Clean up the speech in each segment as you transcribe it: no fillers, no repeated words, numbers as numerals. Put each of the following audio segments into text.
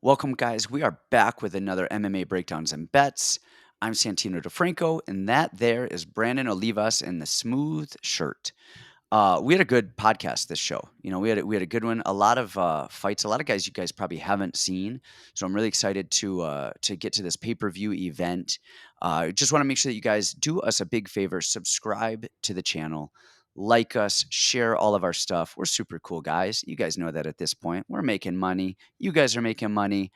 Welcome, guys. We are back with another MMA breakdowns and bets. I'm Santino DeFranco, and that there is Brandon Olivas in the smooth shirt. We had a good podcast this show. We had a good one. A lot of fights. A lot of guys you guys probably haven't seen. So I'm really excited to get to this pay-per-view event. Just want to make sure that you guys do us a big favor. Subscribe to the channel. Like us, share all of our stuff. We're super cool guys. You guys know that at this point. We're making money. You guys are making money.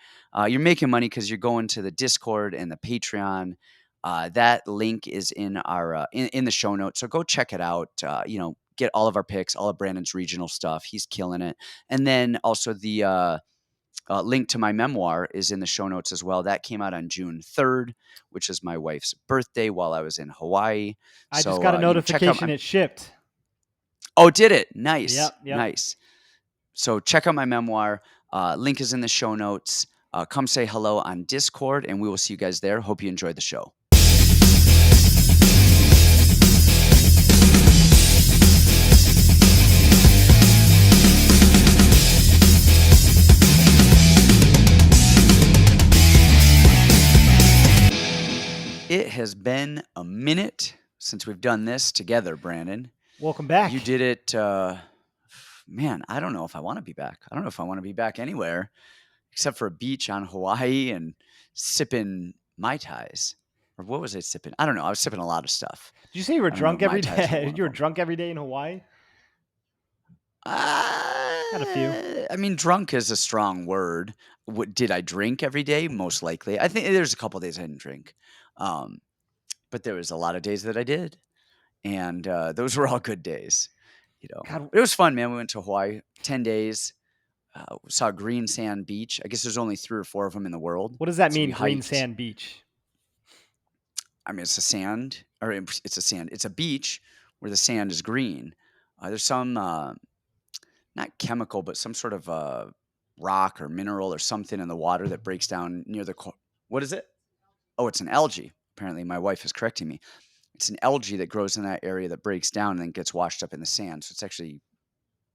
You're making money because you're going to the Discord and the Patreon. That link is in our in the show notes. So go check it out. Get all of our picks, all of Brandon's regional stuff. He's killing it. And then also the link to my memoir is in the show notes as well. That came out on June 3rd, which is my wife's birthday while I was in Hawaii. I just So, got a check out notification my. it shipped. Oh, did it? Nice. Yep. Nice. So check out my memoir. Link is in the show notes. Come say hello on Discord, and we will see you guys there. Hope you enjoyed the show. It has been a minute since we've done this together, Brandon. Welcome back. You did it. Man, I don't know if I want to be back. I don't know if I want to be back anywhere except for a beach on Hawaii and sipping Mai Tais. Or what was I sipping? I don't know. I was sipping a lot of stuff. Did you say you were I don't know drunk if Mai every Tais was day? one of You were them. drunk every day in Hawaii? Had a few. I mean, drunk is a strong word. Did I drink every day? Most likely. I think there's a couple days I didn't drink. But there was a lot of days that I did. And those were all good days. God, But it was fun, man. We went to Hawaii 10 days. Saw Green Sand Beach. I guess there's only 3 or 4 of them in the world. what does that So we mean, green hiked. sand beach? I mean, it's a sand, or it's a sand. It's a beach where the sand is green. There's some, not chemical, but some sort of rock or mineral or something in the water that breaks down near the. What is it? Oh, it's an algae. Apparently, my wife is correcting me. It's an algae that grows in that area that breaks down and then gets washed up in the sand. So it's actually,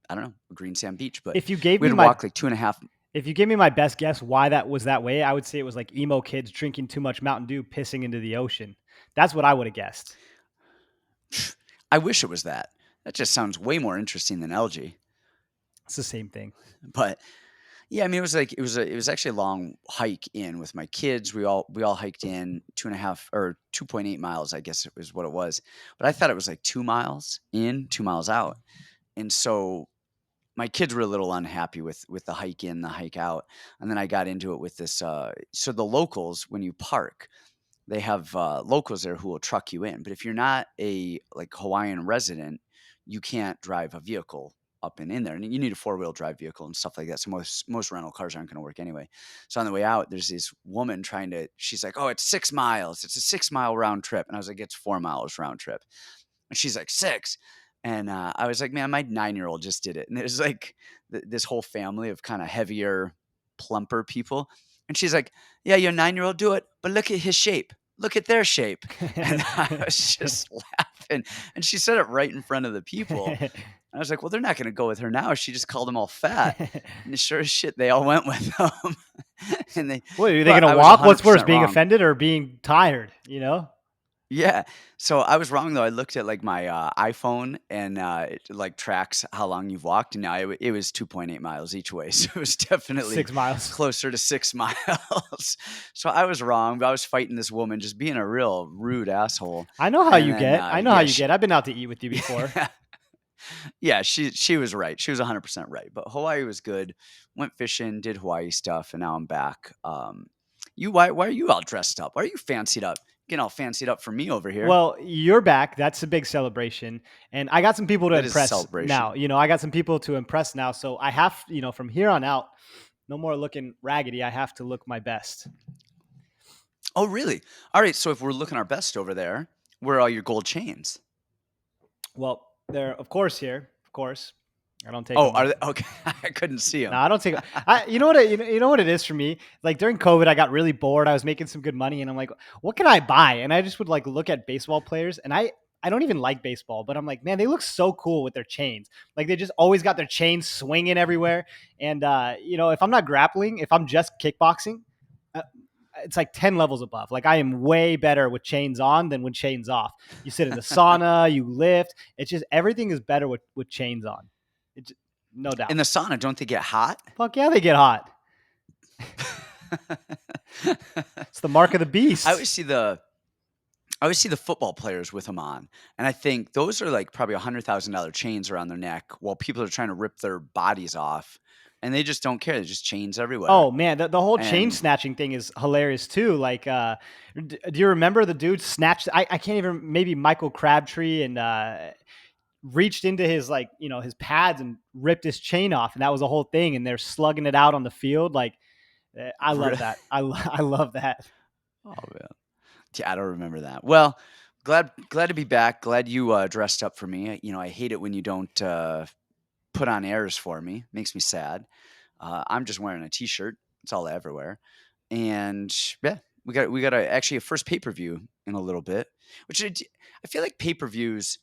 I don't know, a green sand beach. But If you gave we me had to my walk like 2.5. if you gave me my best guess why that was that way, I would say it was like emo kids drinking too much Mountain Dew, pissing into the ocean. That's what I would have guessed. I wish it was that. That just sounds way more interesting than algae. It's the same thing. But yeah, I mean, it was actually a long hike in with my kids. We all hiked in 2.5 or 2.8 miles, I guess it was what it was. But I thought it was like 2 miles in, 2 miles out. And so my kids were a little unhappy with the hike in, the hike out. And then I got into it with this. So the locals, when you park, they have locals there who will truck you in. But if you're not a like Hawaiian resident, you can't drive a vehicle up and in there. And you need a 4-wheel drive vehicle and stuff like that. So most rental cars aren't going to work anyway. So on the way out, there's this woman she's like, oh, it's 6 miles. It's a 6-mile round trip. And I was like, it's 4 miles round trip. And she's like, 6. And I was like, man, my 9-year-old just did it. And there's like this whole family of kind of heavier, plumper people. And she's like, yeah, your 9-year-old do it, but look at his shape. Look at their shape. And I was just laughing. And she said it right in front of the people. I was like, well, they're not going to go with her now. She just called them all fat. And sure as shit, they all went with them. And What, are they but going I to was walk? What's worse, 100% being wrong. offended or being tired, you know? Yeah. So I was wrong though. I looked at like my iPhone and it like tracks how long you've walked. And now it was 2.8 miles each way. So it was definitely 6 miles. closer to 6 miles. So I was wrong, but I was fighting this woman just being a real rude asshole. I know how And you then, get. I know how you get. I've been out to eat with you before. Yeah, she was right. She was 100% right. But Hawaii was good. Went fishing, did Hawaii stuff, and now I'm back. Why are you all dressed up? Why are you fancied up? Getting all fancied up for me over here. Well, you're back. That's a big celebration. And I got some people to That is a impress celebration. now. I got some people to impress now. So I have, from here on out, no more looking raggedy. I have to look my best. Oh, really? All right. So if we're looking our best over there, where are all your gold chains? Well, they're, of course, here. Of course. I don't take Oh, them. are they? Okay. I couldn't see them. No, I don't take. You know what it is for me. Like during COVID, I got really bored. I was making some good money, and I'm like, what can I buy? And I just would like look at baseball players, and I I don't even like baseball, but I'm like, man, they look so cool with their chains. Like they just always got their chains swinging everywhere. And if I'm not grappling, if I'm just kickboxing, uh, it's like 10 levels above. Like I am way better with chains on than with chains off. You sit in the sauna, you lift. It's just everything is better with chains on. It's no In doubt. the sauna, don't they get hot? Fuck yeah, they get hot. It's the mark of the I beast. always see the I always see the football players with them on, and I think those are like probably $100,000 chains around their neck while people are trying to rip their bodies off, and they just don't care. There's just chains everywhere. Oh man, the whole chain And snatching thing is hilarious too. Like, do you remember the dude snatched? I can't even. Maybe Michael Crabtree and reached into his his pads and ripped his chain off, and that was a whole thing. And they're slugging it out on the field. Like, I love that. I love that. oh man, yeah, I don't remember that. Well, glad to be back. Glad you dressed up for me. I hate it when you don't put on airs for me. Makes me sad. I'm just wearing a t-shirt. It's all I ever wear. And yeah, we got actually a first pay-per-view in a little bit, which I feel like pay-per-views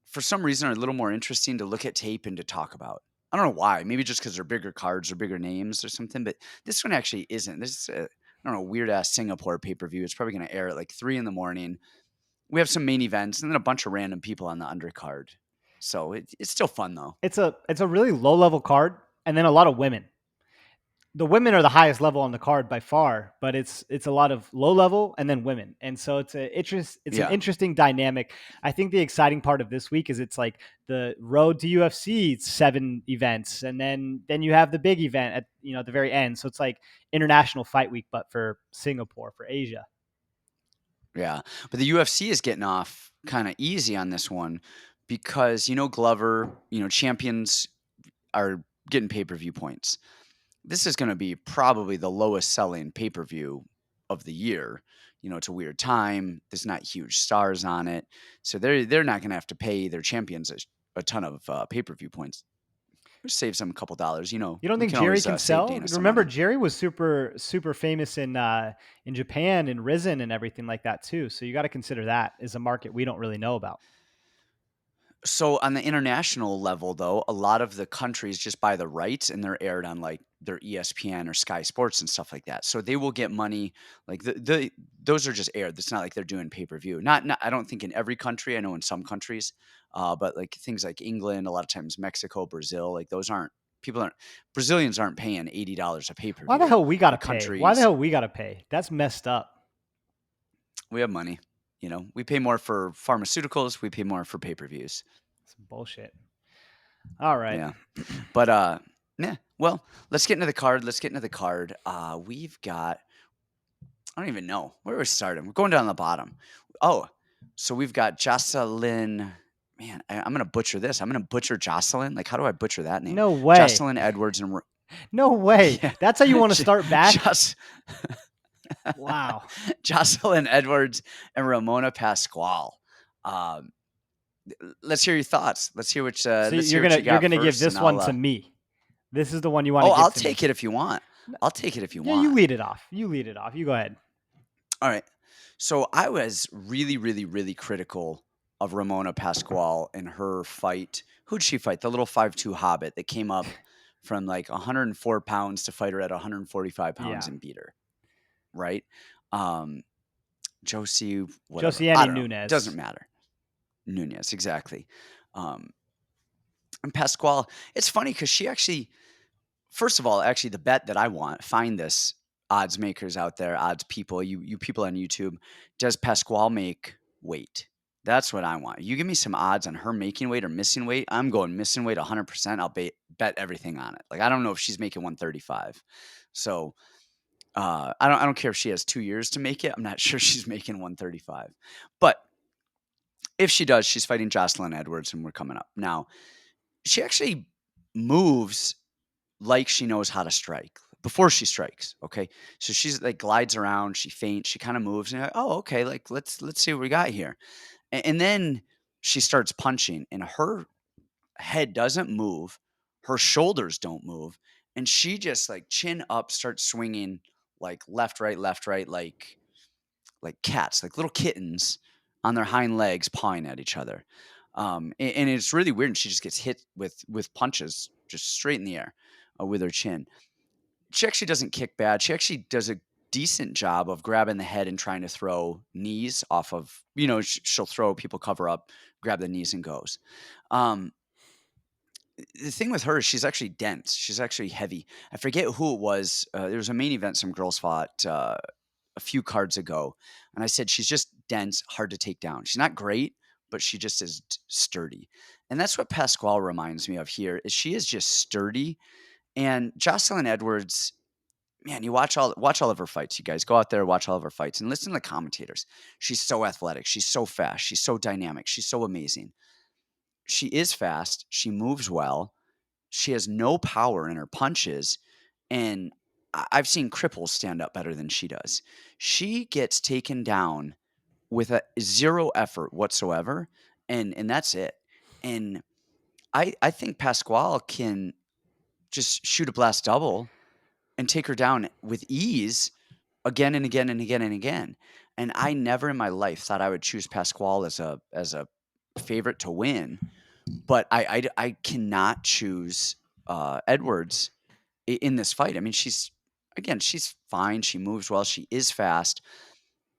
for some reason are a little more interesting to look at tape and to talk about. I don't know why. Maybe just because they're bigger cards or bigger names or something. But this one actually isn't. This is I don't know, weird ass Singapore pay-per-view. It's probably going to air at like 3 in the morning. We have some main events and then a bunch of random people on the undercard. So it's still fun though. It's a really low level card, and then a lot of women. The women are the highest level on the card by far, but it's a lot of low level and then women, and so it's an Yeah. interesting dynamic. I think the exciting part of this week is it's like the road to UFC 7 events, and then you have the big event at the very end. So it's like international fight week, but for Singapore, for Asia. Yeah, but the UFC is getting off kind of easy on this one because Glover, champions are getting pay-per-view points. This is going to be probably the lowest selling pay-per-view of the year. It's a weird time. There's not huge stars on it, so they're not going to have to pay their champions a ton of pay-per-view points. Which saves them a couple dollars. You don't We think can Jerry always can save sell? Dana some Remember, money. Jerry was super famous in Japan and Risen and everything like that too. So you got to consider that as a market we don't really know about. So on the international level, though, a lot of the countries just buy the rights and they're aired on like their ESPN or Sky Sports and stuff like that. So they will get money. Like those are just aired. It's not like they're doing pay per view. Not I don't think in every country. I know in some countries, but like things like England, a lot of times Mexico, Brazil, like those aren't people aren't Brazilians aren't paying $80 a pay per Why the view. hell we got to The pay? Why the countries hell we got to pay? That's messed up. we have money. We pay more for pharmaceuticals. We pay more for pay per views. Some bullshit. All right. Yeah. But yeah. Well, let's get into the card. Let's get into the card. We've got I don't even know where we're starting. We're going down the bottom. Oh, so we've got Joselyne. Man, I'm gonna butcher this. I'm gonna butcher Jocelyn. Like, how do I butcher that name? No way. Jocelyn Edwards and No way. yeah, That's how you want to start back? Jos- Wow. Jocelyn Edwards and Ramona Pascual. Um, let's hear your thoughts. Let's hear which. So Let's hear what you you're got going to give first, and this one I'll. to me. This is the one you want Oh, to give I'll to me. take it if you want. I'll take it if you Yeah, you want. lead it off. You lead it off. You go ahead. All right. So I was really, really, really critical of Ramona Pascual in her fight. Who'd she fight? The little 5'2" hobbit that came up from like 104 pounds to fight her at 145 pounds Yeah. and beat her. Right? Um, Josie, whatever. I Josiane don't know. Doesn't Nunes. matter. Nunez, exactly. Um, and Pascual, it's funny because she actually, first of all, actually, the bet that I want, find this odds makers out there, odds people, you people on YouTube. Does Pascual make weight? That's what I want. You give me some odds on her making weight or missing weight. I'm going missing weight 100%. I'll bet everything on it. Like I don't know if she's making 135. So I don't care if she has 2 years to make it. I'm not sure she's making 135. But if she does, she's fighting Jocelyn Edwards, and we're coming up now. She actually moves like she knows how to strike before she strikes. Okay. So she's like glides around, she feints, she kind of moves, and you're like, oh, okay, like let's see what we got here. And then she starts punching, and her head doesn't move, her shoulders don't move, and she just like chin up starts swinging like left, right, like cats, like little kittens on their hind legs, pawing at each other. And it's really weird. And she just gets hit with punches just straight in the air with her chin. She actually doesn't kick bad. She actually does a decent job of grabbing the head and trying to throw knees off of, she'll throw, people cover up, grab the knees and goes. Um, the thing with her is she's actually dense. She's actually heavy. I forget who it was. There was a main event some girls fought a few cards ago, and I said she's just dense, hard to take down. She's not great, but she just is sturdy, and that's what Pascual reminds me of here. Is she is just sturdy, and Jocelyn Edwards. Man, you watch all of her fights. You guys go out there, watch all of her fights, and listen to the commentators. She's so athletic. She's so fast. She's so dynamic. She's so amazing. She is fast. She moves well. She has no power in her punches, and I've seen cripples stand up better than she does. She gets taken down with a 0 effort whatsoever, and that's it. And I think Pascual can just shoot a blast double and take her down with ease again and again and again and again. And I never in my life thought I would choose Pascual as a favorite to win, but I cannot choose, Edwards in this fight. I mean, she's fine. She moves well. She is fast.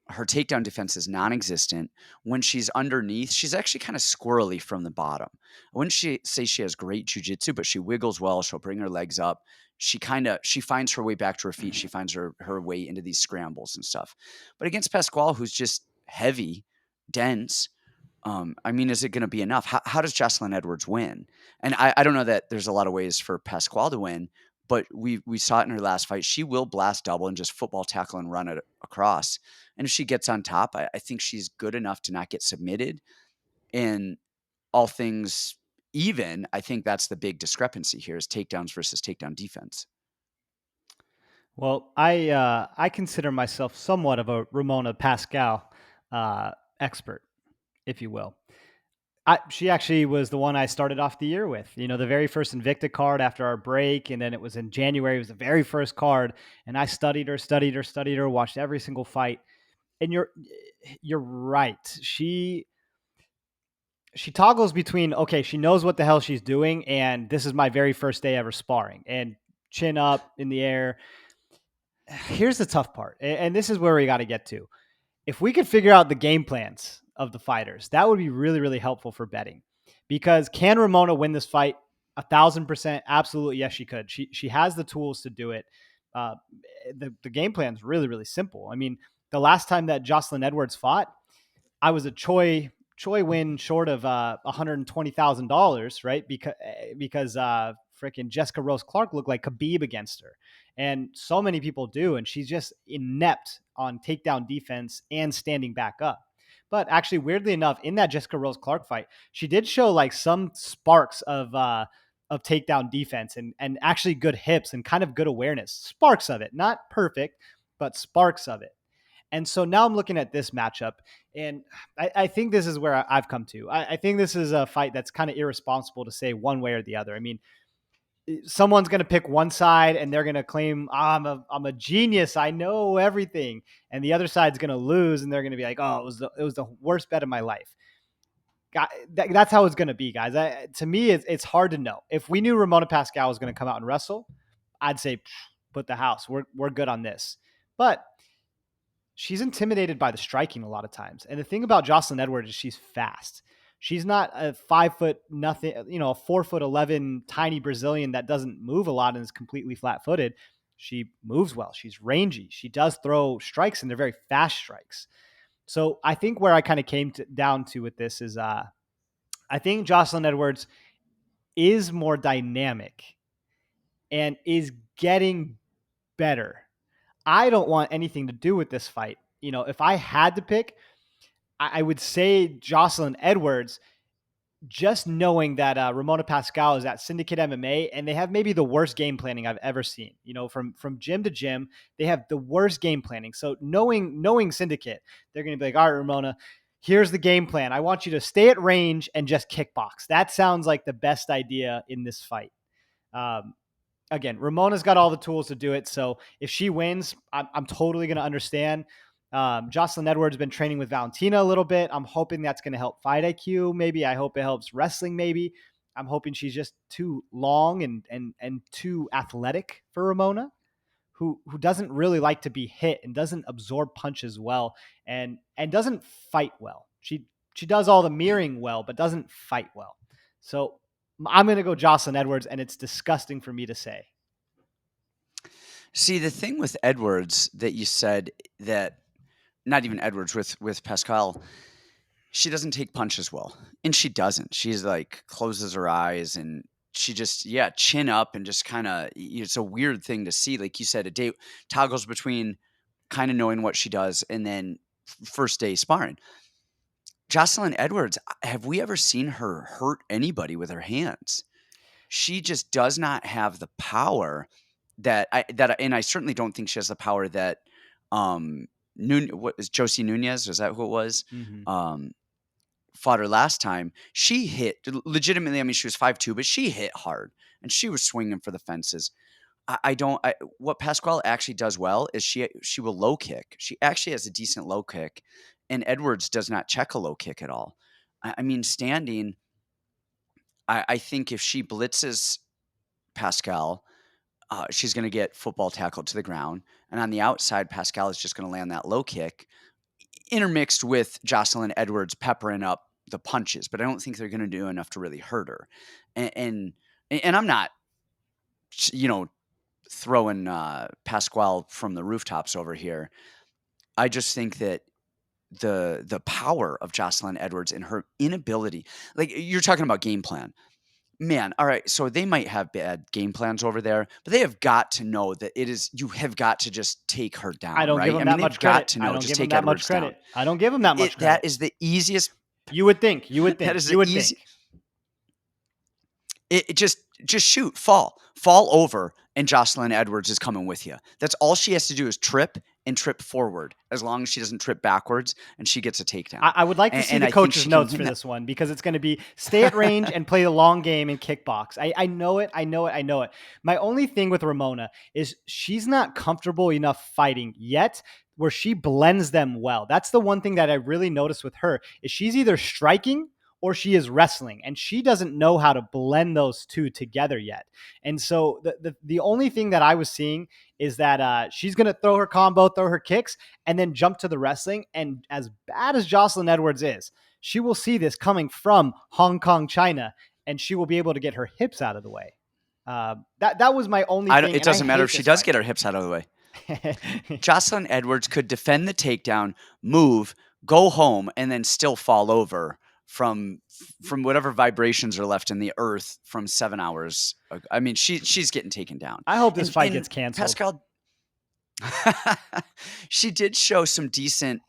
Her takedown defense is non-existent. When she's underneath, she's actually kind of squirrely from the bottom. I wouldn't say she has great jujitsu, but she wiggles well. She'll bring her legs up. She finds her way back to her feet. She finds her way into these scrambles and stuff. But against Pascual, who's just heavy, dense, I mean, is it going to be enough? How does Jocelyn Edwards win? And I don't know that there's a lot of ways for Pascual to win, but we saw it in her last fight. She will blast double and just football tackle and run it across. And if she gets on top, I think she's good enough to not get submitted. And all things even, I think that's the big discrepancy here is takedowns versus takedown defense. Well, I consider myself somewhat of a Ramona Pascal expert, if you will. She actually was the one I started off the year with. You know, the very first Invicta card after our break, and then it was in January. It was the very first card, and I studied her, watched every single fight. And you're right. She toggles between, okay, she knows what the hell she's doing, and this is my very first day ever sparring, and chin up in the air. Here's the tough part, and this is where we got to get to. If we could figure out the game plans of the fighters, that would be really, really helpful for betting. Because can Ramona win this fight? 1,000%, absolutely, yes, she could. She has the tools to do it. Uh, the game plan is really, really simple. I mean, the last time that Jocelyn Edwards fought, I was a Choi win short of $120,000, right? Because freaking Jessica Rose Clark looked like Khabib against her, and so many people do, and she's just inept on takedown defense and standing back up. But actually, weirdly enough, in that Jessica Rose Clark fight, she did show like some sparks of takedown defense and actually good hips and kind of good awareness. Sparks of it, not perfect, but sparks of it. And so now I'm looking at this matchup, and I think this is where I've come to. I think this is a fight that's kind of irresponsible to say one way or the other. I mean, someone's going to pick one side and they're going to claim, oh, I'm a genius. I know everything. And the other side's going to lose and they're going to be like, oh, it was the worst bet of my life. That's how it's going to be, guys. To me, it's hard to know. If we knew Ramona Pascal was going to come out and wrestle, I'd say, put the house. We're good on this. But she's intimidated by the striking a lot of times. And the thing about Jocelyn Edwards is she's fast. She's not a 5 foot nothing, a 4'11" tiny Brazilian that doesn't move a lot and is completely flat footed. She moves well. She's rangy. She does throw strikes and they're very fast strikes. So I think where I kind of down to with this is I think Jocelyn Edwards is more dynamic and is getting better. I don't want anything to do with this fight. If I had to pick, I would say Jocelyn Edwards, just knowing that Ramona Pascal is at Syndicate MMA and they have maybe the worst game planning I've ever seen. From gym to gym, they have the worst game planning. So knowing Syndicate, they're going to be like, all right, Ramona, here's the game plan. I want you to stay at range and just kickbox. That sounds like the best idea in this fight. Um, Again, Ramona's got all the tools to do it. So if she wins, I'm totally going to understand. Joselyne Edwards been training with Valentina a little bit. I'm hoping that's going to help fight IQ. Maybe I hope it helps wrestling. Maybe I'm hoping she's just too long and too athletic for Ramona, who doesn't really like to be hit and doesn't absorb punches well and doesn't fight well. She does all the mirroring well, but doesn't fight well. So I'm going to go Joselyne Edwards, and it's disgusting for me to say. See, the thing with Edwards that you said that not even Edwards with Pascual, she doesn't take punches well, and she doesn't. She's like closes her eyes and she just chin up and just kind of. It's a weird thing to see. Like you said, a day toggles between kind of knowing what she does and then first day sparring. Joselyne Edwards, have we ever seen her hurt anybody with her hands? She just does not have the power and I certainly don't think she has the power that what is Josie Nunez? Was that who it was? Mm-hmm. Um, fought her last time. She hit legitimately. I mean, she was 5'2", but she hit hard and she was swinging for the fences. I don't. What Pascual actually does well is she will low kick. She actually has a decent low kick, and Edwards does not check a low kick at all. I mean, standing. I think if she blitzes Pascual, she's going to get football tackled to the ground. And on the outside, Pascual is just going to land that low kick, intermixed with Joselyne Edwards peppering up the punches. But I don't think they're going to do enough to really hurt her. And I'm not, throwing Pascual from the rooftops over here. I just think that the power of Joselyne Edwards and her inability, like you're talking about game plan. Man, all right, so they might have bad game plans over there, but they have got to know that you have got to just take her I down, don't give right? I him mean, that they've much got credit. to I know, don't just give him take that much Edwards down. credit. I don't give him that much That credit. is the easiest. You would think. You would That think. is the You would easy. think. It just shoot, fall over, and Joselyne Edwards is coming with you. That's all she has to do is trip and trip forward, as long as she doesn't trip backwards and she gets a takedown. I would like to see And the I think coach's she can notes win for that. this one because it's going to be stay at range and play the long game and kickbox. I know it. I know it. I know it. My only thing with Ramona is she's not comfortable enough fighting yet where she blends them well. That's the one thing that I really noticed with her is she's either striking or she is wrestling, and she doesn't know how to blend those two together yet. And so the only thing that I was seeing is that she's going to throw her combo, throw her kicks, and then jump to the wrestling. And as bad as Joselyne Edwards is, she will see this coming from Hong Kong, China, and she will be able to get her hips out of the way. That was my only thing, It and I doesn't matter if hate she this does fight. get her hips out of the way. Joselyne Edwards could defend the takedown, move, go home, and then still fall over from whatever vibrations are left in the earth from 7 hours. I mean, she's getting taken down. I hope this fight And gets canceled. Pascual, she did show some decent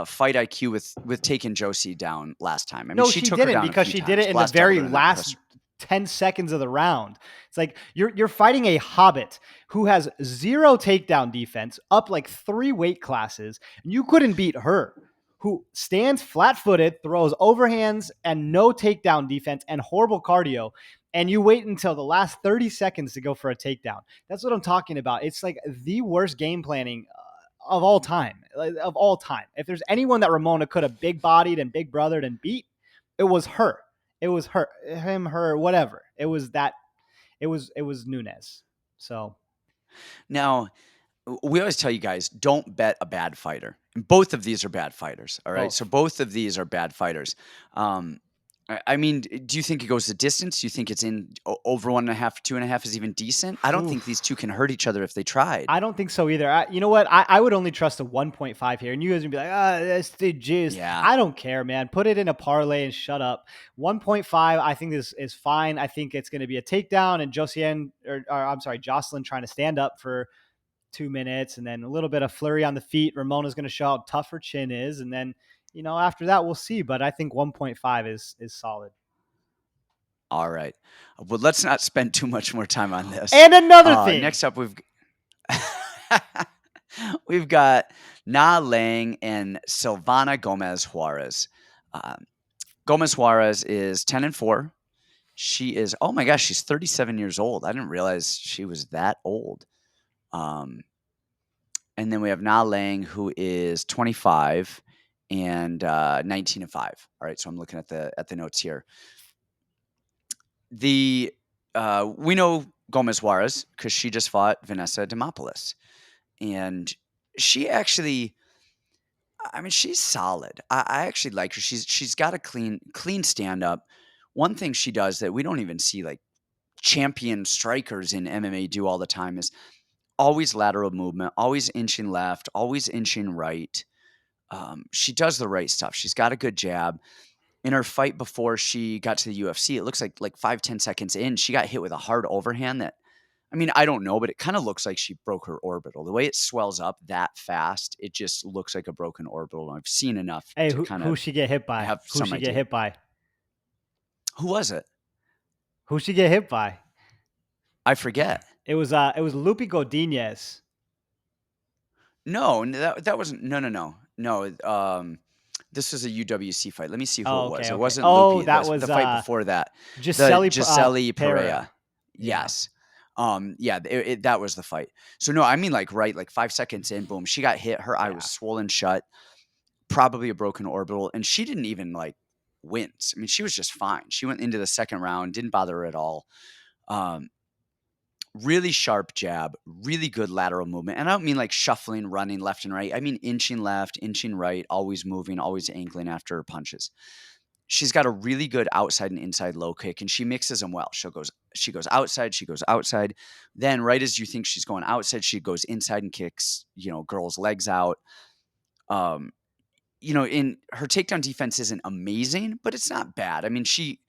fight IQ with taking Josie down last time. I mean, No, she she took her didn't down a because few she did times. it in the Glass doubled very her in that last presser. 10 seconds of the round. It's like you're fighting a hobbit who has zero takedown defense, up like 3 weight classes, and you couldn't beat her, who stands flat-footed, throws overhands and no takedown defense and horrible cardio, and you wait until the last 30 seconds to go for a takedown. That's what I'm talking about. It's like the worst game planning of all time. Of all time. If there's anyone that Ramona could have big-bodied and big-brothered and beat, it was her. It was her, him, her, whatever. It was that. It was Nunez. So Now, we always tell you guys, don't bet a bad fighter. And both of these are bad fighters. All right. So both. both of these are bad fighters. I mean, do you think it goes the distance? Do you think it's in over 1.5, 2.5 is even decent? I don't think these two can hurt each other if they tried. I don't think so either. You know what? I would only trust a 1.5 here. And you guys would be like, that's the juice. Yeah. I don't care, man. Put it in a parlay and shut up. 1.5, I think is fine. I think it's going to be a takedown and Joselyne trying to stand up for 2 minutes and then a little bit of flurry on the feet. Ramona's going to show how tough her chin is. And then, after that, we'll see. But I think 1.5 is solid. All right. Well, let's not spend too much more time on this. And another thing. Next up, we've got Na Liang and Silvana Gomez Juarez. Gomez Juarez is 10-4. She is, oh my gosh, she's 37 years old. I didn't realize she was that old. and then we have Na Lang, who is 25 and 19-5. All right, so I'm looking at the notes here. The We know Gomez Juarez because she just fought Vanessa Demopoulos, and she actually, I mean, she's solid. I actually like her. She's got a clean stand up. One thing she does that we don't even see like champion strikers in MMA do all the time is always lateral movement, always inching left, always inching right. She does the right stuff. She's got a good jab. In her fight before she got to the UFC, it looks like 5-10 seconds in, she got hit with a hard overhand that, I mean, I don't know, but it kind of looks like she broke her orbital. The way it swells up that fast, it just looks like a broken orbital. I've seen enough Hey, to who kind who of she get hit by? have Who some she get idea. hit by? Who was it? Who she get hit by? I forget. It was Lupi Godinez. No, that wasn't. No, no, no, no. This was a UWC fight. Let me see who it Oh, was. okay, It okay. wasn't Oh, Loopy. that The was fight before that, the Gisele Gisele Pereira. Perea. Yeah, Yes. Yeah, that was the fight. So no, I mean like right, like 5 seconds in, boom, she got hit. Her eye was yeah. swollen shut, probably a broken orbital, and she didn't even like wince. I mean, she was just fine. She went into the second round, didn't bother her at all. Um, Really sharp jab, really good lateral movement. And I don't mean like shuffling, running left and right. I mean inching left, inching right, always moving, always angling after her punches. She's got a really good outside and inside low kick, and she mixes them well. She goes outside, she goes outside. Then right as you think she's going outside, she goes inside and kicks, girls' legs out. Um, in her takedown defense isn't amazing, but it's not bad. I mean, she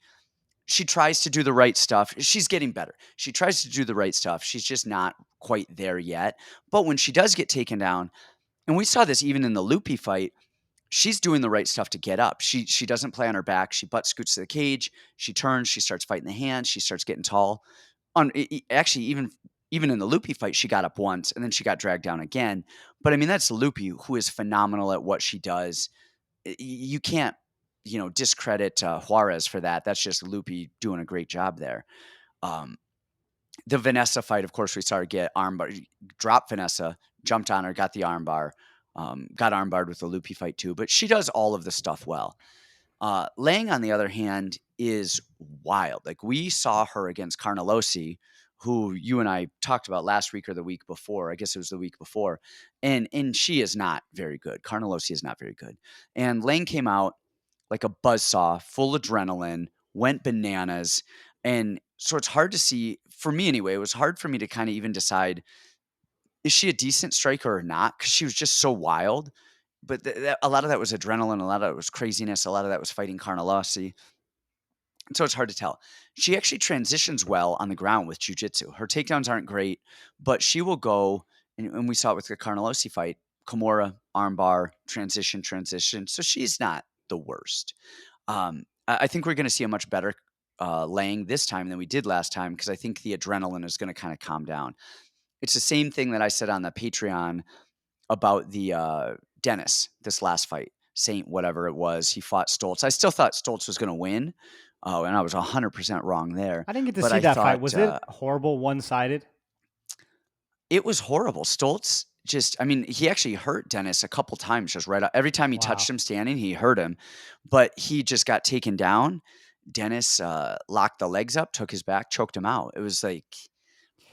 tries to do the right stuff. She's getting better. She tries to do the right stuff. She's just not quite there yet. But when she does get taken down, and we saw this even in the Loopy fight, she's doing the right stuff to get up. She doesn't play on her back. She butt scoots to the cage. She turns. She starts fighting the hands. She starts getting tall. Actually, even in the Loopy fight, she got up once and then she got dragged down again. But I mean, that's Loopy, who is phenomenal at what she does. You can't, discredit Juarez for that. That's just Loopy doing a great job there. Um, the Vanessa fight, of course, we saw her get armbar, drop Vanessa, jumped on her, got the armbar, got armbarred with the Loopy fight too. But she does all of the stuff well. Liang, on the other hand, is wild. Like we saw her against Carnelosi, who you and I talked about last week or the week before. I guess it was the week before, and she is not very good. Carnelosi is not very good, and Liang came out like a buzzsaw, full adrenaline, went bananas, and so it's hard to see for me anyway. It was hard for me to kind of even decide, is she a decent striker or not? Because she was just so wild. But a lot of that was adrenaline, a lot of it was craziness, a lot of that was fighting Carnelossi. And so it's hard to tell. She actually transitions well on the ground with jujitsu. Her takedowns aren't great, but she will go, and we saw it with the Carnelossi fight, Kimura, armbar, transition. So she's not the worst. I think we're going to see a much better Lang this time than we did last time because I think the adrenaline is going to kind of calm down. It's the same thing that I said on the Patreon about the Dennis this last fight, Saint whatever it was. He fought Stoltz. I still thought Stoltz was going to win, and I was 100% wrong there. I didn't get to But see I that fight. thought Was it horrible, one-sided? it was horrible. Stoltz just, I mean, he actually hurt Dennis a couple times just right. Every time he touched Wow. him standing, he hurt him, but he just got taken down. Dennis locked the legs up, took his back, choked him out. It was like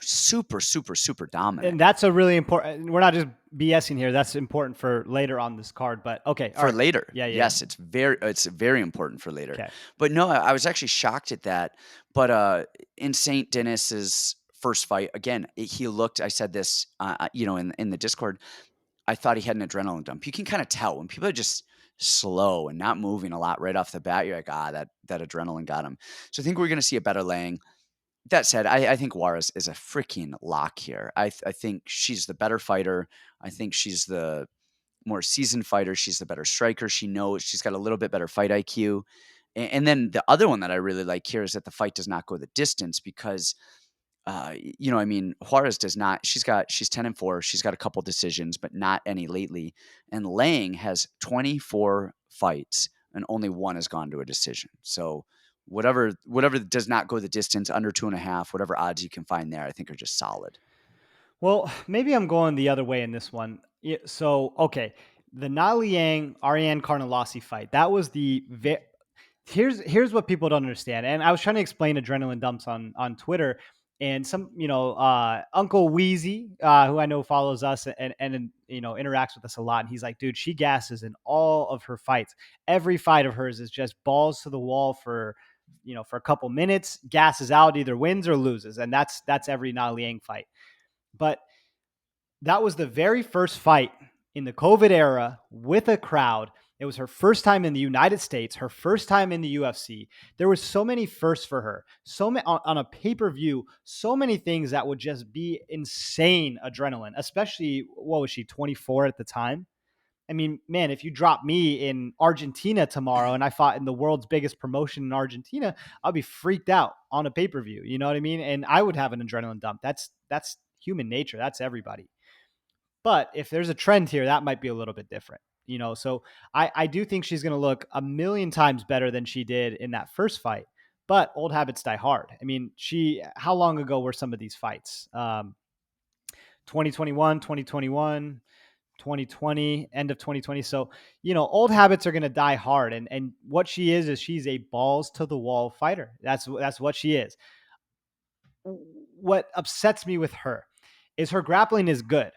super, super, super dominant. And that's a really important. We're not just BSing here. That's important for later on this card. But okay, all For right. later. Yeah, yeah. Yes, it's very important for later. Okay. But no, I was actually shocked at that. But, in Saint Denis's first fight, again, he looked, I said this, in the Discord, I thought he had an adrenaline dump. You can kinda tell when people are just slow and not moving a lot right off the bat, you're like, that adrenaline got him. So I think we're gonna see a better Lang. That said, I think Juarez is a freaking lock here. I think she's the better fighter. I think she's the more seasoned fighter. She's the better striker. She knows she's got a little bit better fight IQ. And then the other one that I really like here is that the fight does not go the distance because, I mean, Juarez does not. She's 10-4. She's got a couple decisions, but not any lately. And Lang has 24 fights, and only one has gone to a decision. So whatever does not go the distance, under 2.5, whatever odds you can find there, I think are just solid. Well, maybe I'm going the other way in this one. Yeah, so okay, the Na Liang Ariane Carnelossi fight. That was here's what people don't understand. And I was trying to explain adrenaline dumps on Twitter, and some Uncle Wheezy, who I know follows us and interacts with us a lot, and he's like, dude, she gasses in all of her fights. Every fight of hers is just balls to the wall for for a couple minutes, gasses out, either wins or loses, and that's every Na Liang fight. But that was the very first fight in the COVID era with a crowd. It was her first time in the United States, her first time in the UFC. There was so many firsts for her. So many on a pay-per-view, so many things that would just be insane adrenaline, especially what was she, 24 at the time? I mean, man, if you drop me in Argentina tomorrow and I fought in the world's biggest promotion in Argentina, I'll be freaked out on a pay-per-view. You know what I mean? And I would have an adrenaline dump. That's human nature. That's everybody. But if there's a trend here, that might be a little bit different. So I do think she's going to look a million times better than she did in that first fight. But old habits die hard. I mean, how long ago were some of these fights? 2021, 2021, 2020, end of 2020. So, old habits are going to die hard. And what she is she's a balls to the wall fighter. That's what she is. What upsets me with her is her grappling is good.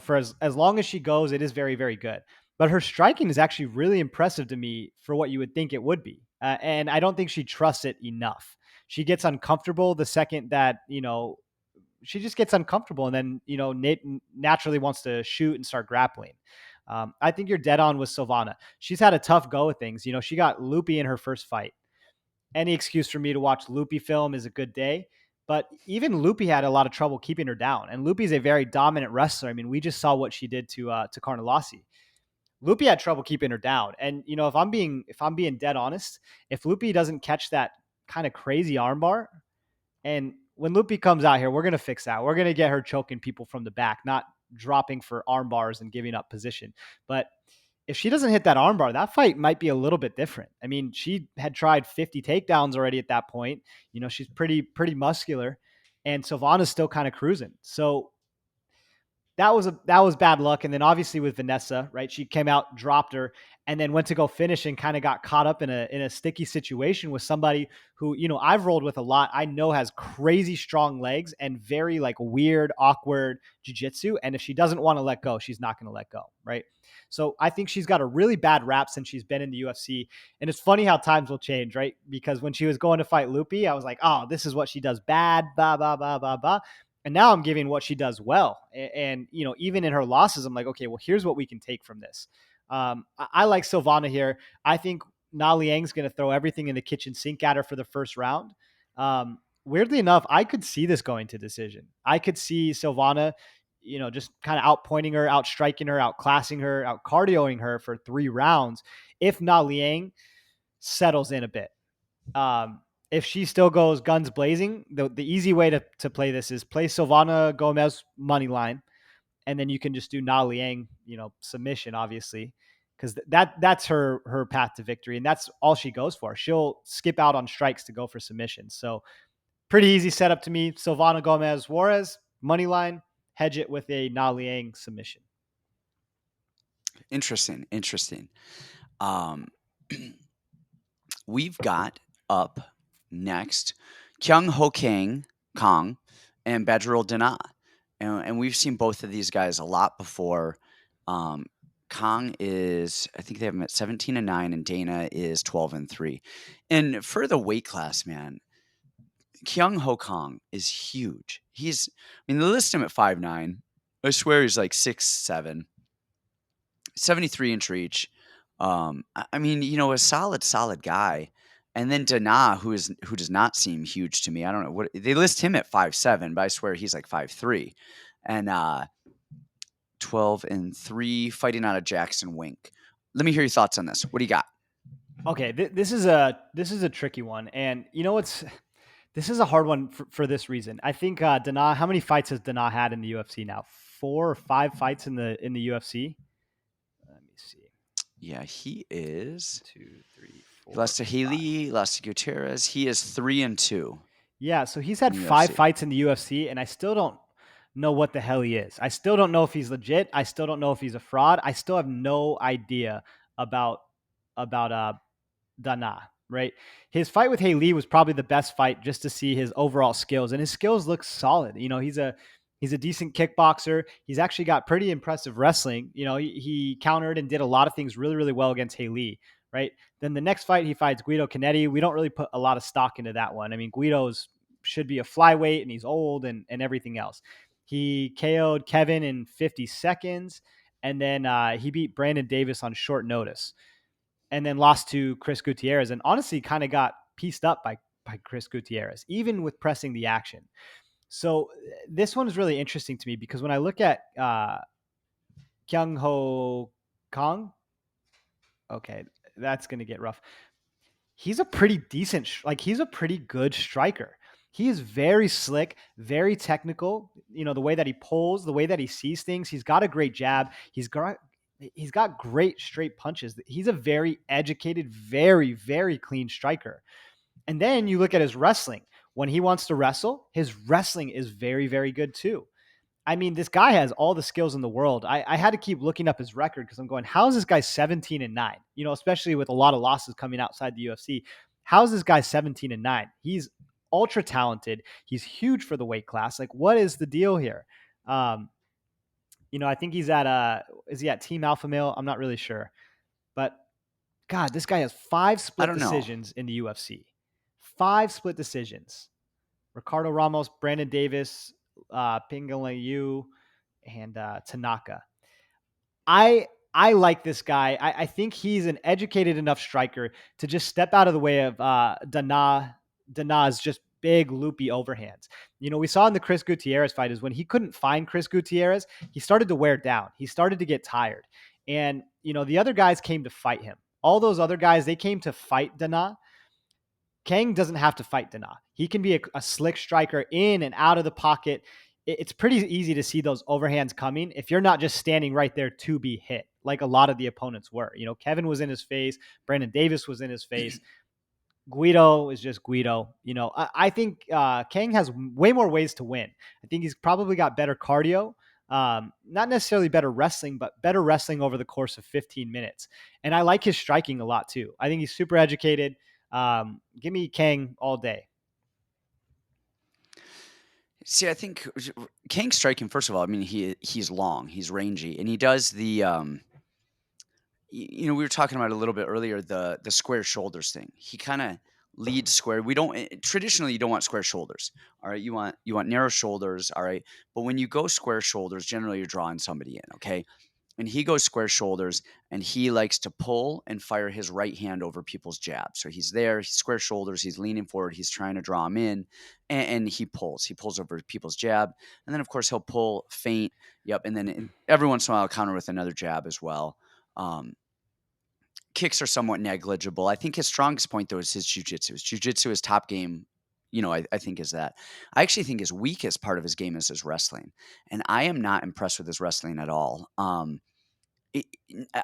For as long as she goes, it is very, very good. But her striking is actually really impressive to me for what you would think it would be. And I don't think she trusts it enough. She gets uncomfortable the second that, she just gets uncomfortable and then, naturally wants to shoot and start grappling. I think you're dead on with Silvana. She's had a tough go of things. She got loopy in her first fight. Any excuse for me to watch Loopy film is a good day. But even Loopy had a lot of trouble keeping her down. And Loopy's a very dominant wrestler. I mean, we just saw what she did to Carnelossi. Loopy had trouble keeping her down. And if I'm being dead honest, if Loopy doesn't catch that kind of crazy armbar, and when Loopy comes out here, we're gonna fix that. We're gonna get her choking people from the back, not dropping for arm bars and giving up position. But if she doesn't hit that armbar, that fight might be a little bit different. I mean, she had tried 50 takedowns already at that point. She's pretty muscular, and Silvana's still kind of cruising. So that was bad luck. And then obviously with Vanessa, right? She came out, dropped her, and then went to go finish and kind of got caught up in a sticky situation with somebody who I've rolled with a lot. I know has crazy strong legs and very like weird, awkward jujitsu. And if she doesn't want to let go, she's not going to let go, right? So I think she's got a really bad rap since she's been in the UFC. And it's funny how times will change, right? Because when she was going to fight Loopy, I was like, oh, this is what she does bad, blah, blah, blah, blah, blah. And now I'm giving what she does well. And even in her losses, I'm like, okay, well, here's what we can take from this. I like Silvana here. I think Na Liang's going to throw everything in the kitchen sink at her for the first round. Weirdly enough, I could see this going to decision. I could see Silvana, just kind of outpointing her, outstriking her, outclassing her, out cardioing her for 3 rounds if Na Liang settles in a bit. If she still goes guns blazing, the easy way to play this is play Silvana Gomez money line, and then you can just do Na Liang, submission, obviously, because that's her path to victory, and that's all she goes for. She'll skip out on strikes to go for submissions. So pretty easy setup to me. Silvana Gomez Juarez money line, hedge it with a Na Liang submission. Interesting, interesting. Um, we've got up next Kyung Ho Kang and Batgerel Danaa. And we've seen both of these guys a lot before. Um, Kang is, I think they have him at 17-9, and Dana is 12-3. And for the weight class, man, Kyung Ho Kang is huge. I mean, they list him at 5'9". I swear he's like 6'7", 73-inch reach. I mean, a solid guy. And then Danaa, who does not seem huge to me. I don't know what they list him at 5'7", but I swear he's like 5'3". And 12-3, fighting out of Jackson Wink. Let me hear your thoughts on this. What do you got? Okay, this is a tricky one, and this is a hard one for this reason. I think Danaa. How many fights has Danaa had in the UFC now? 4 or 5 fights in the UFC. Let me see. Yeah, he is. Two, three, He lost four, to five. Haley, lost to Gutierrez. He is 3-2 Yeah, so he's had in the five UFC. fights in the UFC, and I still don't know what the hell he is. I still don't know if he's legit. I still don't know if he's a fraud. I still have no idea about about Danaa, right? His fight with Lee was probably the best fight just to see his overall skills, and his skills look solid. He's a decent kickboxer. He's actually got pretty impressive wrestling. He countered and did a lot of things really, really well against Lee, right? Then the next fight, he fights Guido Canetti. We don't really put a lot of stock into that one. I mean, Guido's should be a flyweight and he's old and everything else. He KO'd Kevin in 50 seconds, and then he beat Brandon Davis on short notice, and then lost to Chris Gutierrez, and honestly kind of got pieced up by Chris Gutierrez, even with pressing the action. So this one is really interesting to me because when I look at Kyung Ho Kang, okay, that's going to get rough. He's a pretty decent, he's a pretty good striker. He is very slick, very technical. The way that he pulls, the way that he sees things. He's got a great jab. He's got great straight punches. He's a very educated, very, very clean striker. And then you look at his wrestling. When he wants to wrestle, his wrestling is very, very good too. I mean, this guy has all the skills in the world. I had to keep looking up his record because I'm going, how is this guy 17-9? Especially with a lot of losses coming outside the UFC. How is this guy 17-9? He's ultra talented. He's huge for the weight class. Like, what is the deal here? Um, I think he's at is he at Team Alpha Male? I'm not really sure. But God, this guy has 5 I split don't know. decisions in the UFC. 5 split decisions. Ricardo Ramos, Brandon Davis, Pingala Yu, and Tanaka. I like this guy. I think he's an educated enough striker to just step out of the way of Danaa's just big loopy overhands. We saw in the Chris Gutierrez fight is when he couldn't find Chris Gutierrez, he started to wear down. He started to get tired. And, the other guys came to fight him. All those other guys, they came to fight Danaa. Kang doesn't have to fight Danaa. He can be a slick striker in and out of the pocket. It's pretty easy to see those overhands coming if you're not just standing right there to be hit, like a lot of the opponents were. Kevin was in his face. Brandon Davis was in his face. Guido is just Guido. I think Kang has way more ways to win. I think he's probably got better cardio. Not necessarily better wrestling, but better wrestling over the course of 15 minutes. And I like his striking a lot too. I think he's super educated. Give me Kang all day. See, I think King striking. First of all, I mean he's long, he's rangy, and he does the. We were talking about it a little bit earlier the square shoulders thing. He kind of leads square. We don't traditionally you don't want square shoulders. All right, you want narrow shoulders. All right, but when you go square shoulders, generally you're drawing somebody in. Okay, and he goes square shoulders and he likes to pull and fire his right hand over people's jabs. So he's there, he's square shoulders, he's leaning forward, he's trying to draw him in, and he pulls. He pulls over people's jab. And then, of course, he'll pull, feint. Yep. And then every once in a while, I'll counter with another jab as well. Um, Kicks are somewhat negligible. I think his strongest point, though, is his jujitsu. His jujitsu, his top game, I think is that. I actually think his weakest part of his game is his wrestling. And I am not impressed with his wrestling at all. It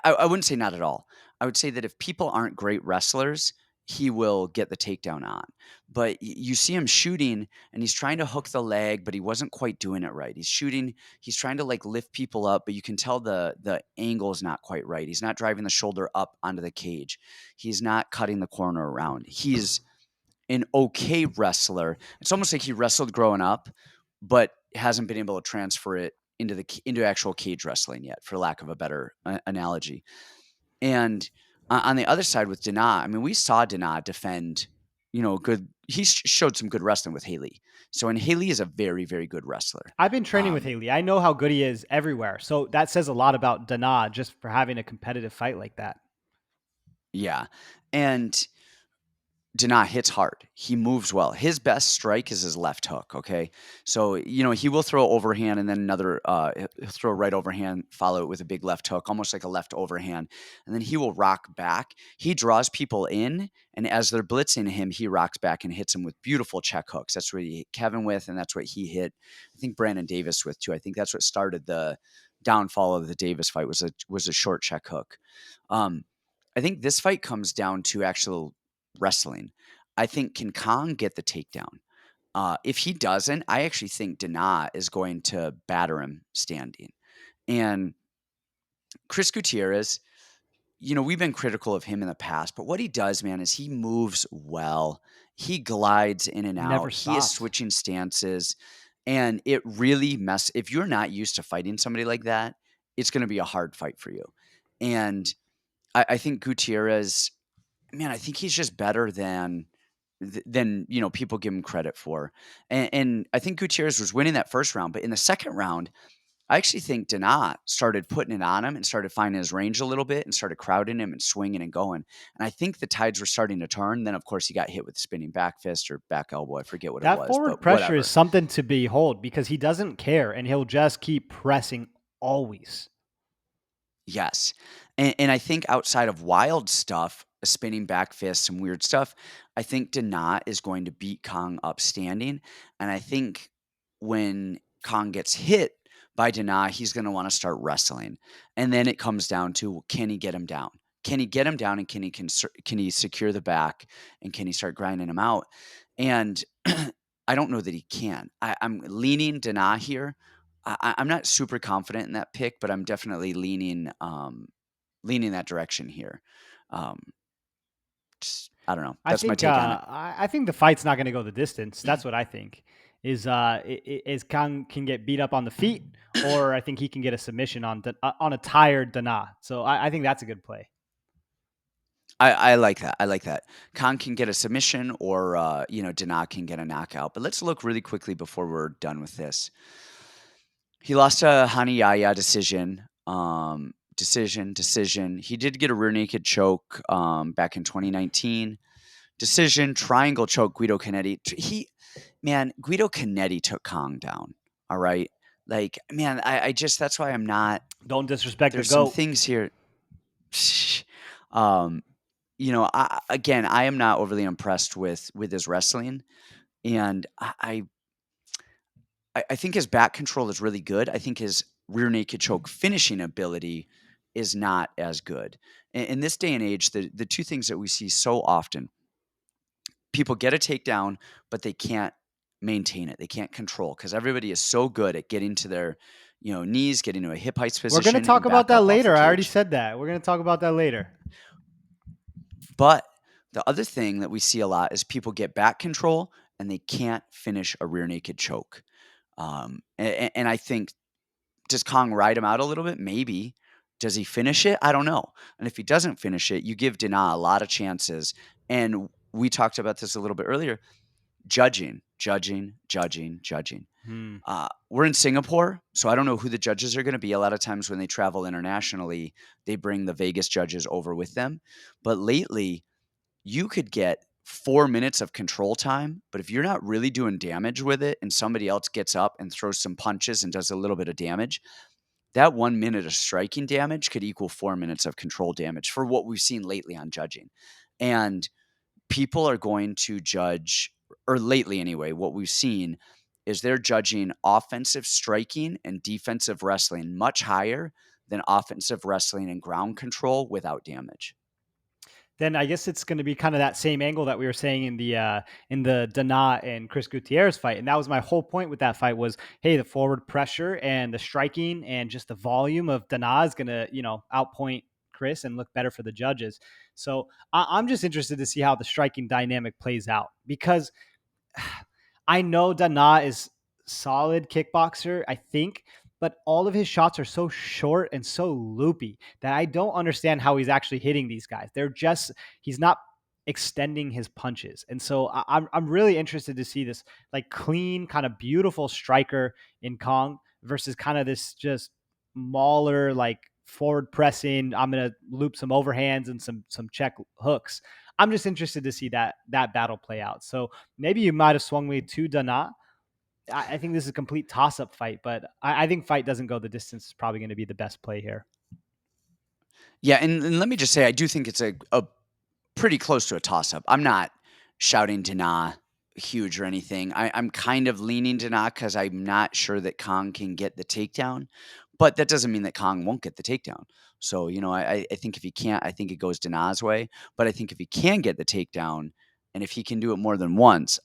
I wouldn't say not at all. I would say that if people aren't great wrestlers, he will get the takedown on. But you see him shooting and he's trying to hook the leg, but he wasn't quite doing it right. He's shooting, he's trying to like lift people up, but you can tell the angle is not quite right. He's not driving the shoulder up onto the cage. He's not cutting the corner around. He's an okay wrestler. It's almost like he wrestled growing up, but hasn't been able to transfer it into actual cage wrestling yet, for lack of a better analogy. And on the other side with Danaa, I mean, we saw Danaa defend, good. He showed some good wrestling with Haley. So, and Haley is a very, very good wrestler. I've been training with Um, Haley. I know how good he is everywhere. So that says a lot about Danaa just for having a competitive fight like that. yeah, and Danaa hits hard. He moves well. His best strike is his left hook. Okay, so he will throw overhand and then another. He'll throw a right overhand, follow it with a big left hook, almost like a left overhand, and then he will rock back. He draws people in, and as they're blitzing him, he rocks back and hits them with beautiful check hooks. That's what he hit Kevin with, and that's what he hit. I think Brandon Davis with too. I think that's what started the downfall of the Davis fight was a short check hook. Um, I think this fight comes down to actual wrestling. I think can Kang get the takedown? If he doesn't, I actually think Danaa is going to batter him standing. And Chris Gutierrez, we've been critical of him in the past, but what he does, man, is he moves well. He glides in and Never out. He is stops. switching stances, and it really if you're not used to fighting somebody like that, it's going to be a hard fight for you. And I think Gutierrez, man, I think he's just better than people give him credit for. And I think Gutierrez was winning that first round, but in the second round, I actually think Danaa started putting it on him and started finding his range a little bit and started crowding him and swinging and going. And I think the tides were starting to turn. Then, of course, he got hit with the spinning back fist or back elbow. I forget what it That was, forward but pressure is whatever. something to behold because he doesn't care and he'll just keep pressing always. Yes. And I think outside of wild stuff, a spinning back fist, some weird stuff, I think Danaa is going to beat Kang up standing. And I think when Kang gets hit by Danaa, he's going to want to start wrestling. And then it comes down to, can he get him down? Can he get him down and can he secure the back and can he start grinding him out? And I don't know that he can. I'm leaning Danaa here. I'm not super confident in that pick, but I'm definitely leaning that direction here. Um, just, I don't know. That's my take on it. I think the fight's not going to go the distance. That's what I think. Is Kang can get beat up on the feet, or I think he can get a submission on a tired Danaa. So I think that's a good play. I like that. I like that. Khan can get a submission, or Danaa can get a knockout. But let's look really quickly before we're done with this. He lost a Hanayaya decision. Decision. He did get a rear naked choke back in 2019. Decision, triangle choke, Guido Canetti. Guido Canetti took Kong down. All right. Like, man, I just, that's why I'm not, Don't disrespect the there's some goat. things here. um, again, I am not overly impressed with his wrestling. And I think his back control is really good. I think his rear naked choke finishing ability is not as good. In this day and age, the two things that we see so often, people get a takedown, but they can't maintain it. They can't control because everybody is so good at getting to their, knees, getting to a hip heights We're going to position talk and about back that up off the later. I already cage. said that. We're going to talk about that later. But the other thing that we see a lot is people get back control and they can't finish a rear naked choke. And I think, does Kong ride him out a little bit? Maybe. Does he finish it? I don't know. And if he doesn't finish it, you give Danaa a lot of chances. And we talked about this a little bit earlier. Judging. Hmm. We're in Singapore, so I don't know who the judges are going to be. A lot of times when they travel internationally, they bring the Vegas judges over with them. But lately, you could get 4 minutes of control time, but if you're not really doing damage with it and somebody else gets up and throws some punches and does a little bit of damage, that 1 minute of striking damage could equal 4 minutes of control damage for what we've seen lately on judging. And people are going to judge, or lately anyway, what we've seen is they're judging offensive striking and defensive wrestling much higher than offensive wrestling and ground control without damage. Then I guess it's going to be kind of that same angle that we were saying in the Danaa and Chris Gutierrez fight, and that was my whole point with that fight was, hey, the forward pressure and the striking and just the volume of Danaa is going to outpoint Chris and look better for the judges. So I'm just interested to see how the striking dynamic plays out because I know Danaa is solid kickboxer, I think, but all of his shots are so short and so loopy that I don't understand how he's actually hitting these guys. He's not extending his punches. And so I'm really interested to see this like clean, kind of beautiful striker in Kong versus kind of this just mauler, like forward pressing. I'm gonna loop some overhands and some check hooks. I'm just interested to see that battle play out. So maybe you might have swung me to Danaa. I think this is a complete toss up fight, but I think fight doesn't go the distance is probably going to be the best play here. Yeah, and let me just say, I do think it's a pretty close to a toss up. I'm not shouting Danaa huge or anything. I'm kind of leaning Danaa because I'm not sure that Kong can get the takedown, but that doesn't mean that Kong won't get the takedown. So, I think if he can't, I think it goes Danaa's way. But I think if he can get the takedown and if he can do it more than once,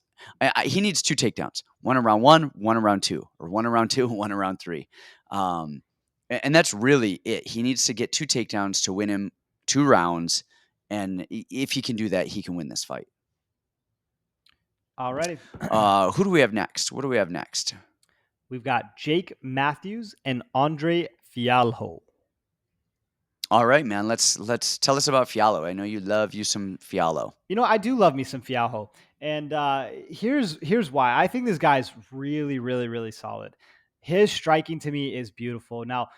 He needs 2 takedowns, 1 in round 1, 1 in round 2, or 1 in round 2, 1 in round 3. Um, and that's really it. He needs to get 2 takedowns to win him 2 rounds, and if he can do that, he can win this fight. Alrighty. Who do we have next? What do we have next? We've got Jake Matthews and Andre Fialho. All right, man. Let's tell us about Fialho. I know you love you some Fialho. I do love me some Fialho, and here's why. I think this guy's really, really, really solid. His striking to me is beautiful. Now,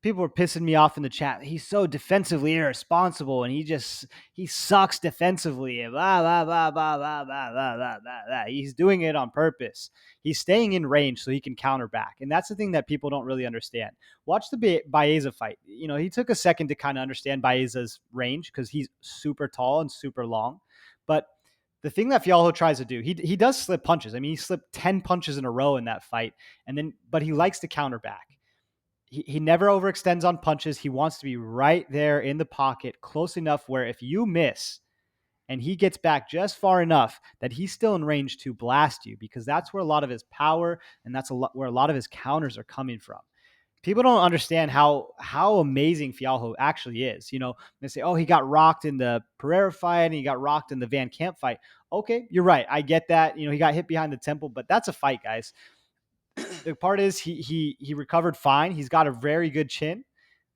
people were pissing me off in the chat. He's so defensively irresponsible, and he sucks defensively. And blah blah blah blah blah blah blah blah blah. He's doing it on purpose. He's staying in range so he can counter back, and that's the thing that people don't really understand. Watch the Baeza fight. He took a second to kind of understand Baeza's range because he's super tall and super long. But the thing that Fialho tries to do, he does slip punches. I mean, he slipped 10 punches in a row in that fight, but he likes to counter back. He never overextends on punches. He wants to be right there in the pocket, close enough where if you miss and he gets back just far enough that he's still in range to blast you, because that's where a lot of his power and where a lot of his counters are coming from. People don't understand how amazing Fialho actually is. They say, "Oh, he got rocked in the Pereira fight and he got rocked in the Van Camp fight." Okay, you're right. I get that. He got hit behind the temple, but that's a fight, guys. The part is he recovered fine. He's got a very good chin,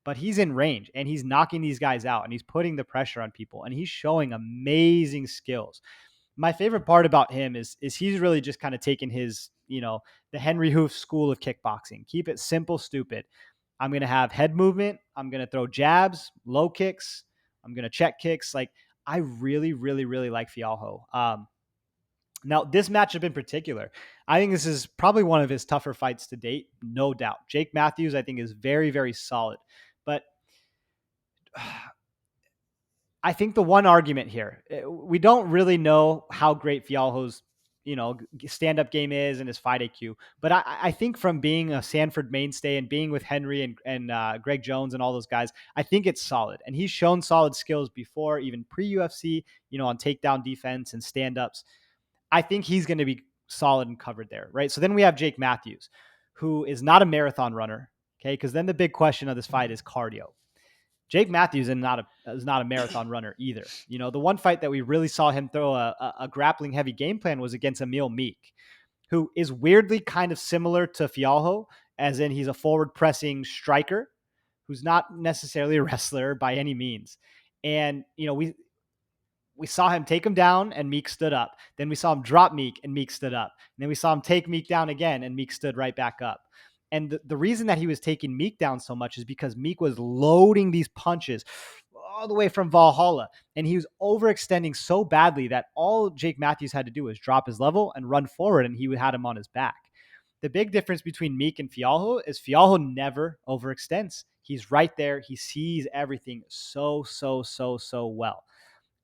but he's in range and he's knocking these guys out and he's putting the pressure on people and he's showing amazing skills. My favorite part about him is he's really just kind of taken his, the Henry Hoof school of kickboxing. Keep it simple, stupid. I'm going to have head movement. I'm going to throw jabs, low kicks. I'm going to check kicks. Like, I really, really, really like Fialho. Now, this matchup in particular, I think this is probably one of his tougher fights to date, no doubt. Jake Matthews, I think, is very, very solid. But I think the one argument here, we don't really know how great Fialho's, stand-up game is and his fight IQ. But I think from being a Sanford mainstay and being with Henry and Greg Jones and all those guys, I think it's solid. And he's shown solid skills before, even pre-UFC, on takedown defense and stand-ups. I think he's going to be solid and covered there, right? So then we have Jake Matthews, who is not a marathon runner, okay? Because then the big question of this fight is cardio. Jake Matthews is not a marathon runner either. The one fight that we really saw him throw a grappling heavy game plan was against Emeev Meek, who is weirdly kind of similar to Fialho, as in he's a forward pressing striker who's not necessarily a wrestler by any means. And, we saw him take him down and Meek stood up. Then we saw him drop Meek and Meek stood up. And then we saw him take Meek down again and Meek stood right back up. And the reason that he was taking Meek down so much is because Meek was loading these punches all the way from Valhalla. And he was overextending so badly that all Jake Matthews had to do was drop his level and run forward, and he had him on his back. The big difference between Meek and Fialho is Fialho never overextends. He's right there. He sees everything so, so, so, so well.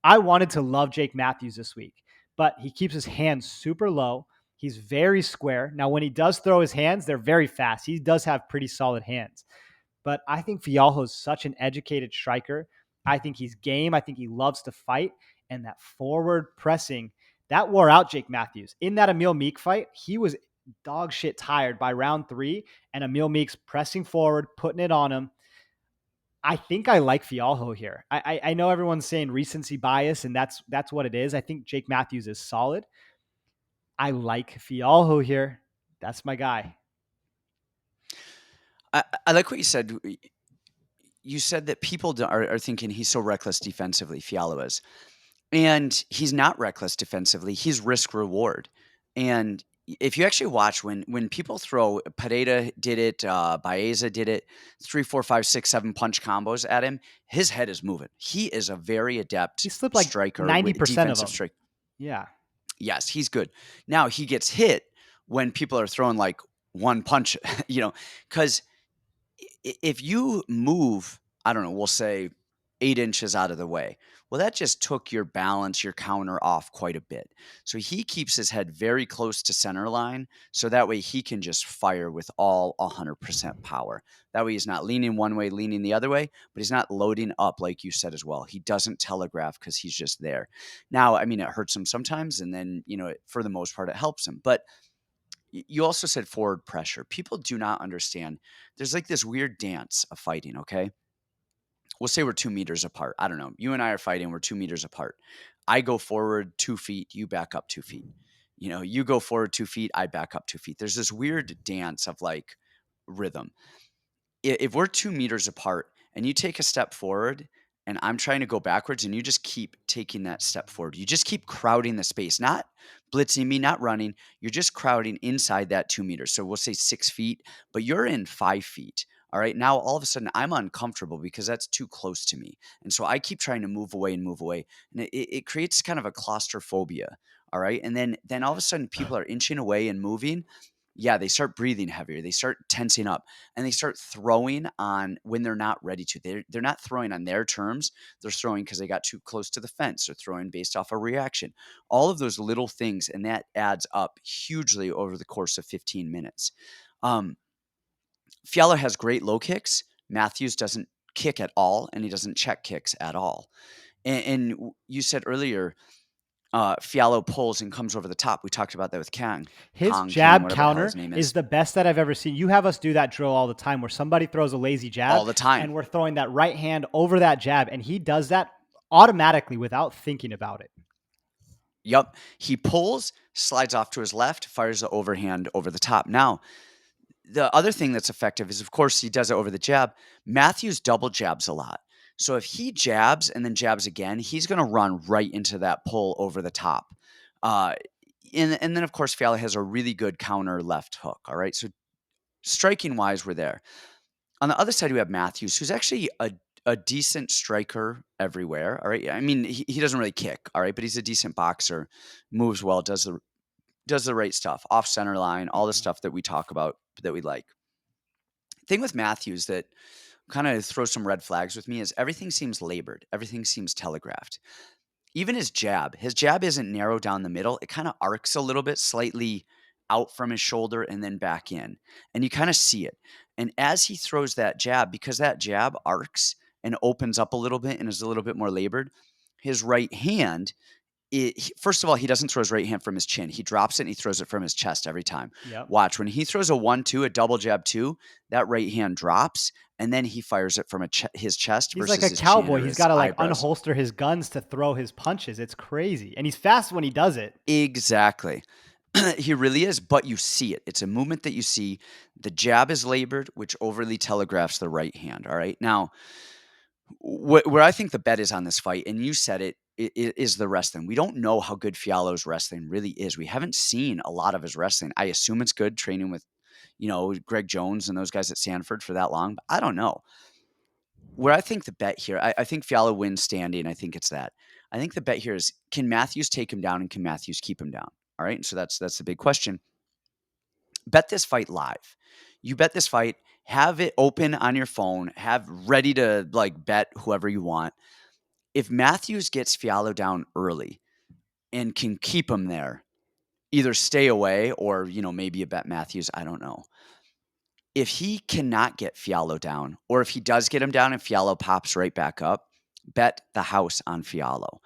I wanted to love Jake Matthews this week, but he keeps his hands super low. He's very square. Now, when he does throw his hands, they're very fast. He does have pretty solid hands. But I think Fialho is such an educated striker. I think he's game. I think he loves to fight. And that forward pressing, that wore out Jake Matthews. In that Emeev Meek fight, he was dog shit tired by round 3. And Emeev Meek's pressing forward, putting it on him. I think I like Fialho here. I know everyone's saying recency bias, and that's what it is. I think Jake Matthews is solid. I like Fialho here. That's my guy. I like what you said. You said that people are thinking he's so reckless defensively, Fialho is. And he's not reckless defensively. He's risk reward. And if you actually watch when people throw, Pereira did it, Baeza did it, 3, 4, 5, 6, 7 punch combos at him, his head is moving. He is a very adept He slipped like striker, 90% of defensive them. striker. Yeah. Yes, he's good. Now he gets hit when people are throwing like one punch, because if you move, I don't know, we'll say 8 inches out of the way. Well, that just took your balance, your counter off quite a bit. So he keeps his head very close to center line. So that way he can just fire with all 100% power. That way he's not leaning one way, leaning the other way, but he's not loading up, like you said as well. He doesn't telegraph because he's just there. Now, I mean, it hurts him sometimes. And then, for the most part, it helps him. But you also said forward pressure. People do not understand. There's like this weird dance of fighting, okay? We'll say we're 2 meters apart. I don't know. You and I are fighting. We're 2 meters apart. I go forward 2 feet. You back up 2 feet. You go forward 2 feet. I back up 2 feet. There's this weird dance of like rhythm. If we're 2 meters apart and you take a step forward and I'm trying to go backwards and you just keep taking that step forward, you just keep crowding the space, not blitzing me, not running. You're just crowding inside that 2 meters. So we'll say 6 feet, but you're in 5 feet. All right. Now all of a sudden I'm uncomfortable because that's too close to me. And so I keep trying to move away and move away. And it creates kind of a claustrophobia. All right. And then all of a sudden people are inching away and moving. Yeah, they start breathing heavier. They start tensing up and they start throwing on when they're not ready to. They're not throwing on their terms. They're throwing because they got too close to the fence. They're throwing based off a reaction. All of those little things, and that adds up hugely over the course of 15 minutes. Um, Fialho has great low kicks. Matthews doesn't kick at all, and he doesn't check kicks at all. And you said earlier, Fialho pulls and comes over the top. We talked about that with Kang. His Kang, jab whatever the hell counter his name is is, the best that I've ever seen. You have us do that drill all the time where somebody throws a lazy all jab the time. and we're throwing that right hand over that jab, and he does that automatically without thinking about it. Yep. He pulls, slides off to his left, fires the overhand over the top. Now, the other thing that's effective is, of course, he does it over the jab. Matthews double jabs a lot. So if he jabs and then jabs again, he's going to run right into that pull over the top. Uh, and then, of course, Fialho has a really good counter left hook. All right. So striking wise, we're there. On the other side, we have Matthews, who's actually a decent striker everywhere. All right. I mean, he doesn't really kick. All right. But he's a decent boxer, moves well, does the right stuff, off center line, all the stuff that we talk about that we like. Thing with Matthews that kind of throws some red flags with me is everything seems labored. Everything seems telegraphed. Even his jab isn't narrow down the middle. It kind of arcs a little bit, slightly out from his shoulder and then back in. And you kind of see it. And as he throws that jab, because that jab arcs and opens up a little bit and is a little bit more labored, his right hand, first of all, he doesn't throw his right hand from his chin. He drops it and he throws it from his chest every time. Yep. Watch, when he throws a 1-2, a double jab 2, that right hand drops and then he fires it from his chest He's versus like a his chin cowboy. or He's his got to like eyebrows. unholster his guns to throw his punches. It's crazy. And he's fast when he does it. Exactly. He really is, but you see it. It's a movement that you see. The jab is labored, which overly telegraphs the right hand. All right. Now, where I think the bet is on this fight, and you said it is the wrestling. We don't know how good Fialho's wrestling really is. We haven't seen a lot of his wrestling. I assume it's good training with, Greg Jones and those guys at Sanford for that long, but I don't know. Where I think the bet here, I think Fialho wins standing. I think it's that. I think the bet here is, can Matthews take him down and can Matthews keep him down? All right. And so that's the big question. Bet this fight live. You bet this fight, have it open on your phone, have ready to like bet whoever you want. If Matthews gets Fialho down early and can keep him there, either stay away or, maybe you bet Matthews. I don't know. If he cannot get Fialho down, or if he does get him down and Fialho pops right back up, bet the house on Fialho.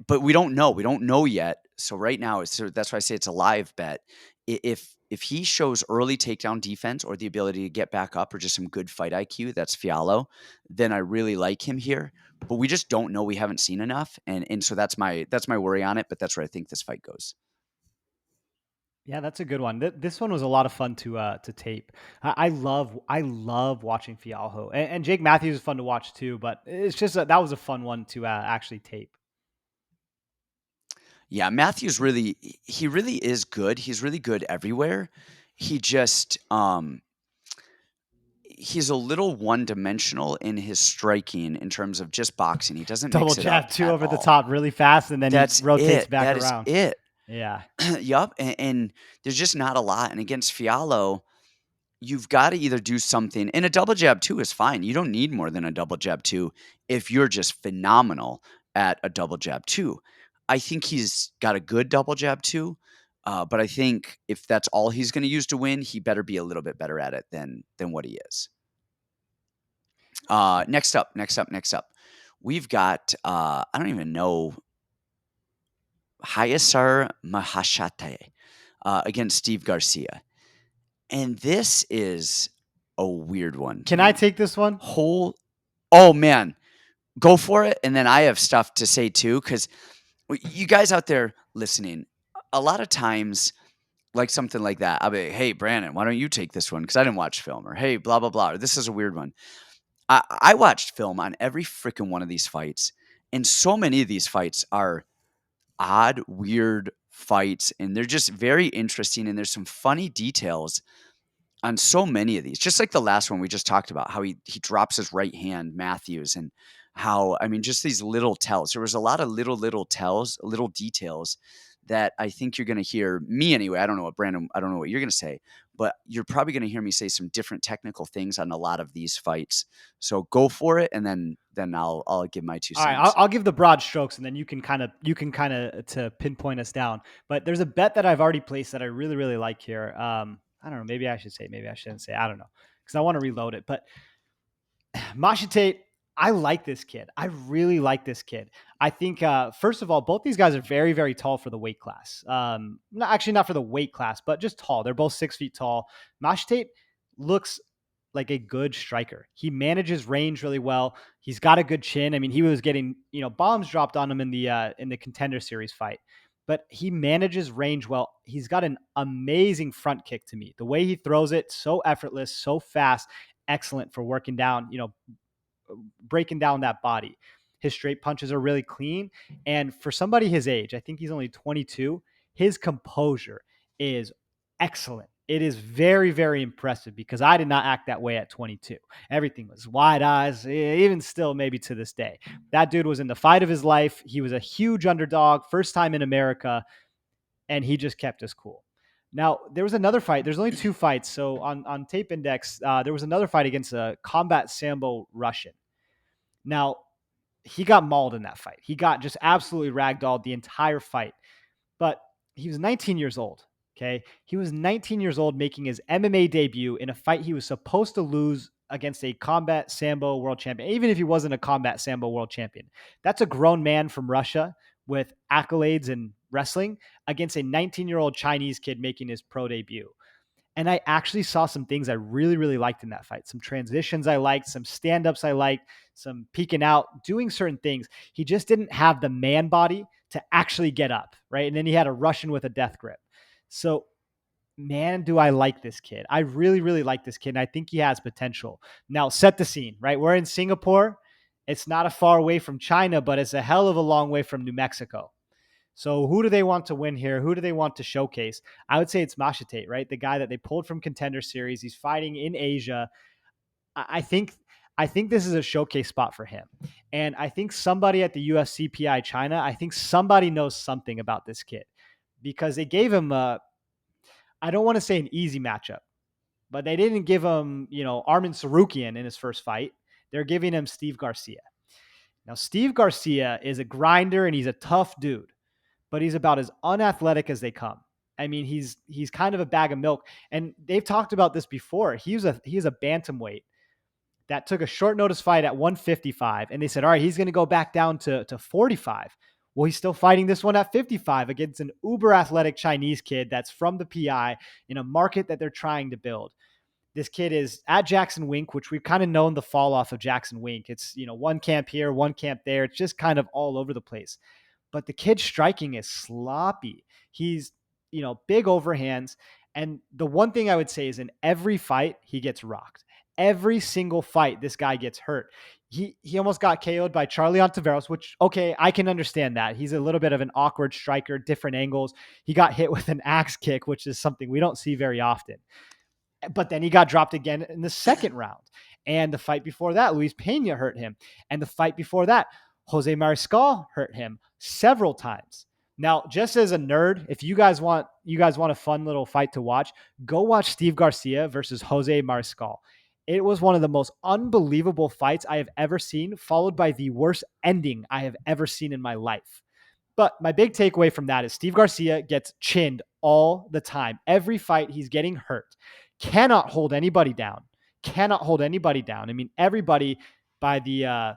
But we don't know. We don't know yet. So right now, that's why I say it's a live bet. If he shows early takedown defense or the ability to get back up or just some good fight IQ, that's Fialho, then I really like him here. But we just don't know. We haven't seen enough. And so that's my worry on it. But that's where I think this fight goes. Yeah, that's a good one. This one was a lot of fun to tape. I love watching Fialho, and Jake Matthews is fun to watch too. But it's just that was a fun one to actually tape. Yeah, Matthews he really is good. He's really good everywhere. He just he's a little one-dimensional in his striking in terms of just boxing. He doesn't Double mix it jab up two at over the all. top really fast, and then he That's rotates it. back That is around. it. Yeah. Yup, and there's just not a lot. And against Fialho, you've got to either do something, and a double jab too is fine. You don't need more than a double jab too if you're just phenomenal at a double jab too. I think he's got a good double jab too, but I think if that's all he's going to use to win, he better be a little bit better at it than what he is. Next up, we've got I don't even know Hayasar Maheshate against Steve Garcia. And this is a weird one to Can I me. take this one? Whole Oh man, go for it, and then I have stuff to say too cuz you guys out there listening, a lot of times like something like that, I'll be, like, "Hey Brandon, why don't you take this one cuz I didn't watch film," or "Hey blah blah blah," or "This is a weird one." I watched film on every freaking one of these fights, and so many of these fights are odd, weird fights, and they're just very interesting, and there's some funny details on so many of these, just like the last one we just talked about, how he drops his right hand, Matthews, and how I mean, just these little tells. There was a lot of little tells, little details that I think you're going to hear me anyway. I don't know what Brandon, I don't know what you're going to say, but you're probably going to hear me say some different technical things on a lot of these fights. So go for it, and then I'll give my two All right, I'll, cents. I'll give the broad strokes, and then you can kind of to pinpoint us down. But there's a bet that I've already placed that I really really like here. I don't know. Maybe I should say. Maybe I shouldn't say. I don't know because I want to reload it. But Maheshate, I like this kid. I really like this kid. I think first of all, both these guys are very very tall for the weight class. Not for the weight class, but just tall. They're both 6 feet tall. Maheshate looks like a good striker. He manages range really well. He's got a good chin. I mean, he was getting bombs dropped on him in the Contender Series fight, but he manages range well. He's got an amazing front kick to me. The way he throws it, so effortless, so fast, excellent for working down, breaking down that body. His straight punches are really clean, and for somebody his age, I think he's only 22. His composure is excellent. It is very, very impressive because I did not act that way at 22. Everything was wide eyes, even still, maybe to this day. That dude was in the fight of his life. He was a huge underdog, first time in America, and he just kept us cool. Now, there was another fight. There's only 2 fights. So on Tape Index, there was another fight against a combat Sambo Russian. Now, he got mauled in that fight. He got just absolutely ragdolled the entire fight. But he was 19 years old. Okay. He was 19 years old making his MMA debut in a fight he was supposed to lose against a combat Sambo world champion, even if he wasn't a combat Sambo world champion. That's a grown man from Russia with accolades in wrestling against a 19-year-old Chinese kid making his pro debut. And I actually saw some things I really, really liked in that fight. Some transitions I liked, some stand-ups I liked, some peeking out, doing certain things. He just didn't have the man body to actually get up, right? And then he had a Russian with a death grip. So, man, do I like this kid. I really, really like this kid. And I think he has potential. Now, set the scene, right? We're in Singapore. It's not a far away from China, but it's a hell of a long way from New Mexico. So who do they want to win here? Who do they want to showcase? I would say it's Maheshate, right? The guy that they pulled from Contender Series. He's fighting in Asia. I think I think this is a showcase spot for him. And I think somebody at the UFCPI China, I think somebody knows something about this kid because they gave him a, I don't want to say an easy matchup, but they didn't give him, Armin Sarukian in his first fight. They're giving him Steve Garcia. Now, Steve Garcia is a grinder and he's a tough dude, but he's about as unathletic as they come. I mean, he's kind of a bag of milk. And they've talked about this before. He's a bantamweight that took a short notice fight at 155, and they said, all right, he's going to go back down to 45. Well, he's still fighting this one at 55 against an uber athletic Chinese kid that's from the PI in a market that they're trying to build. This kid is at Jackson Wink, which we've kind of known the fall off of Jackson Wink. It's, one camp here, one camp there. It's just kind of all over the place. But the kid's striking is sloppy. He's, big overhands. And the one thing I would say is in every fight, he gets rocked. Every single fight, this guy gets hurt. He almost got KO'd by Charlie Ontiveros, which, okay, I can understand that. He's a little bit of an awkward striker, different angles. He got hit with an axe kick, which is something we don't see very often. But then he got dropped again in the second round. And the fight before that, Luis Pena hurt him. And the fight before that, Jose Mariscal hurt him several times. Now, just as a nerd, if you guys want a fun little fight to watch, go watch Steve Garcia versus Jose Mariscal. It was one of the most unbelievable fights I have ever seen, followed by the worst ending I have ever seen in my life. But my big takeaway from that is Steve Garcia gets chinned all the time. Every fight, he's getting hurt. Cannot hold anybody down. Cannot hold anybody down. I mean, everybody by the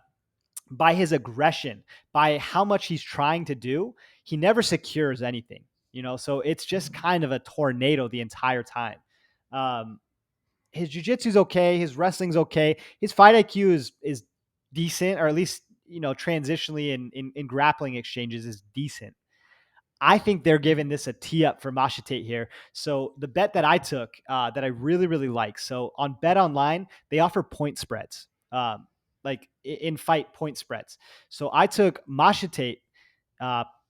by his aggression, by how much he's trying to do, he never secures anything. So it's just kind of a tornado the entire time. Um, his jujitsu's okay, his wrestling's okay, his fight IQ is decent, or at least transitionally in grappling exchanges is decent. I think they're giving this a tee up for Maheshate here. So the bet that I took that I really, really like. So on Bet Online, they offer point spreads, like in fight point spreads. So I took Maheshate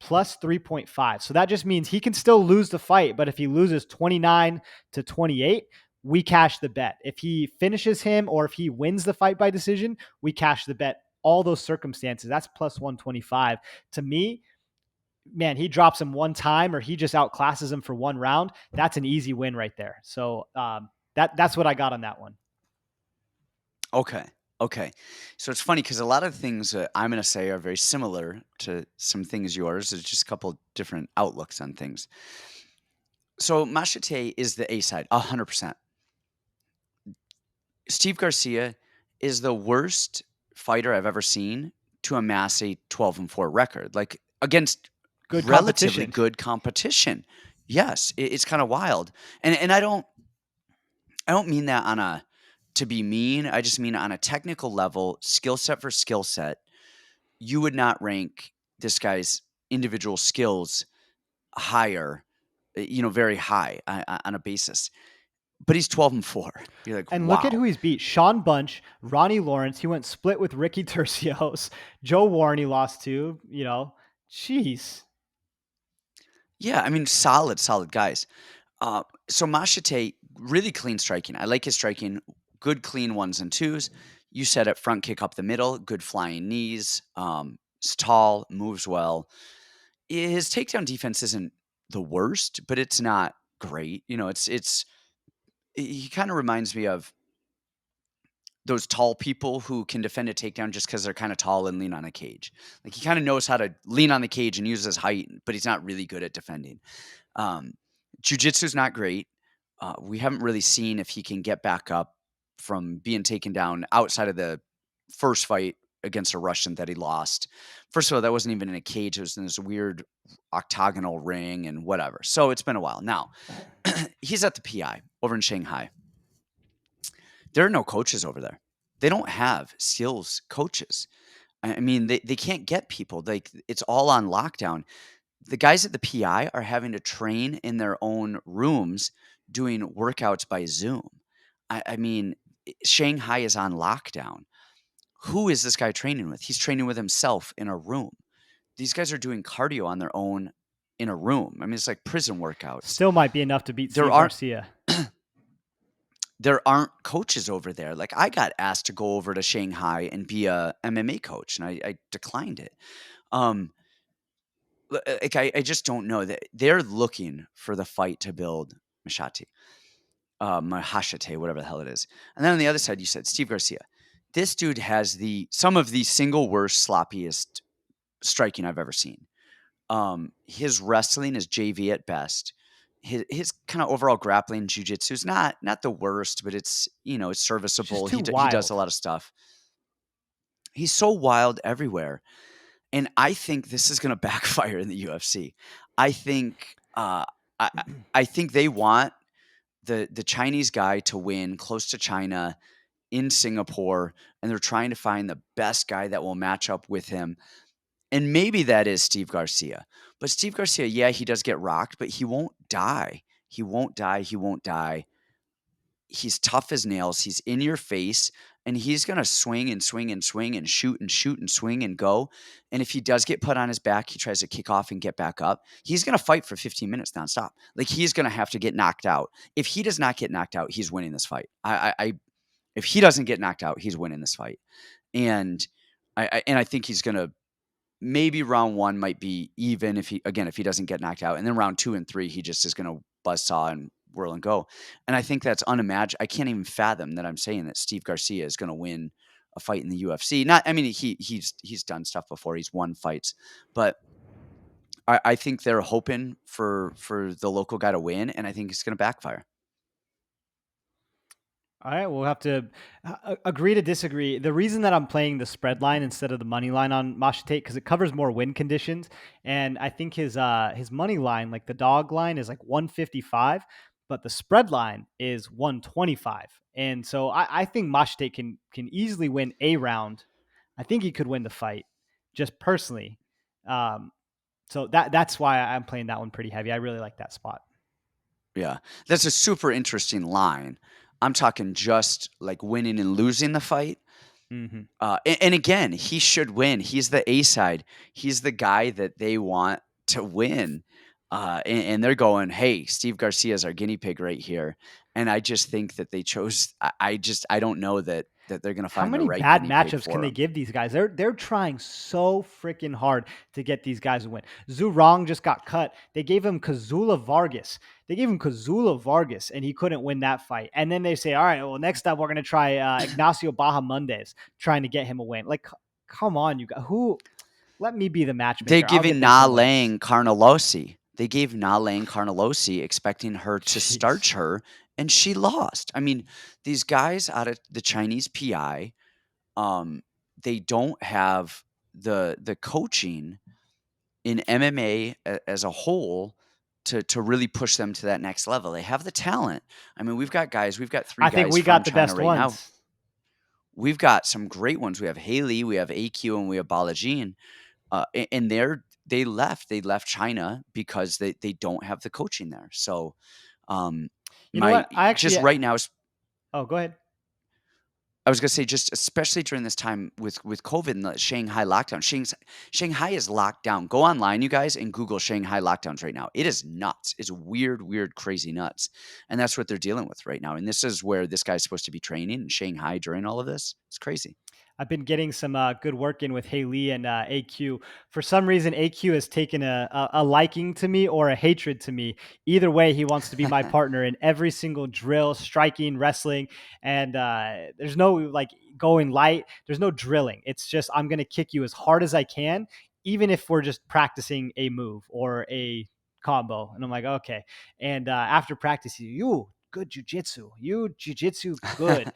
plus 3.5. So that just means he can still lose the fight, but if he loses 29-28, we cash the bet. If he finishes him or if he wins the fight by decision, we cash the bet. All those circumstances, that's plus 125. To me, man, he drops him one time or he just outclasses him for one round. That's an easy win right there. So that's what I got on that one. Okay. Okay. So it's funny because a lot of things that I'm going to say are very similar to some things yours. It's just a couple different outlooks on things. So Machete is the A side, 100%. Steve Garcia is the worst fighter I've ever seen to amass a 12-4 record, like against Good relatively competition. good competition. Yes, it's kind of wild, and I don't mean that on a to be mean. I just mean on a technical level, skill set for skill set. You would not rank this guy's individual skills higher, very high on a basis. But he's 12-4. You're like, And look at who wow. he's beat. Sean Bunch, Ronnie Lawrence. He went split with Ricky Tercios. Joe Warren he lost to. Jeez. Yeah, I mean, solid, solid guys. So Machete, really clean striking. I like his striking. Good clean ones and twos. You said it, front kick up the middle, good flying knees. He's tall, moves well. His takedown defense isn't the worst, but it's not great. It's he kind of reminds me of those tall people who can defend a takedown just because they're kind of tall and lean on a cage. Like he kind of knows how to lean on the cage and use his height, but he's not really good at defending. Um, Jiu-jitsu's not great. We haven't really seen if he can get back up from being taken down outside of the first fight against a Russian that he lost. First of all, that wasn't even in a cage. It was in this weird octagonal ring and whatever. So it's been a while. Now, he's at the PI over in Shanghai. There are no coaches over there. They don't have skills coaches. I mean, they can't get people. Like it's all on lockdown. The guys at the PI are having to train in their own rooms doing workouts by Zoom. I mean, Shanghai is on lockdown. Who is this guy training with? He's training with himself in a room. These guys are doing cardio on their own in a room. I mean, it's like prison workouts. Still might be enough to beat There Steve aren't Garcia. there aren't coaches over there. Like I got asked to go over to Shanghai and be a MMA coach, and I declined it. Um, like I just don't know that they're looking for the fight to build Maheshate, Maheshate, whatever the hell it is. And then on the other side, you said Steve Garcia. This dude has some of the single worst, sloppiest striking I've ever seen. His wrestling is JV at best. His kind of overall grappling jujitsu is not the worst, but it's It's just serviceable. too He does a wild. lot of stuff. He's so wild everywhere. And I think this is gonna backfire in the UFC. I think, I I I think they want the Chinese guy to win close to China in Singapore, and they're trying to find the best guy that will match up with him, and maybe that is Steve Garcia. But Steve Garcia, yeah, he does get rocked, but he won't die. He won't die, he won't die. He's tough as nails. He's in your face and he's going to swing and swing and swing and shoot and shoot and swing and go. And if he does get put on his back, he tries to kick off and get back up. He's going to fight for 15 minutes nonstop. Like he's going to have to get knocked out. If he does not get knocked out, he's winning this fight. If he doesn't get knocked out, he's winning this fight. And I think he's going to maybe round 1 might be even if he doesn't get knocked out, and then round 2 and 3, he just is gonna buzzsaw and whirl and go, and I think that's I can't even fathom that I'm saying that Steve Garcia is gonna win a fight in the UFC. Not I mean, he's done stuff before, he's won fights, but I think they're hoping for the local guy to win, and I think it's gonna backfire. All right, we'll have to agree to disagree. The reason that I'm playing the spread line instead of the money line on Maheshate because it covers more win conditions, and I think his money line, like the dog line, is like 155, but the spread line is 125, and so I think Maheshate can easily win a round. I think he could win the fight, just personally. Um, so that's why I'm playing that one pretty heavy. I really like that spot. Yeah. That's a super interesting line. I'm talking just, like, winning and losing the fight. Hmm. And again, he should win. He's the A side. He's the guy that they want to win. And they're going, "Hey, Steve Garcia is our guinea pig right here." And I just think that they chose. I don't know that they're going to How find the many right bad guinea pig matchups can for they him. give these guys? They're trying so freaking hard to get these guys to win. Zurong just got cut. They gave him Kazula Vargas. They gave him Kazula Vargas, and he couldn't win that fight. And then they say, "All right, well, next up we're gonna try Ignacio Bahamondes, trying to get him a win." Like, come on, you guys. Who? Let me be the They matchmaker. I'll get giving them Na some wins. Lang Carnelossi. They gave Na Lang Carnelossi expecting her to Jeez. starch her, and she lost. I mean, these guys out of the Chinese PI, um, they don't have the coaching in MMA as a whole to really push them to that next level. They have the talent. I mean, we've got 3 I think guys we from got the China best right now. ones. We've got some great ones. We have Haley, we have AQ, and we have Balajin. And they left China because they don't have the coaching there. So, um, You know my what? I just actually. right now Oh, go ahead. I was gonna say just especially during this time with COVID and the Shanghai lockdown. Shanghai is locked down. Go online, you guys, and Google Shanghai lockdowns right now. It is nuts. It's weird, weird, crazy nuts. And that's what they're dealing with right now. And this is where this guy's supposed to be training in Shanghai during all of this. It's crazy. I've been getting some good work in with Haley and AQ. For some reason, AQ has taken a liking to me or a hatred to me. Either way, he wants to be my partner in every single drill, striking, wrestling, and there's no like going light. There's no drilling. It's just I'm gonna kick you as hard as I can, even if we're just practicing a move or a combo. And I'm like, okay. And after practice, you good jujitsu, you jujitsu good.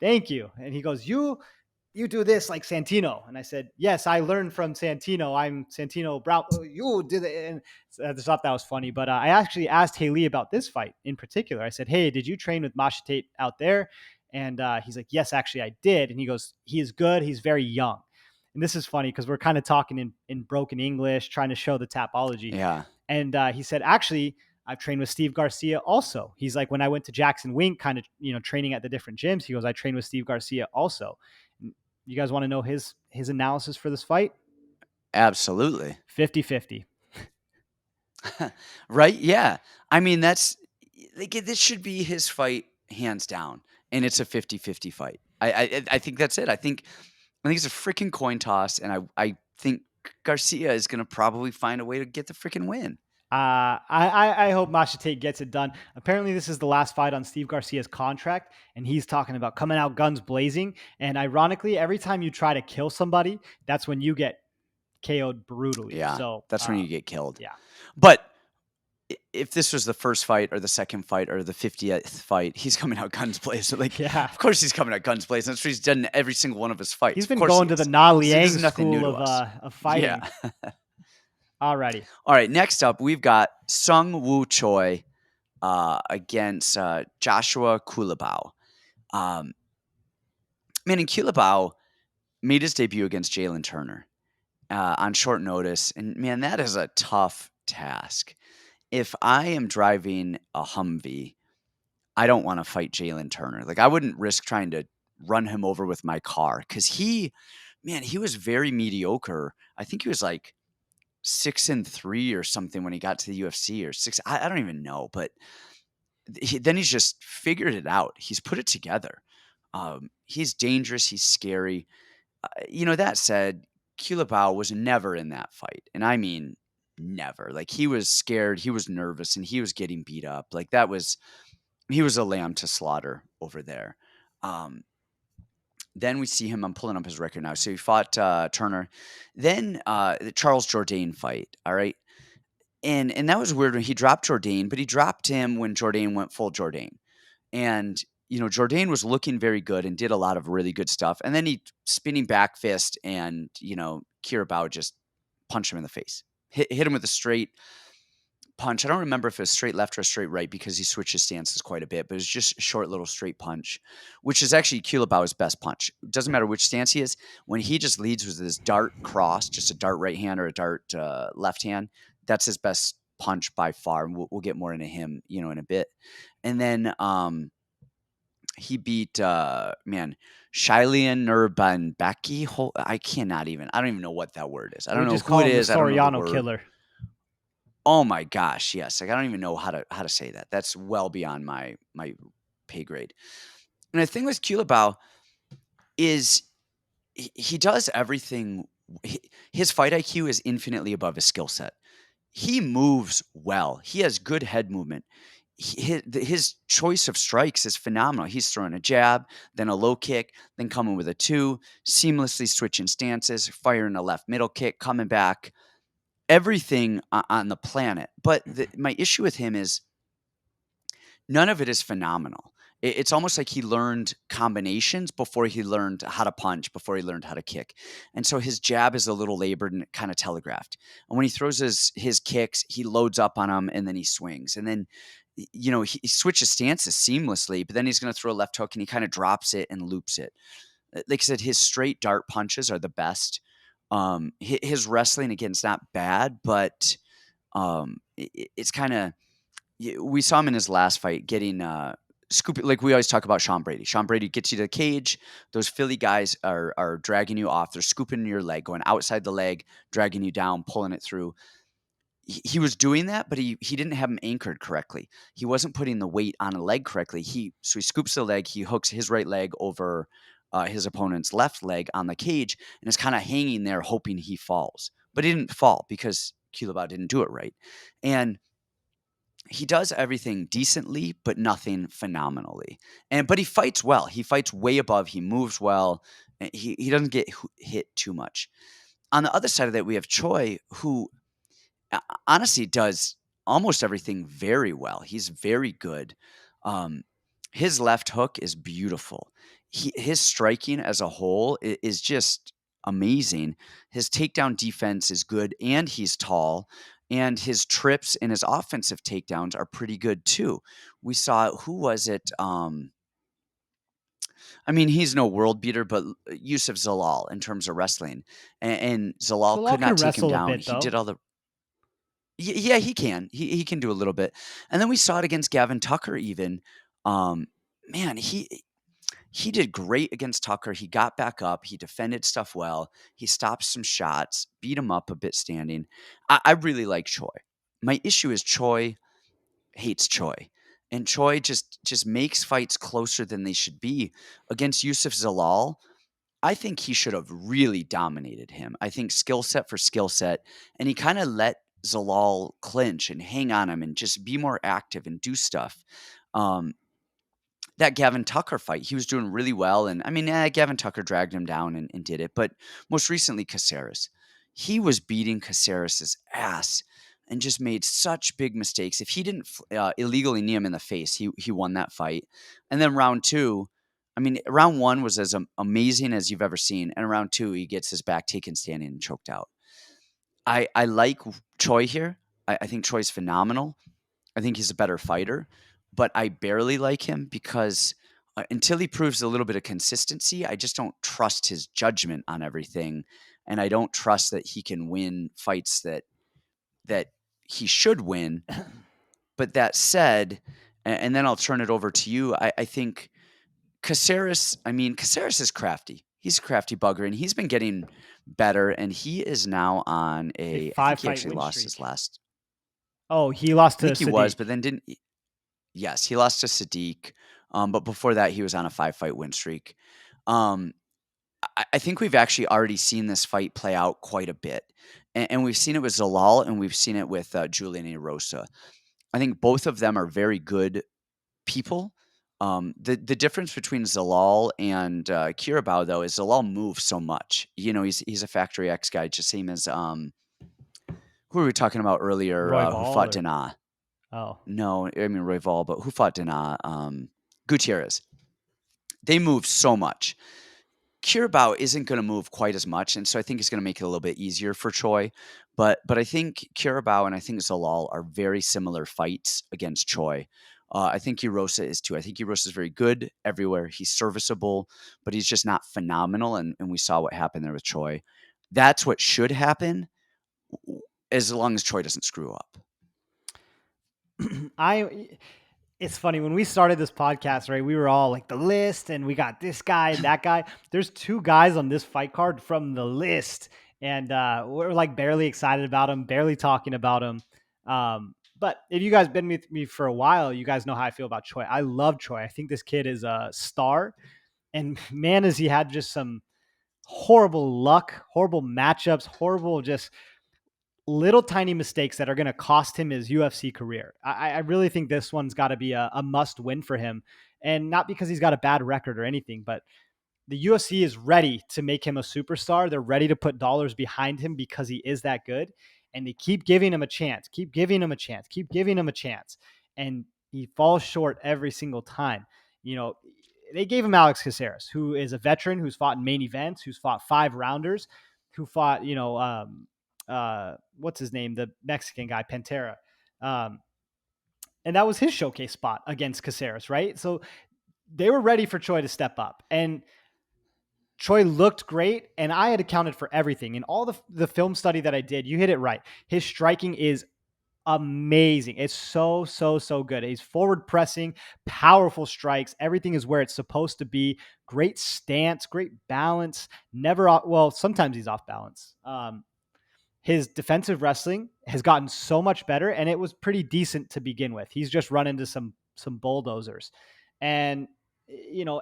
Thank you. And he goes, you do this like Santino. And I said, yes, I learned from Santino. I'm Santino Brown. Oh, you did it. And I just thought that was funny. But I actually asked Haley about this fight in particular. I said, hey, did you train with Maheshate out there? And he's like, yes, actually I did. And he goes, he is good. He's very young. And this is funny because we're kind of talking in broken English, trying to show the tapology. Yeah. And he said, actually, I've trained with Steve Garcia also. He's like, when I went to Jackson Wink, kind of, training at the different gyms, he goes, I trained with Steve Garcia also. You guys want to know his analysis for this fight? Absolutely. 50-50. Right? Yeah. I mean, that's like this should be his fight hands down. And it's a 50-50 fight. I think that's it. I think it's a freaking coin toss, and I think Garcia is gonna probably find a way to get the freaking win. I hope Maheshate gets it done. Apparently, this is the last fight on Steve Garcia's contract, and he's talking about coming out guns blazing. And ironically, every time you try to kill somebody, that's when you get KO'd brutally. Yeah, So, that's when you get killed. yeah, But if this was the first fight or the second fight or the 50th fight, he's coming out guns blazing. Like, yeah. of course he's coming out guns blazing. That's what he's done in every single one of his fights. He's Of been course he going to the is. Na This Liang is nothing new school to us. of fighting. Yeah. Alrighty. All right, next up, we've got SeungWoo Choi against Joshua Culibao. Um, man, and Culibao made his debut against Jalen Turner on short notice, and man, that is a tough task. If I am driving a Humvee, I don't want to fight Jalen Turner. Like I wouldn't risk trying to run him over with my car because he was very mediocre. I think he was like 6-3 or something when he got to the UFC or six. I don't even know, but then he's just figured it out. He's put it together. He's dangerous. He's scary. That said, Culibao was never in that fight, and I mean never. Like, he was scared, he was nervous, and he was getting beat up. Like, he was a lamb to slaughter over there. Um, then we see him. I'm pulling up his record now. So he fought Turner, then the Charles Jourdain fight. All right, and that was weird when he dropped Jourdain, but he dropped him when Jourdain went full Jourdain. And, Jourdain was looking very good and did a lot of really good stuff. And then he spinning back fist and, Kiribao just punched him in the face. Hit him with a straight punch. I don't remember if it was straight left or straight right because he switched his stances quite a bit, but it was just a short little straight punch, which is actually Kulibao's best punch. It doesn't matter which stance he is. When he just leads with this dart cross, just a dart right hand or a dart left hand, that's his best punch by far. And we'll get more into him, in a bit. And then he beat Shailian Nurbanbeki. I don't even know what that word is. I We don't know just who call it him the is. I don't know the Soriano word. killer. Oh my gosh, yes. Like, I don't even know how to say that. That's well beyond my pay grade. And the thing with Culibao is he does everything. His fight IQ is infinitely above his skill set. He moves well. He has good head movement. His choice of strikes is phenomenal. He's throwing a jab, then a low kick, then coming with a two, seamlessly switching stances, firing a left middle kick, coming back. Everything on the planet. But my issue with him is none of it is phenomenal. It's almost like he learned combinations before he learned how to punch, before he learned how to kick. And so his jab is a little labored and kind of telegraphed. And when he throws his kicks, he loads up on them and then he swings. And then, he switches stances seamlessly, but then he's going to throw a left hook and he kind of drops it and loops it. Like I said, his straight dart punches are the best. His wrestling, again, is not bad, but it's kind of, we saw him in his last fight getting scooping. Like we always talk about Sean Brady. Sean Brady gets you to the cage. Those Philly guys are dragging you off. They're scooping your leg, going outside the leg, dragging you down, pulling it through. He was doing that, but he didn't have him anchored correctly. He wasn't putting the weight on a leg correctly. So he scoops the leg. He hooks his right leg over his opponent's left leg on the cage and is kind of hanging there, hoping he falls. But he didn't fall because Culibao didn't do it right. And he does everything decently, but nothing phenomenally. But he fights well. He fights way above. He moves well. He doesn't get hit too much. On the other side of that, we have Choi, who honestly does almost everything very well. He's very good. Um, his left hook is beautiful. His striking as a whole is just amazing. His takedown defense is good, and he's tall. And his trips and his offensive takedowns are pretty good too. We saw, who was it? I mean, he's no world beater, but Yusuf Zalal in terms of wrestling, and Zalal Zalal could not can take him wrestle a down. bit He though. did all the yeah, he can. He can do a little bit. And then we saw it against Gavin Tucker even. Um, man, he did great against Tucker. He got back up. He defended stuff well. He stopped some shots, beat him up a bit standing. I really like Choi. My issue is Choi hates Choi. And Choi just makes fights closer than they should be. Against Yusuf Zalal, I think he should have really dominated him. I think skill set for skill set, and he kind of let Zalal clinch and hang on him and just be more active and do stuff. Um, that Gavin Tucker fight, he was doing really well, and I mean, Gavin Tucker dragged him down and did it. But most recently, Caceres, he was beating Caceres's ass and just made such big mistakes. If he didn't illegally knee him in the face, he won that fight. And then round two, I mean, round one was as amazing as you've ever seen, and round two, he gets his back taken standing and choked out. I like Choi here. I think Choi's phenomenal. I think he's a better fighter, but I barely like him because until he proves a little bit of consistency, I just don't trust his judgment on everything, and I don't trust that he can win fights that he should win. But that said, and then I'll turn it over to you. I think Caceres. I mean, Caceres is crafty. He's a crafty bugger, and he's been getting better. And he is now on A a. I think five he fight actually win lost his streak. last. Oh, he lost I to think he was, Sadiq. but then didn't. Yes, he lost to Sadiq, but before that, he was on a 5-fight win streak. Um, I think we've actually already seen this fight play out quite a bit, and we've seen it with Zalal, and we've seen it with Julian Erosa. I think both of them are very good people. The difference between Zalal and Culibao, though, is Zalal moves so much. He's a Factory X guy, just same as who were we talking about earlier? Who Royval fought or Danaa? oh, No, I mean Royval, but who fought Danaa? Gutierrez. They move so much. Culibao isn't going to move quite as much, and so I think it's going to make it a little bit easier for Choi. But I think Culibao and I think Zalal are very similar fights against Choi. I think Erosa is too. I think Erosa is very good everywhere. He's serviceable, but he's just not phenomenal. And we saw what happened there with Choi. That's what should happen, as long as Choi doesn't screw up. I it's funny when we started this podcast, right? We were all like the list, and we got this guy and that guy. There's two guys on this fight card from the list, and we're like barely excited about them, barely talking about them. But if you guys been with me for a while, you guys know how I feel about Choi. I love Choi. I think this kid is a star, and man, has he had just some horrible luck, horrible matchups, horrible just little tiny mistakes that are going to cost him his UFC career. I really think this one's got to be a must win for him. And not because he's got a bad record or anything, but the UFC is ready to make him a superstar. They're ready to put dollars behind him because he is that good. And they keep giving him a chance, keep giving him a chance, keep giving him a chance. And he falls short every single time. You know, they gave him Alex Caceres, who is a veteran who's fought in main events, who's fought 5 rounders, who fought, what's his name? The Mexican guy, Pantera. Um, and that was his showcase spot against Caceres, right? So they were ready for Choi to step up. And Choi looked great, and I had accounted for everything. In all the film study that I did, you hit it right. His striking is amazing. It's so, so, so good. He's forward pressing, powerful strikes. Everything is where it's supposed to be. Great stance, great balance. Never off, well, sometimes he's off balance. His defensive wrestling has gotten so much better, and it was pretty decent to begin with. He's just run into some bulldozers, and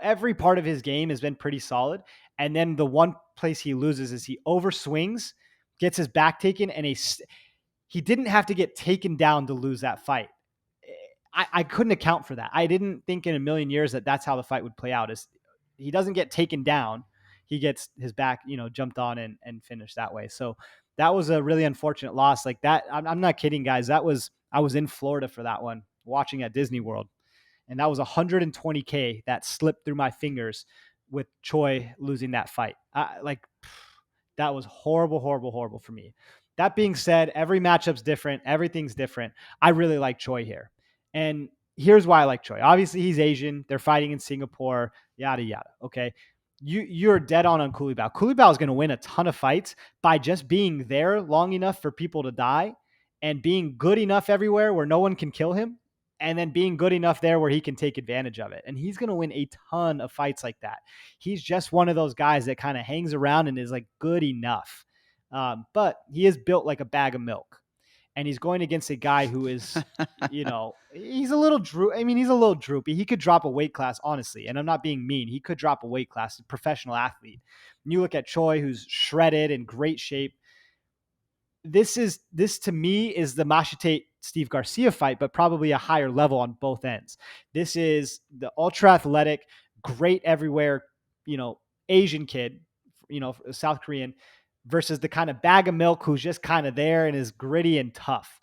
every part of his game has been pretty solid. And then the one place he loses is he overswings, gets his back taken, and he didn't have to get taken down to lose that fight. I couldn't account for that. I didn't think in a million years that that's how the fight would play out. Is he doesn't get taken down, he gets his back, jumped on and finished that way. So that was a really unfortunate loss. Like that, I'm not kidding, guys. I was in Florida for that one, watching at Disney World, and that was 120K that slipped through my fingers with Choi losing that fight. That was horrible, horrible, horrible for me. That being said, every matchup's different. Everything's different. I really like Choi here. And here's why I like Choi. Obviously, he's Asian. They're fighting in Singapore, yada, yada. Okay. You're dead on Culibao. Culibao is going to win a ton of fights by just being there long enough for people to die and being good enough everywhere where no one can kill him, and then being good enough there where he can take advantage of it. And he's going to win a ton of fights like that. He's just one of those guys that kind of hangs around and is like good enough. But he is built like a bag of milk. And he's going against a guy who is, he's a little he's a little droopy. He could drop a weight class, honestly. And I'm not being mean. He could drop a weight class, a professional athlete. And you look at Choi, who's shredded in great shape. This to me is the Maheshate Steve Garcia fight, but probably a higher level on both ends. This is the ultra athletic, great everywhere, Asian kid, South Korean, versus the kind of bag of milk who's just kind of there and is gritty and tough.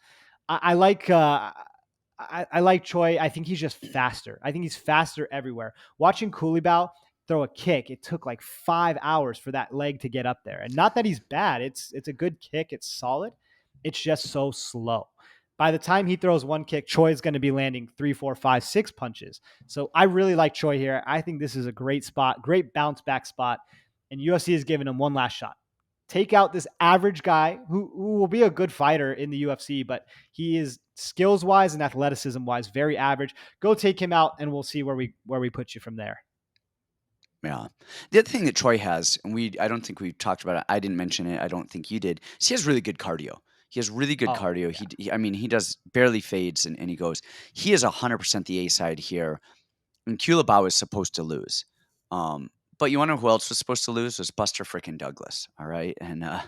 I like I like Choi. I think he's just faster. I think he's faster everywhere. Watching Culibao throw a kick, it took like 5 hours for that leg to get up there. And not that he's bad. It's a good kick. It's solid. It's just so slow. By the time he throws one kick, Choi is going to be landing 3, 4, 5, 6 punches. So I really like Choi here. I think this is a great spot, great bounce back spot. And UFC is giving him one last shot. Take out this average guy who will be a good fighter in the UFC, but he is skills wise and athleticism wise very average. Go take him out, and we'll see where we put you from there. Yeah. The other thing that Troy has, and I don't think we talked about it. I didn't mention it. I don't think you did. Is he has really good cardio. He has really good Oh cardio. yeah, I mean, he does barely fades and he goes. He is 100% the A side here, and Culibao is supposed to lose. But you wanna know who else was supposed to lose? Was Buster freaking Douglas, all right? And, I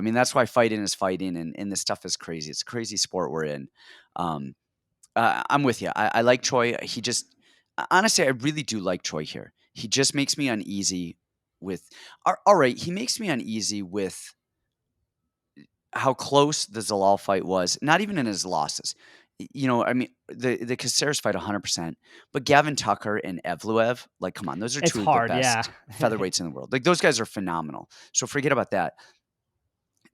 mean, that's why fighting is fighting, and this stuff is crazy. It's a crazy sport we're in. Um, I'm with you. I like Choi. He just honestly, I really do like Choi here. He just makes me uneasy with alright, he makes me uneasy with how close the Zalal fight was, not even in his losses. I mean, the Caceres fight 100%, but Gavin Tucker and Evloev, like, come on, those are It's two of the hard, yeah. best featherweights in the world. Like, those guys are phenomenal. So forget about that.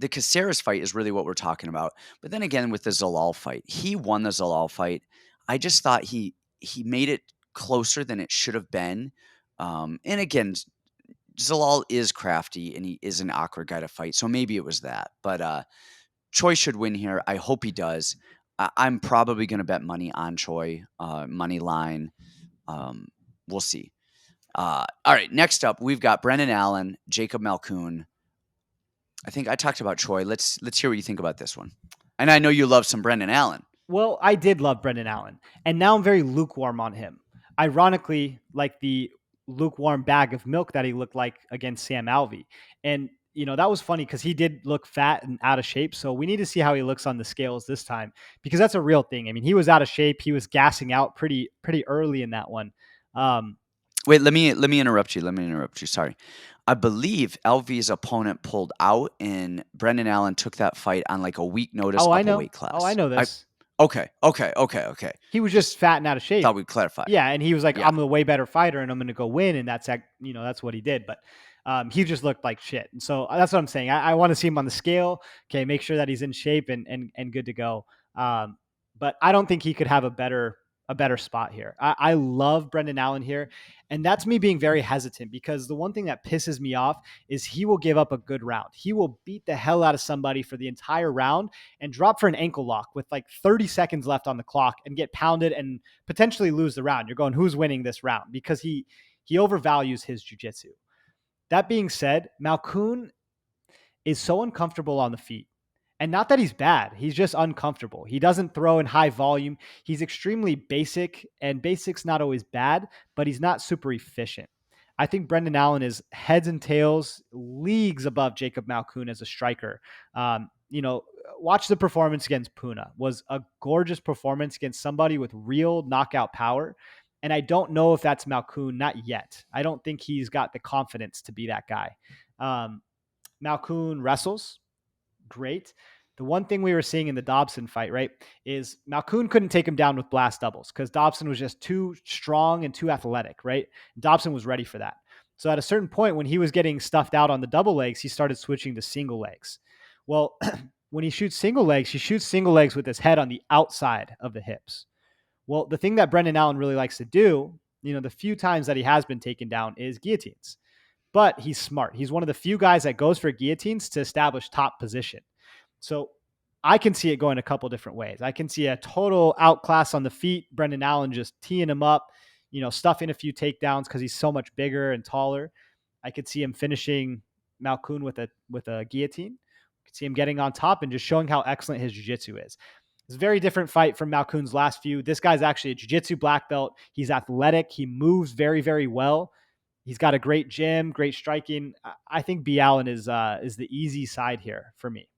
The Caceres fight is really what we're talking about. But then again, with the Zalal fight, he won the Zalal fight. I just thought he made it closer than it should have been. And again, Zalal is crafty and he is an awkward guy to fight. So maybe it was that. But Choi should win here. I hope he does. I'm probably going to bet money on Choi, money line. Um, we'll see. All right, next up, we've got Brendan Allen, Jacob Malkoun. I think I talked about Choi. Let's hear what you think about this one. And I know you love some Brendan Allen. Well, I did love Brendan Allen, and now I'm very lukewarm on him. Ironically, like the lukewarm bag of milk that he looked like against Sam Alvey. And, that was funny because he did look fat and out of shape. So we need to see how he looks on the scales this time because that's a real thing. I mean, he was out of shape. He was gassing out pretty early in that one. Um, Wait, let me interrupt you. Let me interrupt you. Sorry. I believe LV's opponent pulled out and Brendan Allen took that fight on like a week notice oh, I up a know. weight Oh, I class. know I this. okay. He was just Just fat and out of shape. thought we'd clarify. Yeah, and he was like, Yeah. "I'm a way better fighter, and I'm going to go win," and that's what he did. But he just looked like shit, and so that's what I'm saying. I want to see him on the scale. Okay, make sure that he's in shape and good to go. Um, but I don't think he could have a better spot here. I love Brendan Allen here, and that's me being very hesitant because the one thing that pisses me off is he will give up a good round. He will beat the hell out of somebody for the entire round and drop for an ankle lock with like 30 seconds left on the clock and get pounded and potentially lose the round. You're going, who's winning this round? Because he overvalues his jiu-jitsu. That being said, Malkoun is so uncomfortable on the feet. And not that he's bad, he's just uncomfortable. He doesn't throw in high volume. He's extremely basic, and basic's not always bad, but he's not super efficient. I think Brendan Allen is heads and tails, leagues above Jacob Malkoun as a striker. Um, you know, watch the performance against Puna. Was a gorgeous performance against somebody with real knockout power. And I don't know if that's Malkoun, not yet. I don't think he's got the confidence to be that guy. Um, Malkoun wrestles great. The one thing we were seeing in the Dobson fight, right, is Malkoun couldn't take him down with blast doubles because Dobson was just too strong and too athletic, right? Dobson was ready for that. So at a certain point, when he was getting stuffed out on the double legs, he started switching to single legs. Well, when he shoots single legs, he shoots single legs with his head on the outside of the hips. Well, the thing that Brendan Allen really likes to do, the few times that he has been taken down is guillotines. But he's smart. He's one of the few guys that goes for guillotines to establish top position. So I can see it going a couple different ways. I can see a total outclass on the feet, Brendan Allen just teeing him up, stuffing a few takedowns because he's so much bigger and taller. I could see him finishing Malkoun with a guillotine. I could see him getting on top and just showing how excellent his jiu-jitsu is. It's a very different fight from Malkoun's last few. This guy's actually a jiu-jitsu black belt. He's athletic. He moves very, very well. He's got a great gym, great striking. I think B. Allen is the easy side here for me.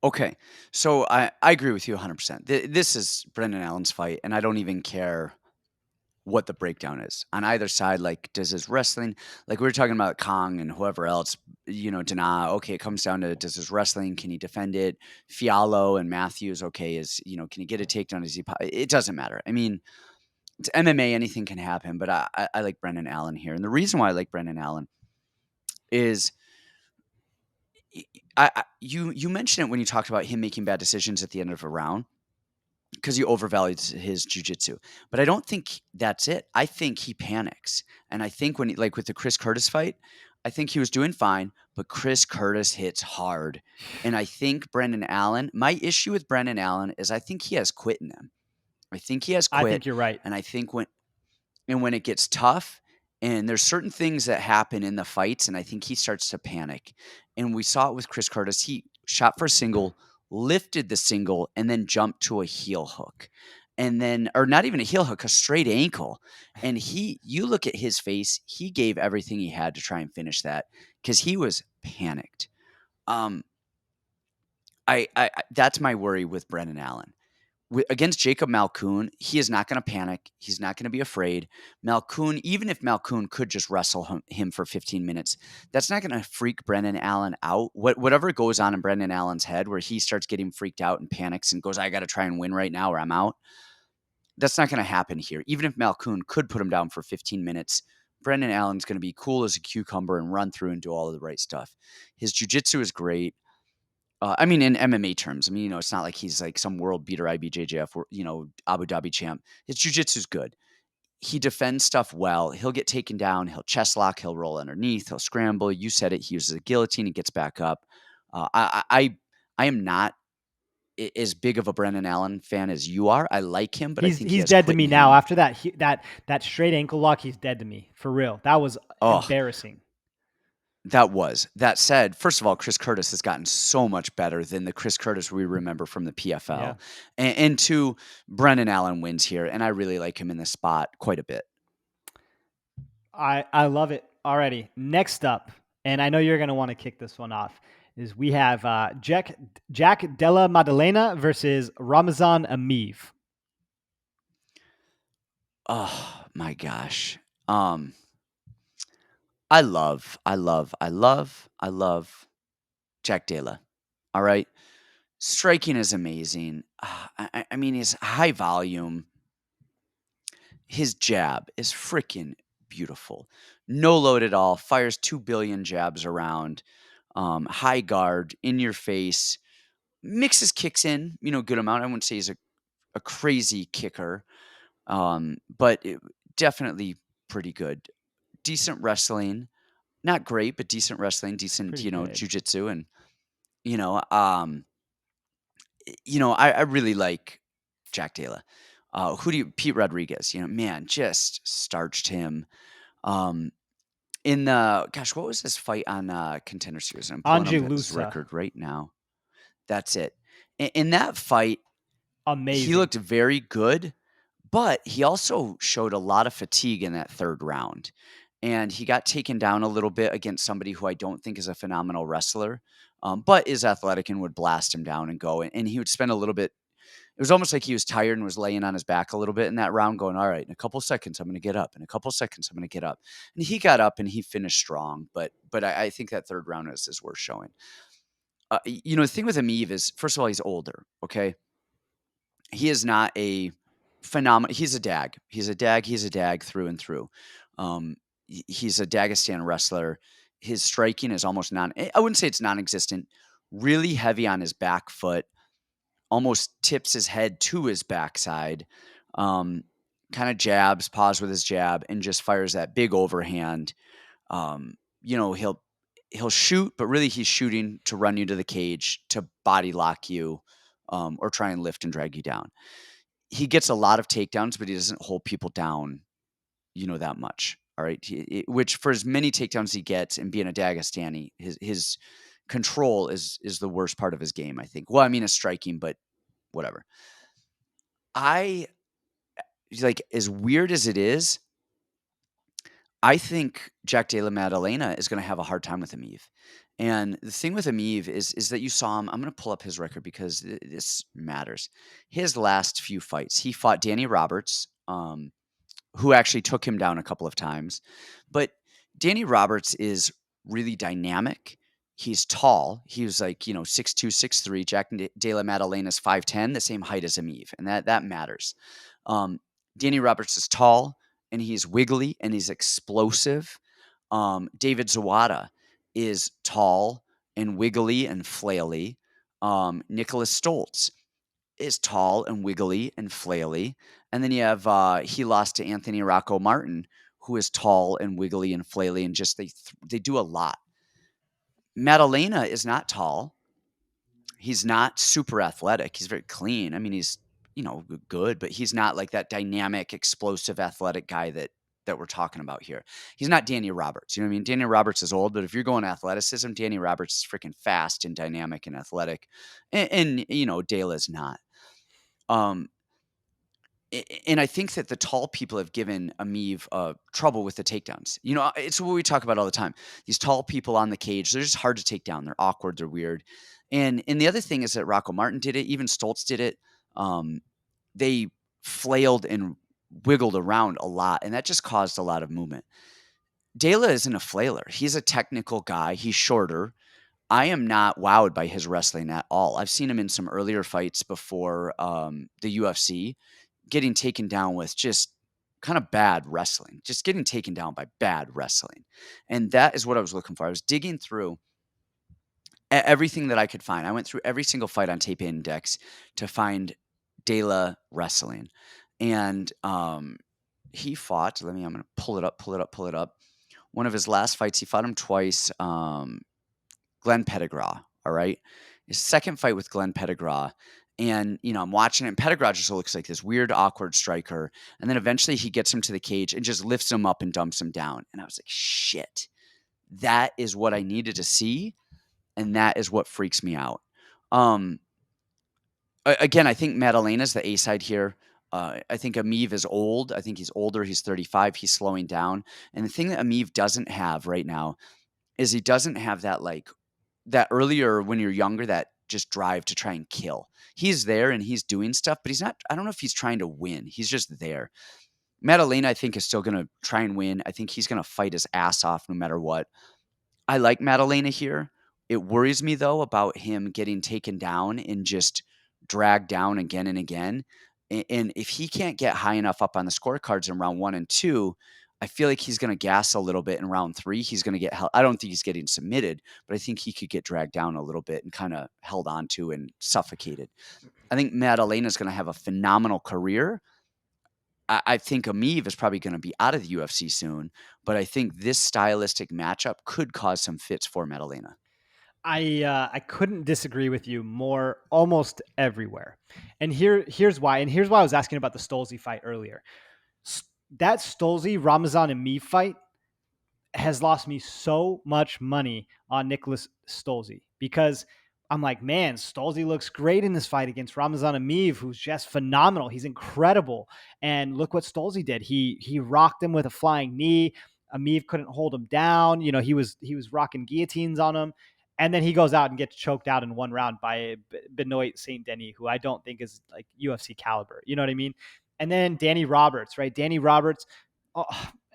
Okay. So I agree with you 100%. This is Brendan Allen's fight, and I don't even care what the breakdown is on either side. Like, does his wrestling, like we were talking about Kang and whoever else, Danaa, okay, it comes down to does his wrestling, can he defend it? Fialho and Matthews, okay, can he get a takedown? It doesn't matter. I mean, it's MMA, anything can happen, but I like Brendan Allen here. And the reason why I like Brendan Allen is you mentioned it when you talked about him making bad decisions at the end of a round because he overvalues his jujitsu. But I don't think that's it. I think he panics. And I think like with the Chris Curtis fight, I think he was doing fine, but Chris Curtis hits hard. And I think Brendan Allen, my issue with Brendan Allen is I think he has quit in him. I think he has I quit. think you're right. And I think when it gets tough and there's certain things that happen in the fights, and I think he starts to panic. And we saw it with Chris Curtis. He shot for a single, lifted the single, and then jumped to a heel hook. and then or not even a heel hook, a straight ankle. And you look at his face, he gave everything he had to try and finish that because he was panicked. Um, that's my worry with Brendan Allen. Against Jacob Malkoun, he is not going to panic. He's not going to be afraid. Malkoun, even if Malkoun could just wrestle him for 15 minutes, that's not going to freak Brendan Allen out. Whatever goes on in Brendan Allen's head where he starts getting freaked out and panics and goes, I got to try and win right now or I'm out. That's not going to happen here. Even if Malkoun could put him down for 15 minutes, Brendan Allen's going to be cool as a cucumber and run through and do all of the right stuff. His jiu-jitsu is great. I mean, in MMA terms, I mean, it's not like he's like some world beater IBJJF, or, Abu Dhabi champ. His jiu-jitsu is good. He defends stuff well. He'll get taken down. He'll chest lock. He'll roll underneath. He'll scramble. You said it. He uses a guillotine. He gets back up. I am not as big of a Brendan Allen fan as you are. I like him, but I think he He's has dead to quit me in now. him. After that straight ankle lock, he's dead to me for real. That was Oh, embarrassing. that was. That said, first of all, Chris Curtis has gotten so much better than the Chris Curtis we remember from the Yeah. PFL. And two, Brendan Allen wins here, and I really like him in this spot quite a bit. I love it already. Next up, and I know you're going to want to kick this one off, is we have Jack Della Maddelena versus Ramazan Emeev. Oh my gosh. Um, I love Jack Della. All right. Striking is amazing. I mean, his high volume, his jab is freaking beautiful. No load at all. Fires 2 billion jabs around. High guard, in your face. Mixes kicks in, good amount. I wouldn't say he's a crazy kicker, but definitely pretty good. Decent wrestling. Not great, but decent wrestling, decent, Pretty good. jujitsu. And, you know, um, I really like Jack Della. Pete Rodriguez, man, just starched him. Um, gosh, what was his fight on Contender Series? I'm pulling up his Angelusa. record right now. That's it. In that fight, he Amazing. looked very good, but he also showed a lot of fatigue in that third round. And he got taken down a little bit against somebody who I don't think is a phenomenal wrestler, but is athletic and would blast him down and go. And he would spend a little bit. It was almost like he was tired and was laying on his back a little bit in that round, going, all right, in a couple seconds, I'm going to get up. In a couple seconds, I'm going to get up. And he got up and he finished strong. But I think that third round is worth showing. The thing with Emeev is, first of all, he's older. Okay. He is not a phenomenal. He's a dag. He's a dag. He's a dag through and through. He's a Dagestan wrestler. His striking is almost I wouldn't say it's non-existent. Really heavy on his back foot. Almost tips his head to his backside. Um, kind of jabs, pause with his jab, and just fires that big overhand. Um, he'll shoot, but really he's shooting to run you to the cage, to body lock you, or try and lift and drag you down. He gets a lot of takedowns, but he doesn't hold people down, that much. All right. Which for as many takedowns he gets and being a Dagestani, his control is the worst part of his game, I think. Well, I mean, his striking, but whatever. I like, as weird as it is, I think Jack Della Maddalena is going to have a hard time with Emeev. And the thing with Emeev is that you saw him. I'm going to pull up his record because this matters. His last few fights, he fought Danny Roberts, who actually took him down a couple of times. But Danny Roberts is really dynamic. He's tall. He was like, 6'2", 6'3". Jack Della Maddalena is 5'10", the same height as Emeev, and that matters. Danny Roberts is tall, and he's wiggly, and he's explosive. David Zawada is tall and wiggly and flaily. Nicholas Stoltz is tall and wiggly and flaily. And then you have he lost to Anthony Rocco Martin, who is tall and wiggly and flaily, and just they do a lot. Maddelena is not tall. He's not super athletic. He's very clean. I mean, he's good, but he's not like that dynamic, explosive, athletic guy that we're talking about here. He's not Danny Roberts. You know what I mean? Danny Roberts is old, but if you're going athleticism, Danny Roberts is freaking fast and dynamic and athletic, and Dale is not. Um, And I think that the tall people have given Emeev trouble with the takedowns. It's what we talk about all the time. These tall people on the cage, they're just hard to take down. They're awkward. They're weird. And the other thing is that Rocco Martin did it. Even Stoltz did it. They flailed and wiggled around a lot, and that just caused a lot of movement. Della isn't a flailer. He's a technical guy. He's shorter. I am not wowed by his wrestling at all. I've seen him in some earlier fights before the UFC getting taken down with just kind of bad wrestling, just getting taken down by bad wrestling. And that is what I was looking for. I was digging through everything that I could find. I went through every single fight on Tape Index to find Della wrestling. And he fought, I'm going to pull it up. One of his last fights, he fought him twice. Glenn Pettigrew, all right? His second fight with Glenn Pettigrew, and, I'm watching it, and Pettigrew just looks like this weird, awkward striker, and then eventually he gets him to the cage and just lifts him up and dumps him down, and I was like, "Shit. That is what I needed to see, and that is what freaks me out." Um, again, I think Maddalena's the A-side here. I think Emeev is old. I think he's older. He's 35. He's slowing down, and the thing that Emeev doesn't have right now is he doesn't have that, that earlier when you're younger, that just drive to try and kill. He's there and he's doing stuff, but he's not, I don't know if he's trying to win. He's just there. Maddelena, I think, is still going to try and win. I think he's going to fight his ass off no matter what. I like Maddelena here. It worries me, though, about him getting taken down and just dragged down again and again. And if he can't get high enough up on the scorecards in round 1 and 2, I feel like he's going to gas a little bit in round 3. He's going to get held. I don't think he's getting submitted, but I think he could get dragged down a little bit and kind of held onto and suffocated. I think Maddelena is going to have a phenomenal career. I think Emeev is probably going to be out of the UFC soon, but I think this stylistic matchup could cause some fits for Maddelena. I couldn't disagree with you more almost everywhere. And here's why. And here's why I was asking about the Stolze fight earlier. That Stolze Ramazan and me fight has lost me so much money on Nicholas Stolze because I'm like, man, Stolze looks great in this fight against Ramazan Emeev, who's just phenomenal. He's incredible. And look what Stolze did. He rocked him with a flying knee. Emeev couldn't hold him down. He was rocking guillotines on him. And then he goes out and gets choked out in one round by Benoit Saint Denis, who I don't think is like UFC caliber. You know what I mean? And then Danny Roberts, right? Danny Roberts, oh,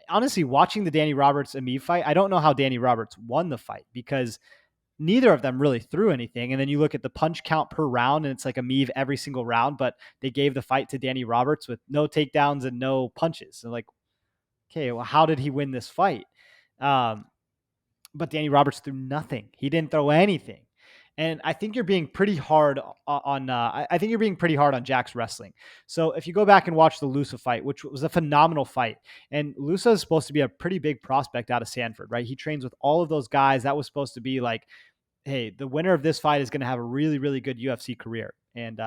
honestly, watching the Danny Roberts Emeev fight, I don't know how Danny Roberts won the fight because neither of them really threw anything. And then you look at the punch count per round, and it's like Emeev every single round, but they gave the fight to Danny Roberts with no takedowns and no punches. So like, okay, well, how did he win this fight? Um, but Danny Roberts threw nothing. He didn't throw anything. And I think you're being pretty hard on. I think you're being pretty hard on Jack's wrestling. So if you go back and watch the Lusa fight, which was a phenomenal fight, and Lusa is supposed to be a pretty big prospect out of Sanford, right? He trains with all of those guys. That was supposed to be like, hey, the winner of this fight is going to have a really, really good UFC career. And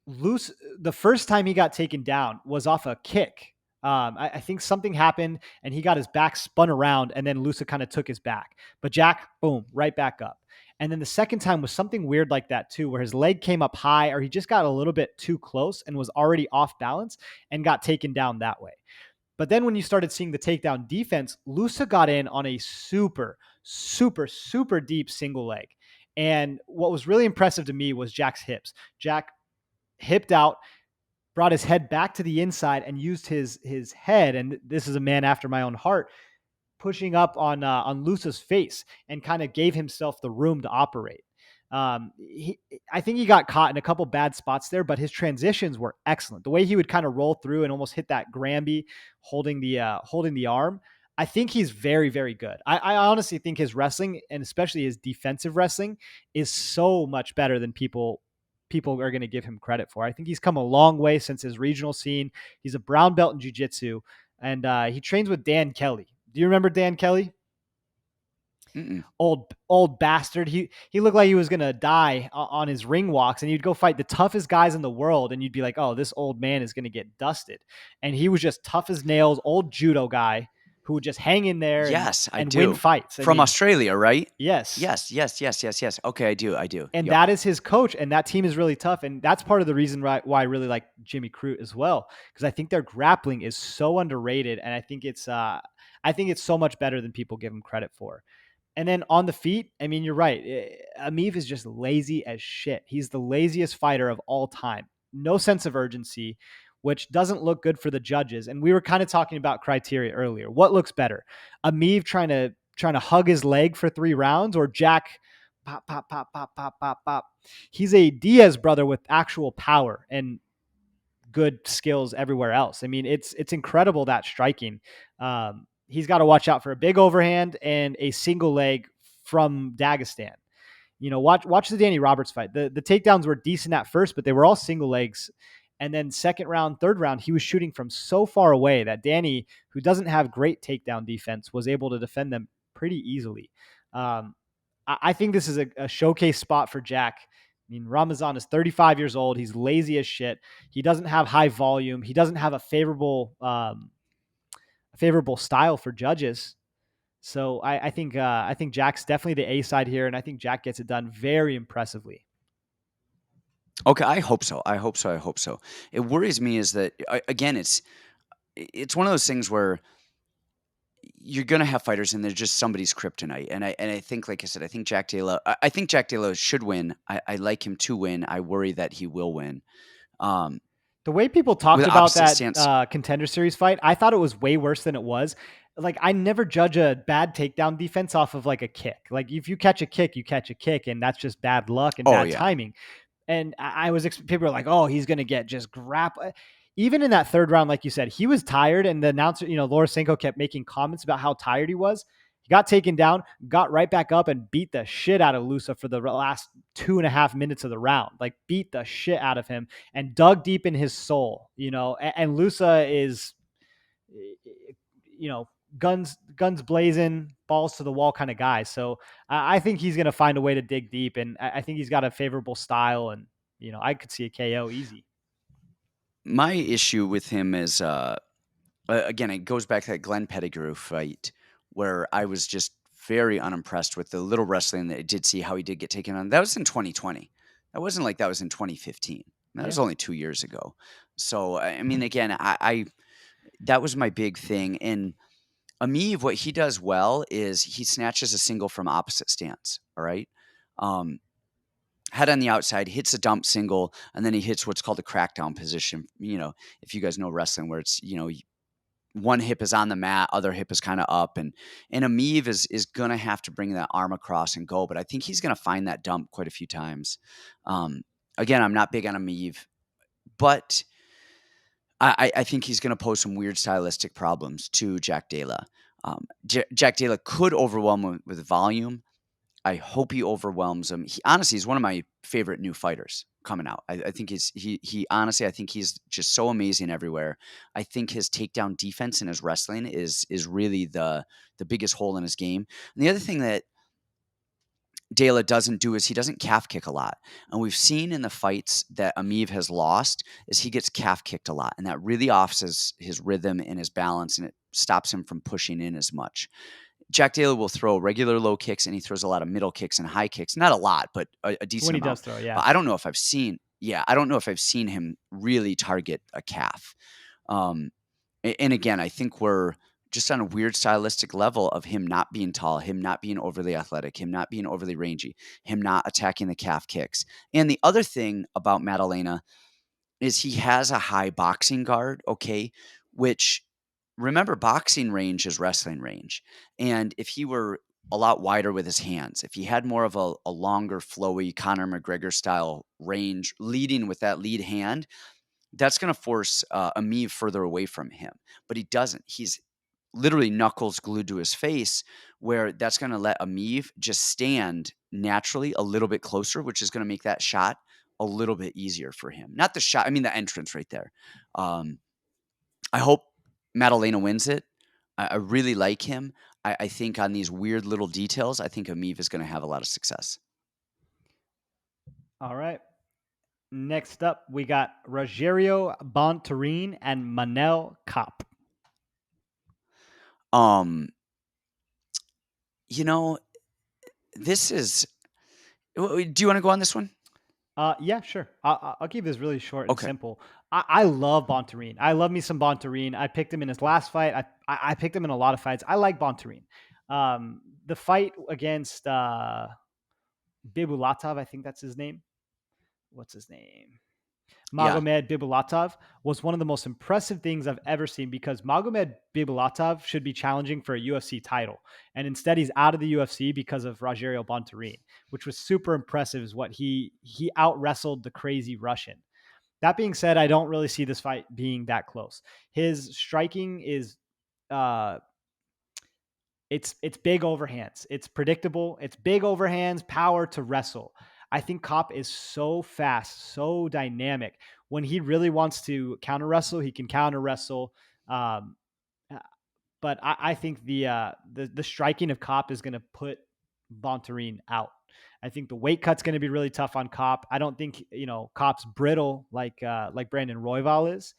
Luce, the first time he got taken down was off a kick. I think something happened and he got his back spun around, and then Lusa kind of took his back. But Jack, boom, right back up. And then the second time was something weird like that too, where his leg came up high or he just got a little bit too close and was already off balance and got taken down that way. But then when you started seeing the takedown defense, Lusa got in on a super, super, super deep single leg. And what was really impressive to me was Jack's hips. Jack hipped out, brought his head back to the inside, and used his head. And this is a man after my own heart, pushing up on Lusa's face and kind of gave himself the room to operate. I think he got caught in a couple bad spots there, but his transitions were excellent. The way he would kind of roll through and almost hit that Granby holding the arm. I think he's very, very good. I honestly think his wrestling, and especially his defensive wrestling, is so much better than people are going to give him credit for. I think he's come a long way since his regional scene. He's a brown belt in jiu-jitsu, and he trains with Dan Kelly. Do you remember Dan Kelly? Mm-mm. Old bastard. He looked like he was gonna die on his ring walks, and you'd go fight the toughest guys in the world, and you'd be like, oh, this old man is gonna get dusted. And he was just tough as nails, old judo guy who would just hang in there Yes, I and win do. fights. I From mean, Australia, right? yes. Yes, yes, yes, yes, yes. Okay, I do. And Yep. that is his coach, and that team is really tough. And that's part of the reason why I really like Jimmy Crute as well, because I think their grappling is so underrated, and I think it's so much better than people give him credit for. And then on the feet, I mean, you're right. Emeev is just lazy as shit. He's the laziest fighter of all time. No sense of urgency, which doesn't look good for the judges. And we were kind of talking about criteria earlier. What looks better? Emeev trying to hug his leg for 3 rounds, or Jack pop pop pop pop pop pop pop. He's a Diaz brother with actual power and good skills everywhere else. I mean, it's incredible, that striking. He's got to watch out for a big overhand and a single leg from Dagestan. You know, watch the Danny Roberts fight. The takedowns were decent at first, but they were all single legs. And then second round, third round, he was shooting from so far away that Danny, who doesn't have great takedown defense, was able to defend them pretty easily. Um, I think this is a showcase spot for Jack. I mean, Ramazan is 35 years old. He's lazy as shit. He doesn't have high volume. He doesn't have a favorable style for judges. So I think Jack's definitely the A side here, and I think Jack gets it done very impressively. Okay, I hope so. I hope so. I hope so. It worries me is that again, it's one of those things where you're gonna have fighters and they're just somebody's kryptonite. And I think, like I said, I think Jack Della. I think Jack Della should win. I like him to win. I worry that he will win. Um, The way people with talked about opposite that stance. contender series fight, I thought it was way worse than it was. Like, I never judge a bad takedown defense off of like a kick. Like, if you catch a kick, you catch a kick, and that's just bad luck and Oh bad yeah. timing. And people were like, oh, he's going to get just Even in that third round, like you said, he was tired. And the announcer, Laura Senko, kept making comments about how tired he was. He got taken down, got right back up, and beat the shit out of Lusa for the last 2.5 minutes of the round. Like, beat the shit out of him and dug deep in his soul, And Lusa is, you know, guns blazing, balls to the wall kind of guy. So I think he's going to find a way to dig deep, and I think he's got a favorable style, and I could see a KO easy. My issue with him is again, it goes back to that Glenn Pettigrew fight where I was just very unimpressed with the little wrestling that I did see how he did get taken on. That was in 2020. That wasn't like that was in 2015. That Yeah. was only 2 years ago. So I mean, again, I that was my big thing. And Emeev, what he does well is he snatches a single from opposite stance. All right. Um, Head on the outside, hits a dump single, and then he hits what's called a crackdown position. If you guys know wrestling, where it's one hip is on the mat, other hip is kind of up, and Emeev is gonna have to bring that arm across and go. But I think he's gonna find that dump quite a few times. Um, Again, I'm not big on Emeev, but I think he's gonna pose some weird stylistic problems to Jack Della. Jack Della could overwhelm him with volume. I hope he overwhelms him. He honestly, he's one of my favorite new fighters coming out. I think he honestly, I think he's just so amazing everywhere. I think his takedown defense and his wrestling is really the biggest hole in his game. And the other thing that Dela doesn't do is he doesn't calf kick a lot. And we've seen in the fights that Emeev has lost is he gets calf kicked a lot. And that really offs his rhythm and his balance, and it stops him from pushing in as much. Jack Dela will throw regular low kicks, and he throws a lot of middle kicks and high kicks. Not a lot, but a When decent he amount. does throw, yeah. But I don't know if I've seen him really target a calf. Um, and again, I think we're just on a weird stylistic level of him not being tall, him not being overly athletic, him not being overly rangy, him not attacking the calf kicks. And the other thing about Maddelena is he has a high boxing guard, okay, which remember boxing range is wrestling range. And if he were a lot wider with his hands, if he had more of a longer, flowy Conor McGregor style range leading with that lead hand, that's going to force Emeev further away from him. But he doesn't. He's literally knuckles glued to his face, where that's going to let Emeev just stand naturally a little bit closer, which is going to make that shot a little bit easier for him. Not the shot, I mean the entrance right there. Um, I hope Maddelena wins it. I really like him. I think on these weird little details, I think Emeev is going to have a lot of success. All right. Next up, we got Rogerio Bontorin and Manel Cop. Um, you know, this is do you wanna go on this one? Yeah, sure. I'll keep this really short and Okay. simple. I love Bontorin. I love me some Bontorin. I picked him in his last fight. I picked him in a lot of fights. I like Bontorin. The fight against Bibulatov, I think that's his name. What's his name? Yeah. Magomed Bibulatov was one of the most impressive things I've ever seen because Magomed Bibulatov should be challenging for a UFC title. And instead he's out of the UFC because of Rogerio Bontorin, which was super impressive is what he out wrestled the crazy Russian. That being said, I don't really see this fight being that close. His striking is uh it's big overhands. It's predictable. It's big overhands, power to wrestle. I think Cop is so fast, so dynamic. When he really wants to counter wrestle, he can counter wrestle. Um, uh, but I think the striking of Cop is going to put Bontorin out. I think the weight cut's going to be really tough on Cop. I don't think Cop's brittle like Brandon Royval is.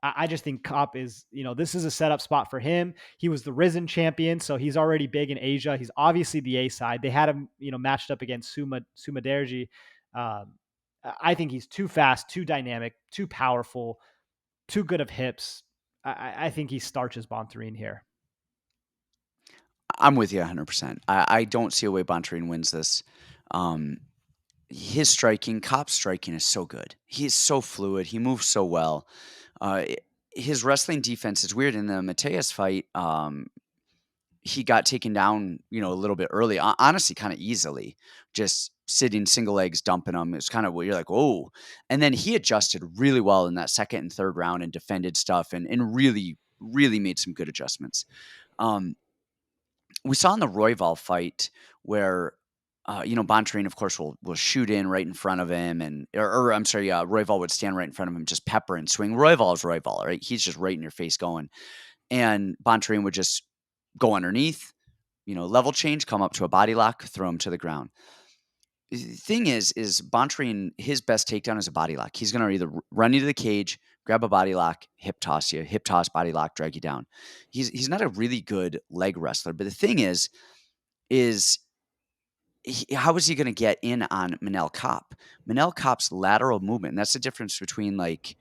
I just think Cop is, this is a setup spot for him. He was the Risen champion, so he's already big in Asia. He's obviously the A side. They had him, matched up against Suma Derji. Um, I think he's too fast, too dynamic, too powerful, too good of hips. I think he starches Bontorin here. I'm with you 100%. I don't see a way Bontorin wins this. Um, his striking, Cop's striking is so good. He is so fluid. He moves so well. I his wrestling defense is weird. In the Mateus fight, he got taken down, a little bit early, honestly, kinda easily, just sitting single legs, dumping him. It's kinda where you're like, "Oh," and then he adjusted really well in that 2nd and 3rd round and defended stuff and really, really made some good adjustments. Um, we saw in the Royval fight where, Bontorin, of course, will shoot in right in front of him or I'm sorry, Royval would stand right in front of him, just pepper and swing. Royval is Royval, right? He's just right in your face going, and Bontorin would just go underneath, level change, come up to a body lock, throw him to the ground. The thing is Bontorin, his best takedown is a body lock. He's gonna either run you to the cage, grab a body lock, hip toss you, hip toss, body lock, drag you down. He's not a really good leg wrestler, but the thing is how is he gonna get in on Manel Kopp? Manel Kopp's lateral movement, and that's the difference between, like,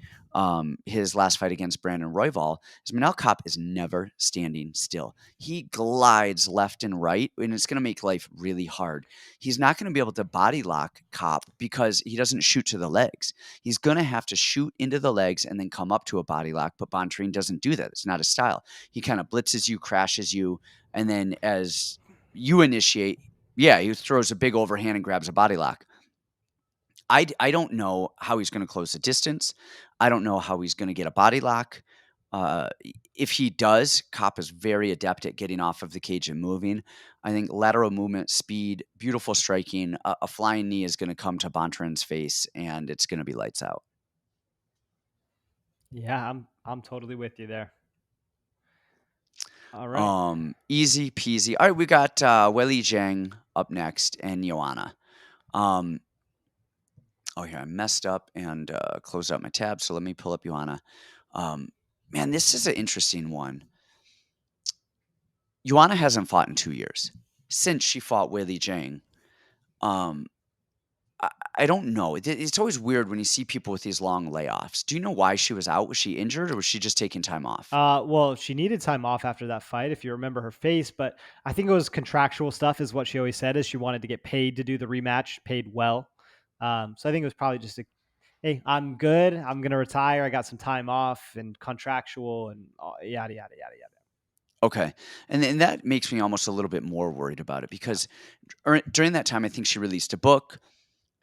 his last fight against Brandon Royval, is Manel Kopp is never standing still. He glides left and right, and it's gonna make life really hard. He's not gonna be able to body lock Kopp because he doesn't shoot to the legs. He's gonna have to shoot into the legs and then come up to a body lock, but Bontorin doesn't do that. It's not his style. He kinda blitzes you, crashes you, and then as you initiate, yeah, he throws a big overhand and grabs a body lock. I don't know how he's gonna close the distance. I don't know how he's gonna get a body lock. If he does, Kopp is very adept at getting off of the cage and moving. I think lateral movement, speed, beautiful striking, a flying knee is gonna come to Bontorin's face, and it's gonna be lights out. Yeah, I'm totally with you there. All right. Easy peasy. All right, we got, Weili Zhang up next and Joanna. Um Oh, here, I messed up and, closed out my tab, so let me pull up Joanna. Um, man, this is an interesting one. Joanna hasn't fought in 2 years. Since she fought Weili Zhang, um, I I don't know. It's always weird when you see people with these long layoffs. Do you know why she was out? Was she injured or was she just taking time off? Well, she needed time off after that fight, if you remember her face, but I think it was contractual stuff, is what she always said, is she wanted to get paid to do the rematch, paid well. So I think it was probably just a, hey, I'm good. I'm gonna retire. I got some time off and contractual and yada yada yada yada. Okay, and that makes me almost a little bit more worried about it Yeah. because during that time, I think she released a book.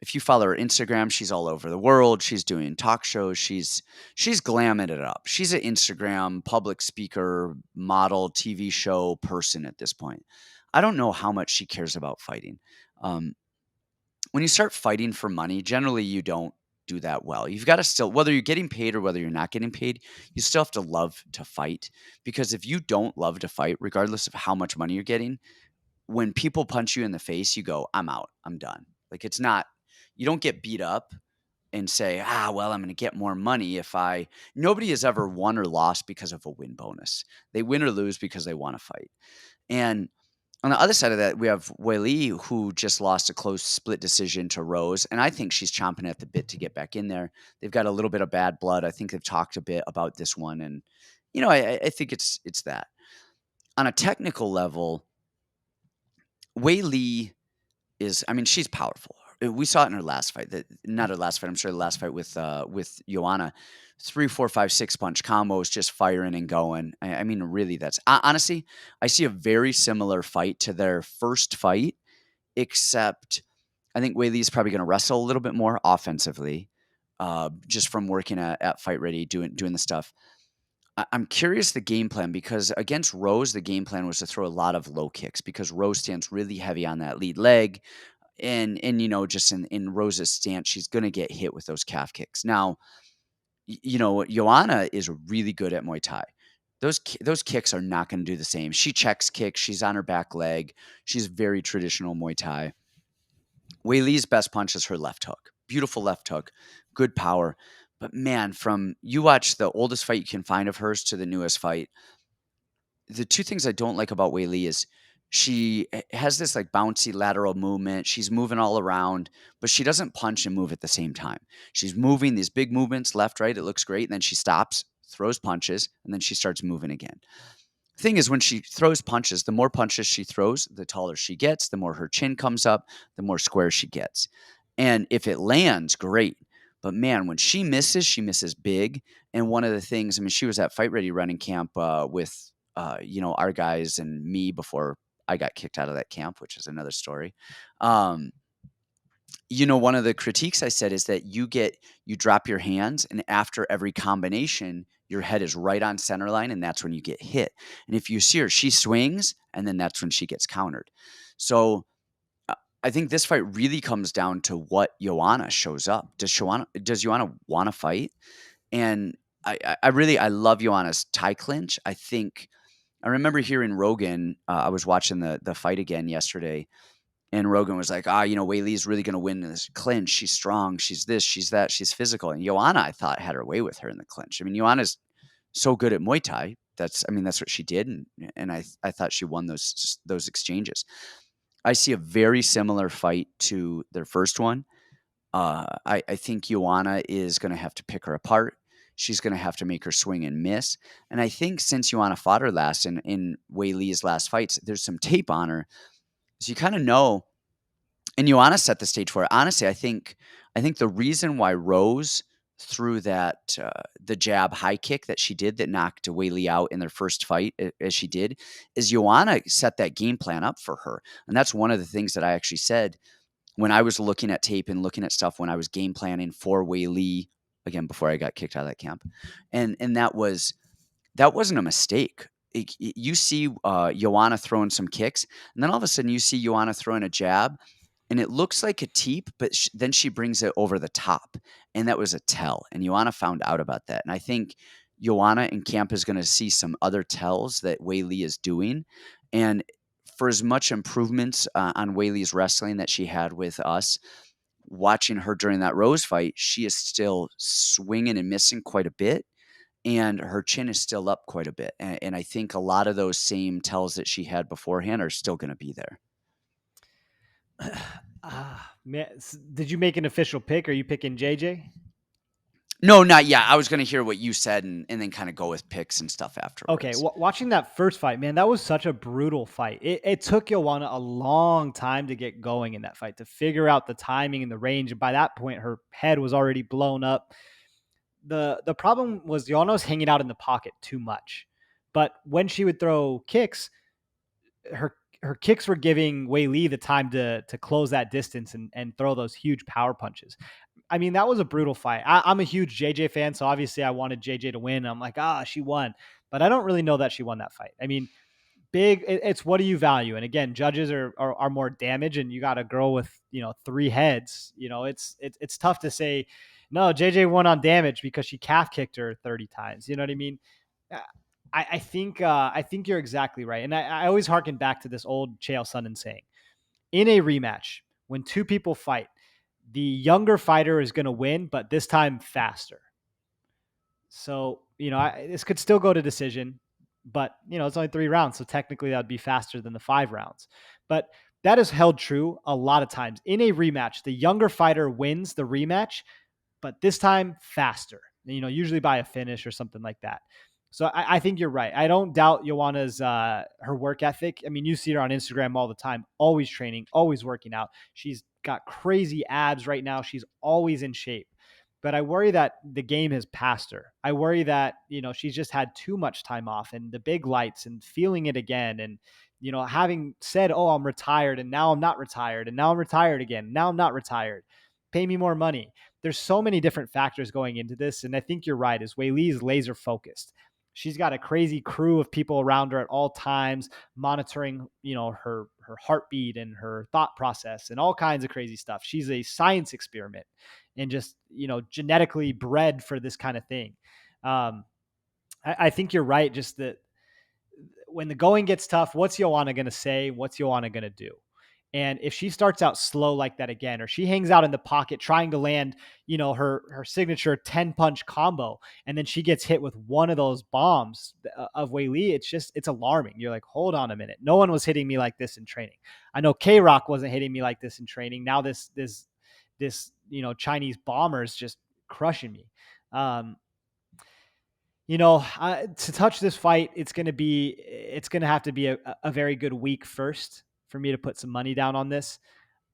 If you follow her Instagram, she's all over the world. She's doing talk shows. She's glamming it up. She's an Instagram public speaker, model, TV show person at this point. I don't know how much she cares about fighting. Um, when you start fighting for money, generally you don't do that well. You've got to still, whether you're getting paid or whether you're not getting paid, you still have to love to fight. Because if you don't love to fight, regardless of how much money you're getting, when people punch you in the face, you go, "I'm out. I'm done." Like, it's not, you don't get beat up and say, well, I'm going to get more money if I. Nobody has ever won or lost because of a win bonus. They win or lose because they want to fight. And on the other side of that, we have Weili, who just lost a close split decision to Rose, and I think she's chomping at the bit to get back in there. They've got a little bit of bad blood. I think they've talked a bit about this one, and I think it's that. On a technical level, Weili is, I mean, she's powerful. We saw it in her last fight. That not her last fight. I'm sure the last fight with Joanna, 3, 4, 5, 6 punch combos, just firing and going. I mean, really, that's honestly, I see a very similar fight to their first fight, except I think Weili is probably going to wrestle a little bit more offensively, just from working at Fight Ready, doing the stuff. I'm curious the game plan because against Rose, the game plan was to throw a lot of low kicks because Rose stands really heavy on that lead leg and just in Rose's stance, she's gonna get hit with those calf kicks. Now, Joanna is really good at Muay Thai. Those kicks are not gonna do the same. She checks kicks, she's on her back leg. She's very traditional Muay Thai. Weili's best punch is her left hook. Beautiful left hook, good power. But man, from you watch the oldest fight you can find of hers to the newest fight, the two things I don't like about Weili is she has this like bouncy lateral movement. She's moving all around, but she doesn't punch and move at the same time. She's moving these big movements left, right. It looks great. And then she stops, throws punches, and then she starts moving again. Thing is, when she throws punches, the more punches she throws, the taller she gets, the more her chin comes up, the more square she gets. And if it lands, great. But man, when she misses big. And one of the things, I mean, she was at Fight Ready running camp with, our guys and me before I got kicked out of that camp, which is another story. Um, One of the critiques I said is that you drop your hands, and after every combination, your head is right on center line, and that's when you get hit. And if you see her, she swings, and then that's when she gets countered. So uh, I think this fight really comes down to what Joanna shows up. Joanna want to fight? And I love Joanna's tie clinch. I remember hearing Rogan. I was watching the fight again yesterday, and Rogan was like, Weili's really going to win in this clinch. She's strong. She's this, she's that, she's physical. And Joanna, I thought, had her way with her in the clinch. I mean, Joanna's so good at Muay Thai. That's what she did. And I thought she won those exchanges. I see a very similar fight to their first one. I think Joanna is going to have to pick her apart. She's going to have to make her swing and miss. And I think since Joanna fought her last in Weili's last fights, there's some tape on her. So you kind of know, and Joanna set the stage for it. Honestly, I think the reason why Rose threw that the jab high kick that she did that knocked Weili out in their first fight, as she did, is Joanna set that game plan up for her. And that's one of the things that I actually said when I was looking at tape and looking at stuff when I was game planning for Weili again before I got kicked out of that camp, and that wasn't a mistake. You see Joanna throwing some kicks, and then all of a sudden you see Joanna throwing a jab, and it looks like a teep, but then she brings it over the top, and that was a tell. And Joanna found out about that, and I think Joanna in camp is going to see some other tells that Weili is doing, and for as much improvements on Weili's wrestling that she had with us, watching her during that Rose fight, she is still swinging and missing quite a bit, and her chin is still up quite a bit. And I think a lot of those same tells that she had beforehand are still going to be there. Man, did you make an official pick? Are you picking JJ? No, not yet. I was going to hear what you said and then kind of go with picks and stuff Okay, afterwards. watching that first fight, man, that was such a brutal fight. It took Joanna a long time to get going in that fight, to figure out the timing and the range. And by that point, her head was already blown up. The problem was Joanna was hanging out in the pocket too much. But when she would throw kicks, her kicks were giving Weili the time to close that distance and throw those huge power punches. I mean, that was a brutal fight. I'm a huge JJ fan, so obviously I wanted JJ to win. I'm like, she won, but I don't really know that she won that fight. I mean, it's what do you value? And again, judges are more damage, and you got a girl with 3 heads. It's tough to say no. JJ won on damage because she calf kicked her 30 times. You know what I mean? Uh, I think you're exactly right, and I always harken back to this old Chael Sonnen saying: in a rematch, when two people fight, The younger fighter is going to win, but this time faster. So, this could still go to decision, but, it's only 3 rounds. So technically that would be faster than the 5 rounds. But that is held true a lot of times. In a rematch, the younger fighter wins the rematch, but this time faster, usually by a finish or something like that. So I think you're right. I don't doubt Joanna's her work ethic. I mean, you see her on Instagram all the time, always training, always working out. She's got crazy abs right now. She's always in shape. But I worry that the game has passed her. I worry that, she's just had too much time off and the big lights and feeling it again. And, having said, oh, I'm retired and now I'm not retired and now I'm retired again. Now I'm not retired. Pay me more money. There's so many different factors going into this. And I think you're right, is Weili is laser focused. She's got a crazy crew of people around her at all times, monitoring, her heartbeat and her thought process and all kinds of crazy stuff. She's a science experiment and just, genetically bred for this kind of thing. Um, I think you're right. Just that when the going gets tough, what's Joanna going to say? What's Joanna going to do? And if she starts out slow like that again, or she hangs out in the pocket trying to land, her signature 10 punch combo, and then she gets hit with one of those bombs of Weili, it's alarming. You're like, hold on a minute. No one was hitting me like this in training. I know K Rock wasn't hitting me like this in training. Now this Chinese bomber is just crushing me. Um, to touch this fight, it's going to have to be a very good week first for me to put some money down on this.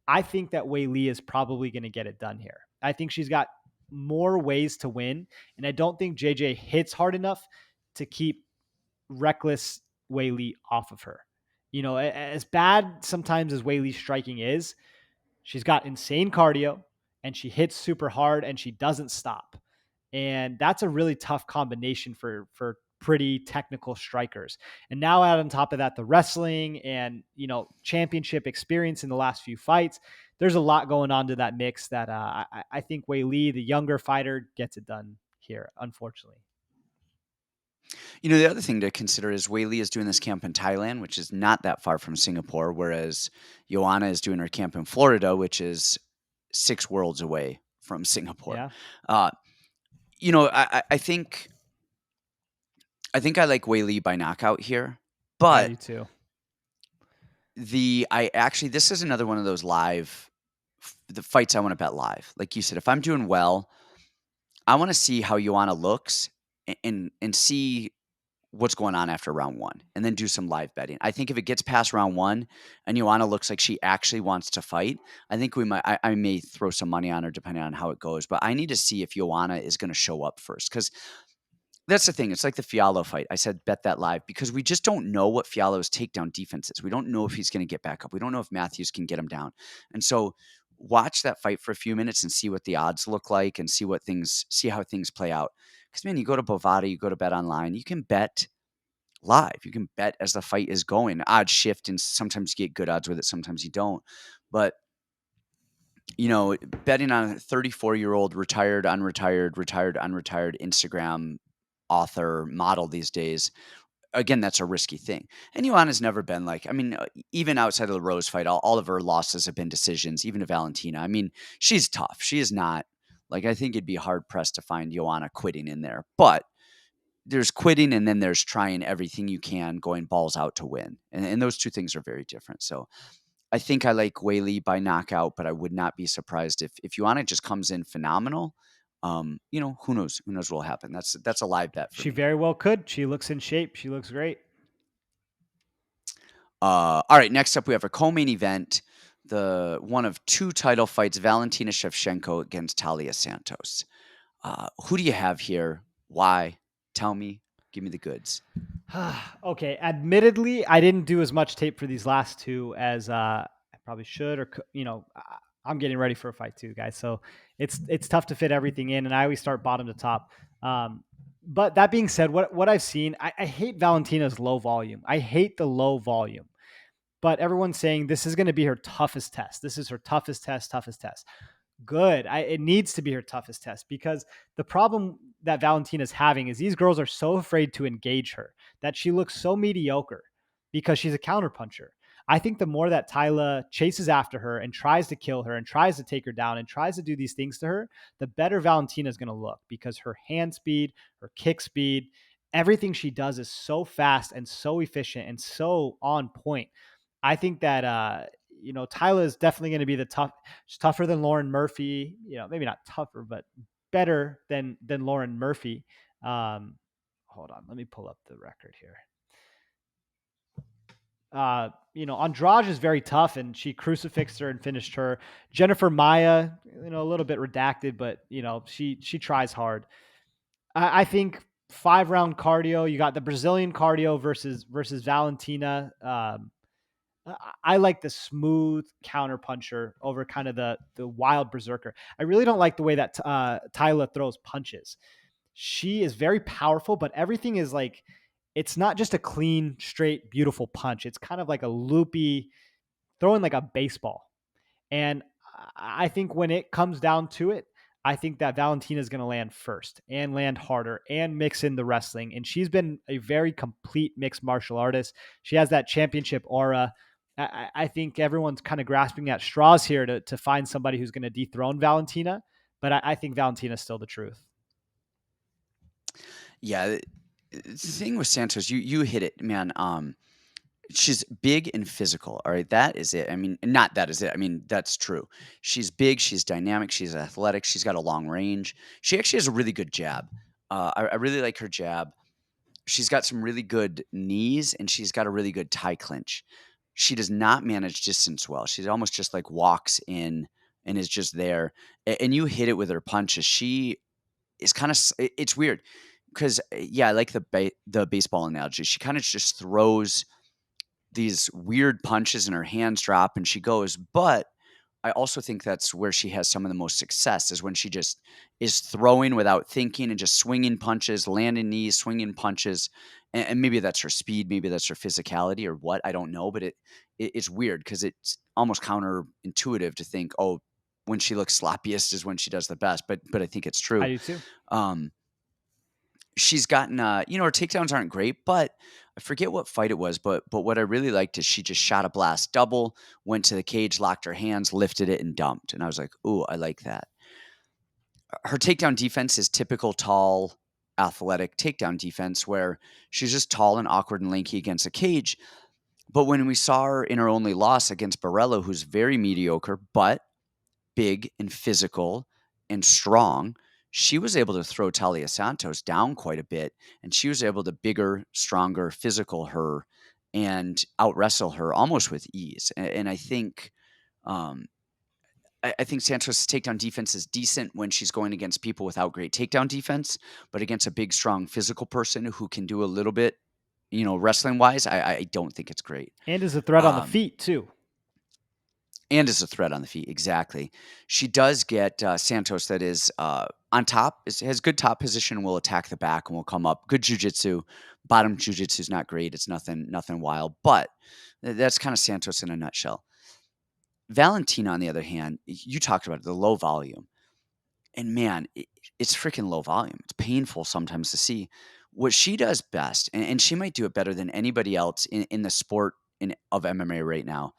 I think that Weili is probably going to get it done here. I think she's got more ways to win, and I don't think JJ hits hard enough to keep reckless Weili off of her. As bad sometimes as Weili's striking is, she's got insane cardio and she hits super hard and she doesn't stop. And that's a really tough combination for pretty technical strikers. And now add on top of that the wrestling and championship experience in the last few fights. There's a lot going on to that mix that I think Weili, the younger fighter, gets it done here, unfortunately. The other thing to consider is Weili is doing this camp in Thailand, which is not that far from Singapore, whereas Joanna is doing her camp in Florida, which is 6 worlds away from Singapore. Yeah, Uh, I think I like Weili by knockout here, I but do too. this is another one of those the fights I want to bet live. Like you said, if I'm doing well, I want to see how Joanna looks and see what's going on after round 1 and then do some live betting. I think if it gets past round 1 and Joanna looks like she actually wants to fight, I think I may throw some money on her depending on how it goes, but I need to see if Joanna is going to show up first, cuz that's the thing. It's like the Fialho fight. I said bet that live because we just don't know what Fialho's takedown defense is. We don't know if he's going to get back up. We don't know if Matthews can get him down. And so watch that fight for a few minutes and see what the odds look like and see how things play out. Because man, you go to Bovada, you go to Bet Online, you can bet live. You can bet as the fight is going. Odds shift and sometimes you get good odds with it, sometimes you don't. But betting on a 34-year-old retired, unretired, retired, unretired Instagram author model these days, again, that's a risky thing. And Joanna's never been like, I mean, even outside of the Rose fight, all of her losses have been decisions, even to Valentina. I mean, she's tough. She is not like, I think it'd be hard pressed to find Joanna quitting in there. But there's quitting and then there's trying everything you can, going balls out to win. And those two things are very different. So I think I like Weili by knockout, but I would not be surprised if Joanna just comes in phenomenal. Who knows? Who knows what will happen? That's a live bet for She me. very well could. She looks in shape. She looks great. All right, next up we have our co-main event, the one of 2 title fights, Valentina Shevchenko against Talia Santos. Who do you have here? Why? Tell me. Give me the goods. Okay, admittedly, I didn't do as much tape for these last two as I probably should, or I'm getting ready for a fight too, guys. So it's tough to fit everything in, and I always start bottom to top. But that being said, what I've seen, I hate Valentina's low volume. I hate the low volume. But everyone's saying this is going to be her toughest test. This is her toughest test, toughest test. Good. It needs to be her toughest test because the problem that Valentina's having is these girls are so afraid to engage her that she looks so mediocre because she's a counterpuncher. I think the more that Tyla chases after her and tries to kill her and tries to take her down and tries to do these things to her, the better Valentina is going to look because her hand speed, her kick speed, everything she does is so fast and so efficient and so on point. I think that Tyla is definitely going to be the tough. She's tougher than Lauren Murphy. Maybe not tougher, but better than Lauren Murphy. Hold on, let me pull up the record here. Andrade is very tough, and she crucifixed her and finished her. Jennifer Maya, a little bit redacted, but she tries hard. I think 5 round cardio. You got the Brazilian cardio versus Valentina. I like the smooth counter puncher over kind of the wild berserker. I really don't like the way that Tyla throws punches. She is very powerful, but everything is like, it's not just a clean, straight, beautiful punch. It's kind of like a loopy, throwing like a baseball. And I think when it comes down to it, I think that Valentina is going to land first and land harder and mix in the wrestling. And she's been a very complete mixed martial artist. She has that championship aura. I think everyone's kind of grasping at straws here to find somebody who's going to dethrone Valentina. But I think Valentina is still the truth. Yeah, the thing with Santos, you hit it, man. She's big and physical. All right, that is it. I mean, not that is it. I mean, that's true. She's big. She's dynamic. She's athletic. She's got a long range. She actually has a really good jab. I really like her jab. She's got some really good knees, and she's got a really good tie clinch. She does not manage distance well. She's almost just like walks in and is just there. And you hit it with her punches. She is kind of. It's weird because yeah, I like the baseball analogy. She kind of just throws these weird punches and her hands drop and she goes. But I also think that's where she has some of the most success is when she just is throwing without thinking and just swinging punches, landing knees, swinging punches. And maybe that's her speed, maybe that's her physicality or what, I don't know. But it's weird because it's almost counterintuitive to think, oh, when she looks sloppiest is when she does the best. But I think it's I true. do too. Um, she's gotten, her takedowns aren't great, but I forget what fight it was, but what I really liked is she just shot a blast double, went to the cage, locked her hands, lifted it, and dumped. And I was like, "Ooh, I like that." Her takedown defense is typical tall, athletic takedown defense where she's just tall and awkward and lanky against a cage. But when we saw her in her only loss against Barella, who's very mediocre, but big and physical and strong, she was able to throw Talia Santos down quite a bit, and she was able to bigger, stronger, physical her and out wrestle her almost with ease. And I think, um, I think Santos' takedown defense is decent when she's going against people without great takedown defense, but against a big, strong, physical person who can do a little bit, wrestling wise, I don't think it's great. And is a threat on the Um, feet too. And is a threat on the feet, exactly. She does get, Santos that is, on top, has good top position, will attack the back and will come up. Good jujitsu. Bottom jujitsu is not great. It's nothing wild, but that's kinda Santos in a nutshell. Valentina, on the other hand, you talked about it, the low volume. And man, it's freaking low volume. It's painful sometimes to see. What she does best, and she might do it better than anybody else in the sport of MMA right now,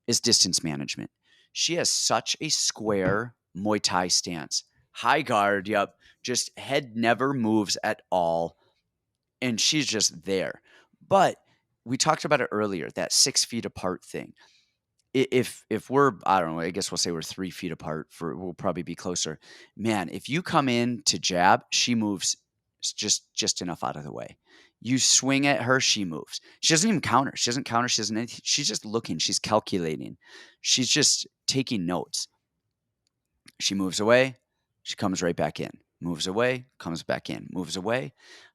is distance management. She has such a square Muay Thai stance. High guard, yep. Just head never moves at all. And she's just there. But we talked about it earlier, that 6 feet apart thing. If we're, I don't know, I guess we'll say we're 3 feet apart we'll probably be closer. Man, if you come in to jab, she moves just enough out of the way. You swing at her, she moves. She doesn't even counter. She doesn't counter. She doesn't anything. She's just looking. She's calculating. She's just taking notes. She moves away. She comes right back in. Moves away, comes back in, moves away.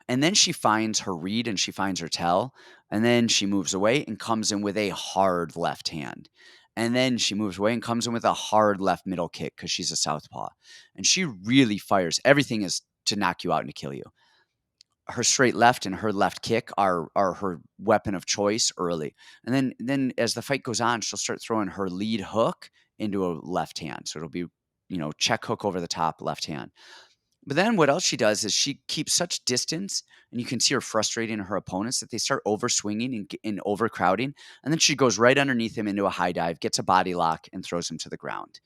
And then she finds her read and she finds her tell. And then she moves away and comes in with a hard left hand. And then she moves away and comes in with a hard left middle kick because she's a southpaw. And she really fires. Everything is to knock you out and to kill you. Her straight left and her left kick are her weapon of choice early. And then as the fight goes on, she'll start throwing her lead hook into a left hand. So it'll be, check hook over the top, left hand. But then what else she does is she keeps such distance, and you can see her frustrating her opponents that they start overswinging and overcrowding, and then she goes right underneath him into a high dive, gets a body lock, and throws him to the ground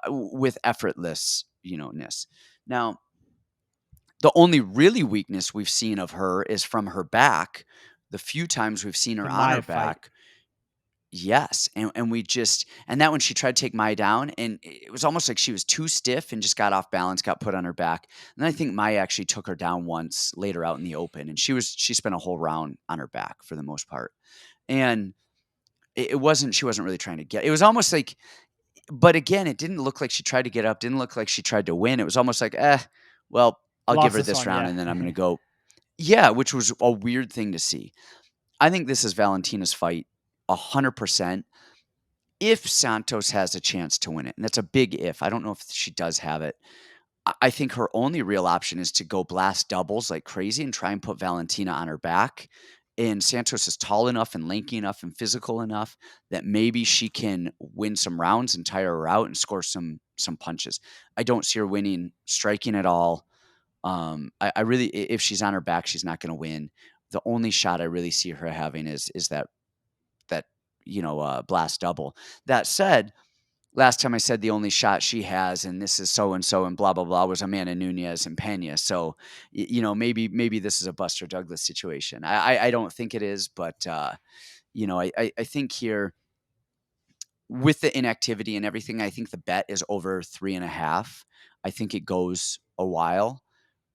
with effortless, ness. Now, the only really weakness we've seen of her is from her back. The few times we've seen The her on her Maya fight. back, yes, and that when she tried to take Maya down, and it was almost like she was too stiff and just got off balance, got put on her back. And I think Maya actually took her down once later out in the open, and she spent a whole round on her back for the most part. And she wasn't really trying to get. It was almost like, but again, it didn't look like she tried to get up. Didn't look like she tried to win. It was almost like, well, I'll give Lost her this this one, round, yeah. and then I'm going to go. Yeah, which was a weird thing to see. I think this is Valentina's fight, 100%. If Santos has a chance to win it, and that's a big if. I don't know if she does have it. I think her only real option is to go blast doubles like crazy and try and put Valentina on her back. And Santos is tall enough and lanky enough and physical enough that maybe she can win some rounds and tire her out and score some punches. I don't see her winning striking at all. I really, if she's on her back, she's not going to win. The only shot I really see her having is that blast double. That said, last time I said the only shot she has, and this is so and so and blah blah blah, was Amanda Nunez and Pena. So maybe this is a Buster Douglas situation. I don't think it is, but I think here with the inactivity and everything, I think the bet is over 3.5. I think it goes a while.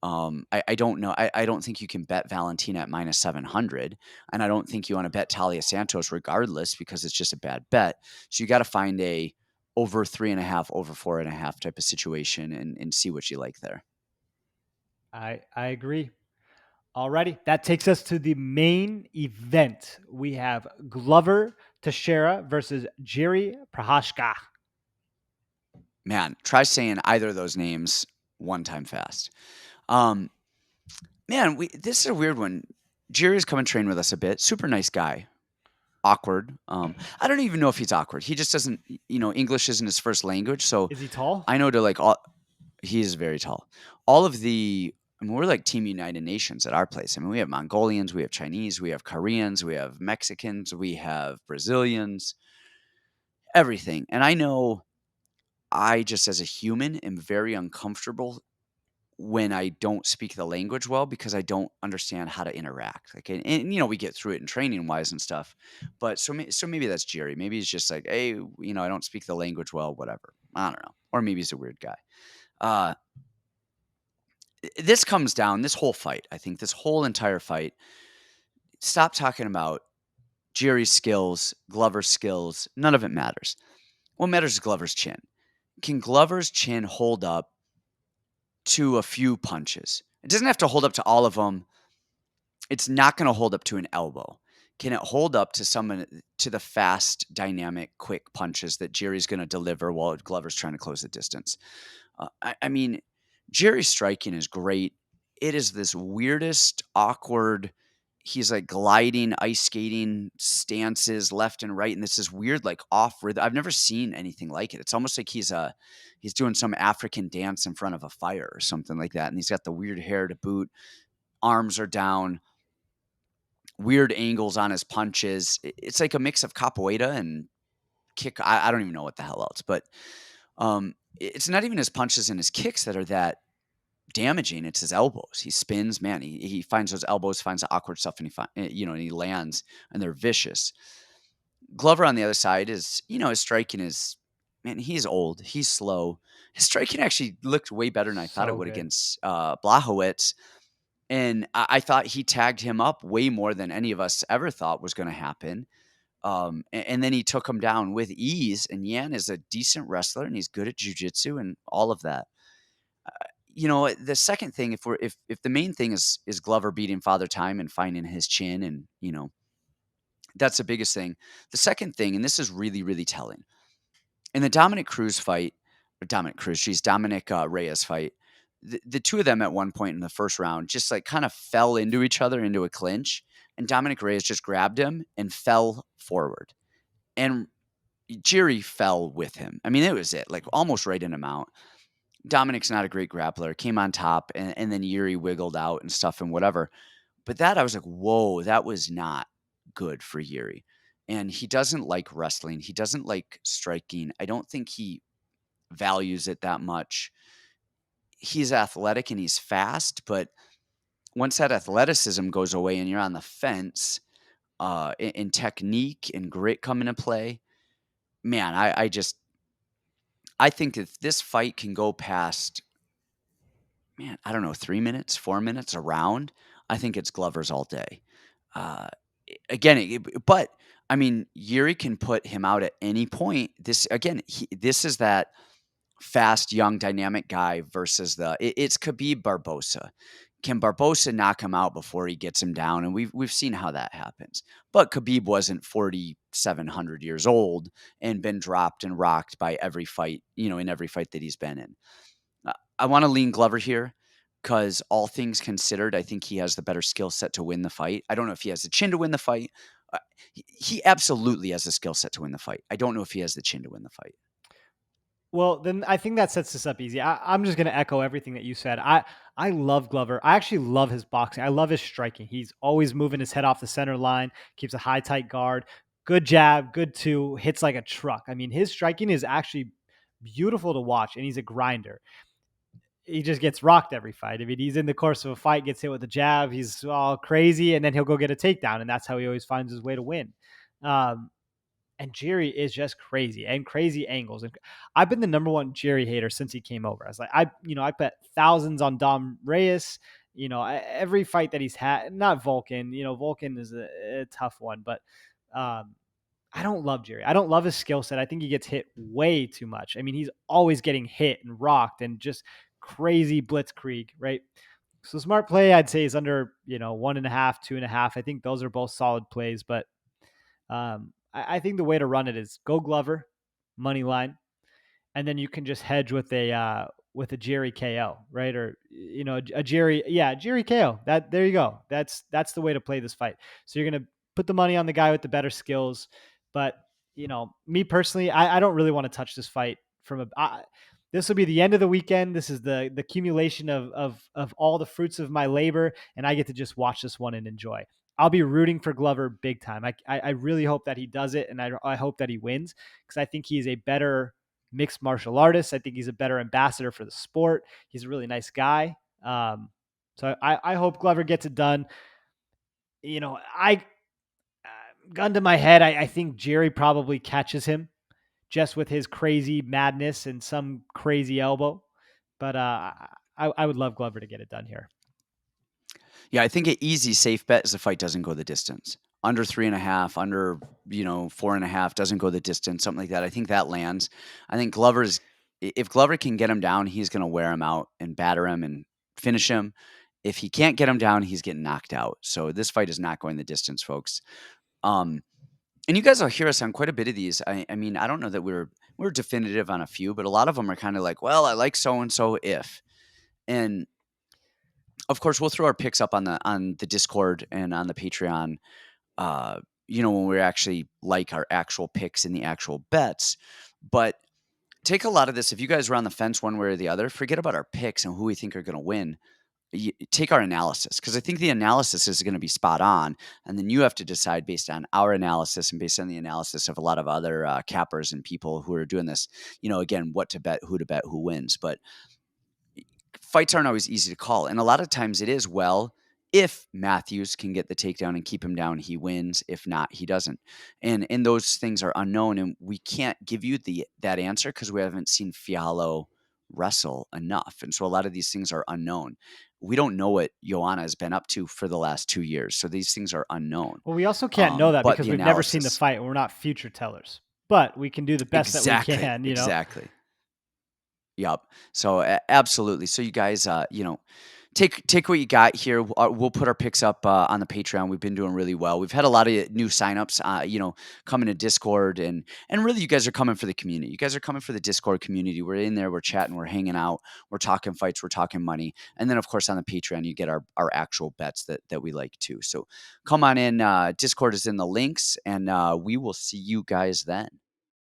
I don't know. I don't think you can bet Valentina at -700, and I don't think you want to bet Talia Santos regardless because it's just a bad bet. So you got to find a over 3.5, over 4.5 type of situation and see what you like there. I agree. Alrighty, that takes us to the main event. We have Glover Teixeira versus Jiri Prochazka. Man, try saying either of those names one time fast. Um, man, this is a weird one. Jerry's come and train with us a bit. Super nice guy. Awkward. I don't even know if he's awkward. He just doesn't, English isn't his first language. So Is he tall? I know to like all, he is very tall. All of we're like Team United Nations at our place. I mean, we have Mongolians, we have Chinese, we have Koreans, we have Mexicans, we have Brazilians, everything. And I know I just as a human am very uncomfortable when I don't speak the language well because I don't understand how to interact. Like, and we get through it in training wise and stuff. But so maybe that's Jerry. Maybe he's just like, hey, I don't speak the language well, whatever. I don't know. Or maybe he's a weird guy. Uh, this comes down, this whole fight, I think this whole entire fight, stop talking about Jerry's skills, Glover's skills. None of it matters. What matters is Glover's chin. Can Glover's chin hold up to a few punches? It doesn't have to hold up to all of them. It's not going to hold up to an elbow. Can it hold up to the fast, dynamic, quick punches that Jerry's going to deliver while Glover's trying to close the distance? I mean, Jerry's striking is great. It is this weirdest, awkward. He's like gliding, ice skating stances left and right, and this is weird, like off rhythm. I've never seen anything like it. It's almost like he's doing some African dance in front of a fire or something like that, and he's got the weird hair to boot. Arms are down, weird angles on his punches. It's like a mix of capoeira and kick. I don't even know what the hell else, but it's not even his punches and his kicks that are that damaging. It's his elbows. He spins, man. He finds those elbows, finds the awkward stuff, and and he lands, and they're vicious. Glover on the other side is, his striking is, man. He's old. He's slow. His striking actually looked way better than I thought it So would good. against Blachowicz. And I thought he tagged him up way more than any of us ever thought was going to happen. And then he took him down with ease. And Yan is a decent wrestler, and he's good at jujitsu and all of that. The second thing, if the main thing is Glover beating Father Time and finding his chin, and that's the biggest thing. The second thing, and this is really really telling, in the Dominic Cruz fight, or Dominic Cruz, geez, Dominic Reyes fight, the two of them at one point in the first round just like kind of fell into each other into a clinch, and Dominic Reyes just grabbed him and fell forward, and Jiri fell with him. I mean, it was like almost right in him out. Dominic's not a great grappler. Came on top, and then Jiri wiggled out and stuff and whatever. But that I was like, whoa, that was not good for Jiri. And he doesn't like wrestling. He doesn't like striking. I don't think he values it that much. He's athletic and he's fast, but once that athleticism goes away and you're on the fence, and technique and grit come into play, man, I think if this fight can go past, man, I don't know, 3 minutes, 4 minutes around, I think it's Glover's all day. Uh, again, but I mean, Yuri can put him out at any point. This again, this is that fast, young, dynamic guy versus it's Khabib Barbosa. Can Barbosa knock him out before he gets him down? And we've seen how that happens. But Khabib wasn't 4,700 years old and been dropped and rocked by every fight, in every fight that he's been in. I want to lean Glover here because all things considered, I think he has the better skill set to win the fight. I don't know if he has the chin to win the fight. He absolutely has the skill set to win the fight. I don't know if he has the chin to win the fight. Well, then I think that sets this up easy. I'm just going to echo everything that you said. I love Glover. I actually love his boxing. I love his striking. He's always moving his head off the center line, keeps a high, tight guard, good jab, good two, hits like a truck. I mean, his striking is actually beautiful to watch, and he's a grinder. He just gets rocked every fight. I mean, he's in the course of a fight, gets hit with a jab, he's all crazy, and then he'll go get a takedown, and that's how he always finds his way to win. Um, and Jiri is just crazy and crazy angles. And I've been the number one Jiri hater since he came over. I was like, I bet thousands on Dom Reyes. Every fight that he's had, not Vulcan. Vulcan is a tough one, but I don't love Jiri. I don't love his skill set. I think he gets hit way too much. I mean, he's always getting hit and rocked and just crazy blitzkrieg, right? So smart play, I'd say, is under 1.5, 2.5. I think those are both solid plays, but I think the way to run it is go Glover, money line, and then you can just hedge with a Jerry KO, right? Or a Jerry, yeah, Jerry KO. That there you go. That's the way to play this fight. So you're gonna put the money on the guy with the better skills, but me personally, I don't really want to touch this fight from this will be the end of the weekend. This is the accumulation of all the fruits of my labor, and I get to just watch this one and enjoy. I'll be rooting for Glover big time. I really hope that he does it, and I hope that he wins because I think he's a better mixed martial artist. I think he's a better ambassador for the sport. He's a really nice guy. So I hope Glover gets it done. I gun to my head, I think Jerry probably catches him just with his crazy madness and some crazy elbow. But I would love Glover to get it done here. Yeah, I think an easy, safe bet is the fight doesn't go the distance. Under 3.5, under 4.5 doesn't go the distance, something like that. I think that lands. I think if Glover can get him down, he's going to wear him out and batter him and finish him. If he can't get him down, he's getting knocked out. So this fight is not going the distance, folks. And you guys will hear us on quite a bit of these. I mean, I don't know that we're definitive on a few, but a lot of them are kind of like, well, I like so and so if. And of course, we'll throw our picks up on the Discord and on the Patreon. When we actually like our actual picks and the actual bets. But take a lot of this. If you guys are on the fence one way or the other, forget about our picks and who we think are going to win. Take our analysis because I think the analysis is going to be spot on, and then you have to decide based on our analysis and based on the analysis of a lot of other cappers and people who are doing this. Again, what to bet, who wins. But fights aren't always easy to call. And a lot of times it is, well, if Matthews can get the takedown and keep him down, he wins. If not, he doesn't. And those things are unknown. And we can't give you that answer because we haven't seen Fialho wrestle enough. And so a lot of these things are unknown. We don't know what Joanna has been up to for the last 2 years. So these things are unknown. Well, we also can't know that But because the we've never seen the analysis, fight and we're not future tellers. But we can do the best that we can, exactly. Yep. So absolutely. So you guys, take what you got here. We'll put our picks up on the Patreon. We've been doing really well. We've had a lot of new signups, coming to Discord, and really, you guys are coming for the community. You guys are coming for the Discord community. We're in there. We're chatting. We're hanging out. We're talking fights. We're talking money. And then, of course, on the Patreon, you get our actual bets that we like too. So come on in. Discord is in the links, and we will see you guys then.